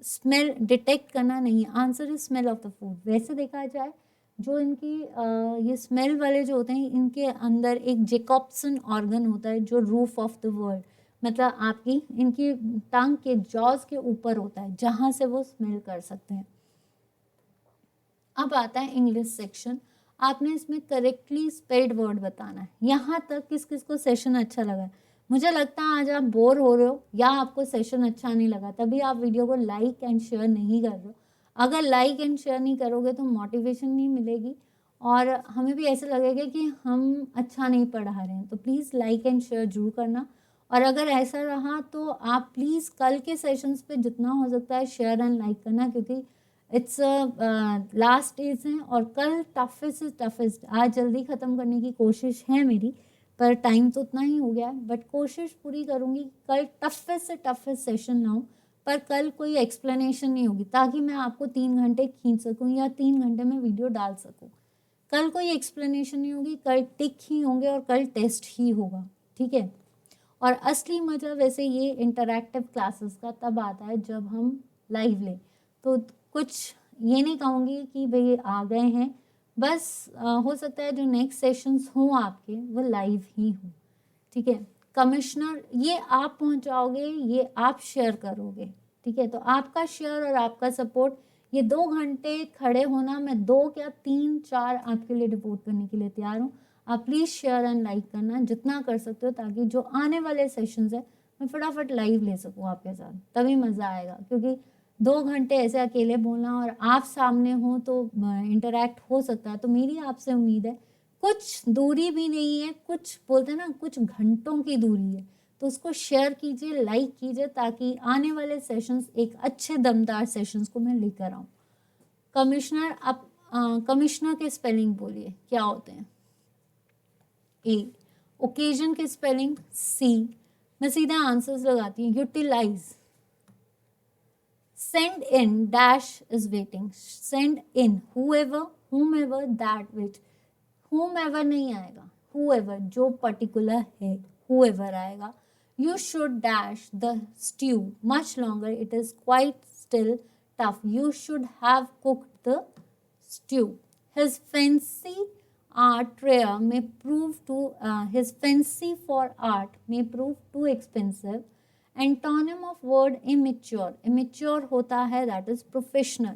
स्मेल डिटेक्ट करना नहीं। Answer is smell of the food. वैसे देखा जाए जो इनकी ये स्मेल वाले जो होते हैं, इनके अंदर एक जेकॉब्सन ऑर्गन होता है जो रूफ ऑफ द वर्ल्ड, मतलब आपकी इनकी टंग के जॉज के ऊपर होता है, जहाँ से वो स्मेल कर सकते हैं। अब आता है इंग्लिश सेक्शन। आपने इसमें करेक्टली स्पेल्ड वर्ड बताना है। यहाँ तक किस किस को सेशन अच्छा लगा? मुझे लगता है आज आप बोर हो रहे हो या आपको सेशन अच्छा नहीं लगा, तभी आप वीडियो को लाइक एंड शेयर नहीं कर रहे हो। अगर लाइक एंड शेयर नहीं करोगे तो मोटिवेशन नहीं मिलेगी और हमें भी ऐसे लगेगा कि हम अच्छा नहीं पढ़ा रहे हैं। तो प्लीज़ लाइक एंड शेयर जरूर करना। और अगर ऐसा रहा तो आप प्लीज़ कल के सेशंस पे जितना हो सकता है शेयर एंड लाइक करना, क्योंकि इट्स लास्ट डेज हैं और कल टफेस्ट से टफेस्ट, आज जल्दी ख़त्म करने की कोशिश है मेरी, पर टाइम तो उतना ही हो गया है, बट कोशिश पूरी करूँगी कल टफेस्ट से टफेस्ट सेशन ना हो। पर कल कोई एक्सप्लेनेशन नहीं होगी, ताकि मैं आपको 3 घंटे खींच सकूँ या 3 घंटे में वीडियो डाल सकूँ। कल कोई एक्सप्लेनेशन नहीं होगी, कल टिक ही होंगे और कल टेस्ट ही होगा, ठीक है। और असली मज़ा वैसे ये इंटरैक्टिव क्लासेस का तब आता है जब हम लाइव लें। तो कुछ ये नहीं कहूँगी कि भाई आ गए हैं, बस हो सकता है जो नेक्स्ट सेशंस हों आपके वो लाइव ही हों, ठीक है। कमिश्नर ये आप पहुंचाओगे, ये आप शेयर करोगे, ठीक है। तो आपका शेयर और आपका सपोर्ट, ये 2 घंटे खड़े होना, मैं 2 क्या 3 4 आपके लिए डिवोट करने के लिए तैयार हूँ। आप प्लीज़ शेयर एंड लाइक करना जितना कर सकते हो, ताकि जो आने वाले सेशंस है मैं फटाफट लाइव ले सकूँ आपके साथ, तभी मज़ा आएगा। क्योंकि 2 घंटे ऐसे अकेले बोलना और आप सामने हो तो इंटरैक्ट हो सकता है। तो मेरी आपसे उम्मीद है, कुछ दूरी भी नहीं है, कुछ बोलते हैं ना कुछ घंटों की दूरी है, तो उसको शेयर कीजिए, लाइक कीजिए, ताकि आने वाले सेशंस एक अच्छे दमदार सेशंस को मैं लेकर आऊँ। कमिश्नर, आप कमिश्नर के स्पेलिंग बोलिए क्या होते हैं? ए। ओकेजन के स्पेलिंग सी। मैं सीधा आंसर्स लगाती हूँ। Utilise, send in dash is waiting, send in whoever, whomever, that which, whomever नहीं आएगा, whoever जो particular है, whoever आएगा। You should dash the stew much longer, it is quite still tough, you should have cooked the stew. His fancy art rare may prove to his fancy for art may prove too expensive. Antonym of word immature, immature होता है that is professional.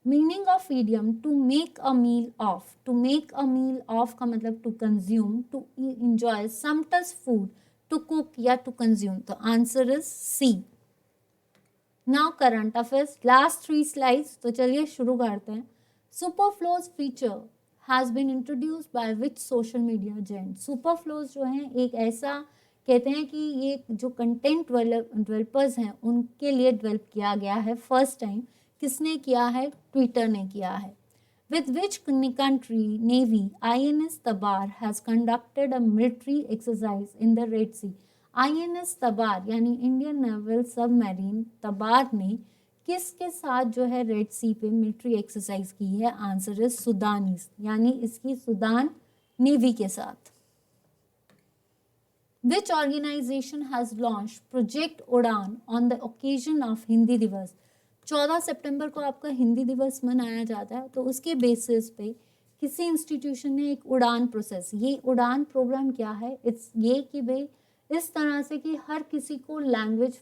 Meaning of idiom to make a meal of, to make a meal of का मतलब to consume, to enjoy something's food, to cook या to consume. तो answer is C. Now current affairs, last 3 slides, तो चलिए शुरू करते हैं। Super Follows feature has been introduced by which social media giant. Super Follows जो है एक ऐसा कहते हैं कि ये जो कंटेंट डेवलपर्स हैं उनके लिए डेवलप किया गया है। फर्स्ट टाइम किसने किया है? ट्विटर ने किया है। With which country navy INS Tabar has conducted a military exercise in the Red Sea? INS तबार यानी इंडियन नेवल सबमरीन तबार ने किसके साथ जो है रेड सी पे मिलिट्री एक्सरसाइज की है? आंसर इज सुदानीज, यानी इसकी सुदान नेवी के साथ। Which organization has launched Project उड़ान on the occasion of Hindi दिवस? 14 सितंबर को आपका हिंदी दिवस मनाया जाता है, तो उसके बेसिस पे किसी इंस्टीट्यूशन ने एक उड़ान प्रोसेस, ये उड़ान प्रोग्राम क्या है? इट्स ये कि भाई इस तरह से कि हर किसी को लैंग्वेज,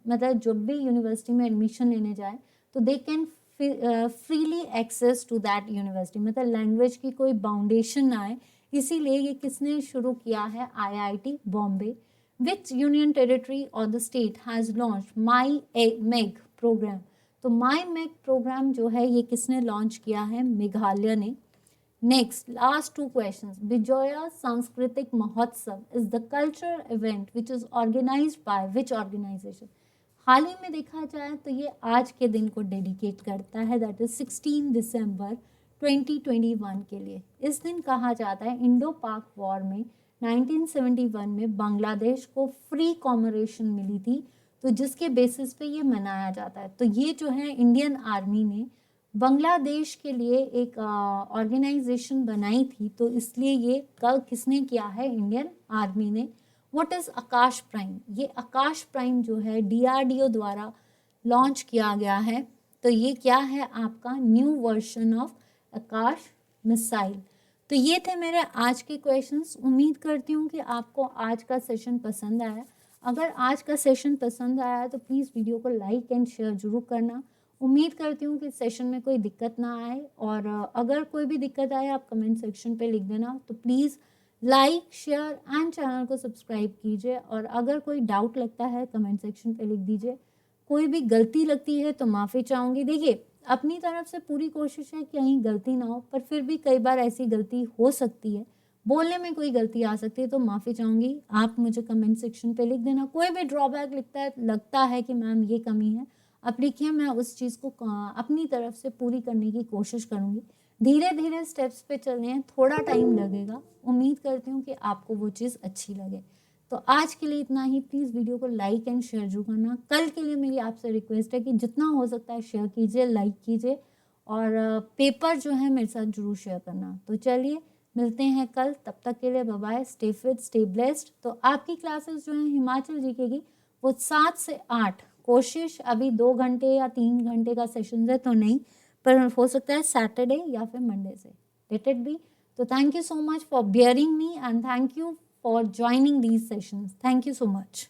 मतलब जब भी यूनिवर्सिटी में एडमिशन लेने जाए तो they can freely access to that university, मतलब लैंग्वेज की कोई बाउंडेशन ना आए, इसीलिए ये किसने शुरू किया है? IIT Bombay. Which union territory और the state has launch My Meg program? तो माई मेग प्रोग्राम जो है ये किसने लॉन्च किया है? मेघालय ने। Next last two questions. Bijoya Sanskritik Mahotsav is the cultural event which is organised by which organisation? हाल ही में देखा जाए तो ये आज के दिन को डेडिकेट करता है, दैट इज 16 दिसंबर 2021 के लिए। इस दिन कहा जाता है इंडो पाक वॉर में 1971 में बांग्लादेश को फ्री कॉमरेशन मिली थी, तो जिसके बेसिस पे ये मनाया जाता है। तो ये जो है इंडियन आर्मी ने बांग्लादेश के लिए एक ऑर्गेनाइजेशन बनाई थी, तो इसलिए ये कल किसने किया है? इंडियन आर्मी ने। What is Akash prime? ये आकाश प्राइम जो है DRDO द्वारा लॉन्च किया गया है, तो ये क्या है? आपका new version of Akash missile. तो ये थे मेरे आज के क्वेश्चंस। उम्मीद करती हूँ कि आपको आज का सेशन पसंद आया। अगर आज का सेशन पसंद आया तो प्लीज़ वीडियो को लाइक एंड शेयर जरूर करना। उम्मीद करती हूँ कि सेशन में कोई दिक्कत ना आए, और अगर कोई भी दिक्कत आए आप कमेंट सेक्शन पे लिख देना। तो please like share and channel को सब्सक्राइब कीजिए, और अगर कोई डाउट लगता है कमेंट सेक्शन पे लिख दीजिए। कोई भी गलती लगती है तो माफ़ी चाहूँगी। देखिए, अपनी तरफ से पूरी कोशिश है कि कहीं गलती ना हो, पर फिर भी कई बार ऐसी गलती हो सकती है, बोलने में कोई गलती आ सकती है, तो माफ़ी चाहूँगी। आप मुझे कमेंट सेक्शन पे लिख देना। कोई भी ड्रॉबैक लगता है कि मैम ये कमी है, आप लिखिए, मैं उस चीज़ को अपनी तरफ से पूरी करने की कोशिश करूँगी। धीरे धीरे स्टेप्स पे चलने हैं, थोड़ा टाइम लगेगा। उम्मीद करती हूँ कि आपको वो चीज़ अच्छी लगे। तो आज के लिए इतना ही। प्लीज़ वीडियो को लाइक एंड शेयर जरूर करना। कल के लिए मेरी आपसे रिक्वेस्ट है कि जितना हो सकता है शेयर कीजिए, लाइक कीजिए, और पेपर जो है मेरे साथ जरूर शेयर करना। तो चलिए मिलते हैं कल, तब तक के लिए bye bye. Stay fit, stay blessed. तो आपकी क्लासेस जो हैं हिमाचल जीके की, वो 7 से 8, कोशिश अभी 2 घंटे या 3 घंटे का सेशन है तो नहीं, पर हो सकता है सैटरडे या फिर मंडे से। Let it be. तो thank you so much for bearing me, and thank you for joining these sessions. Thank you so much.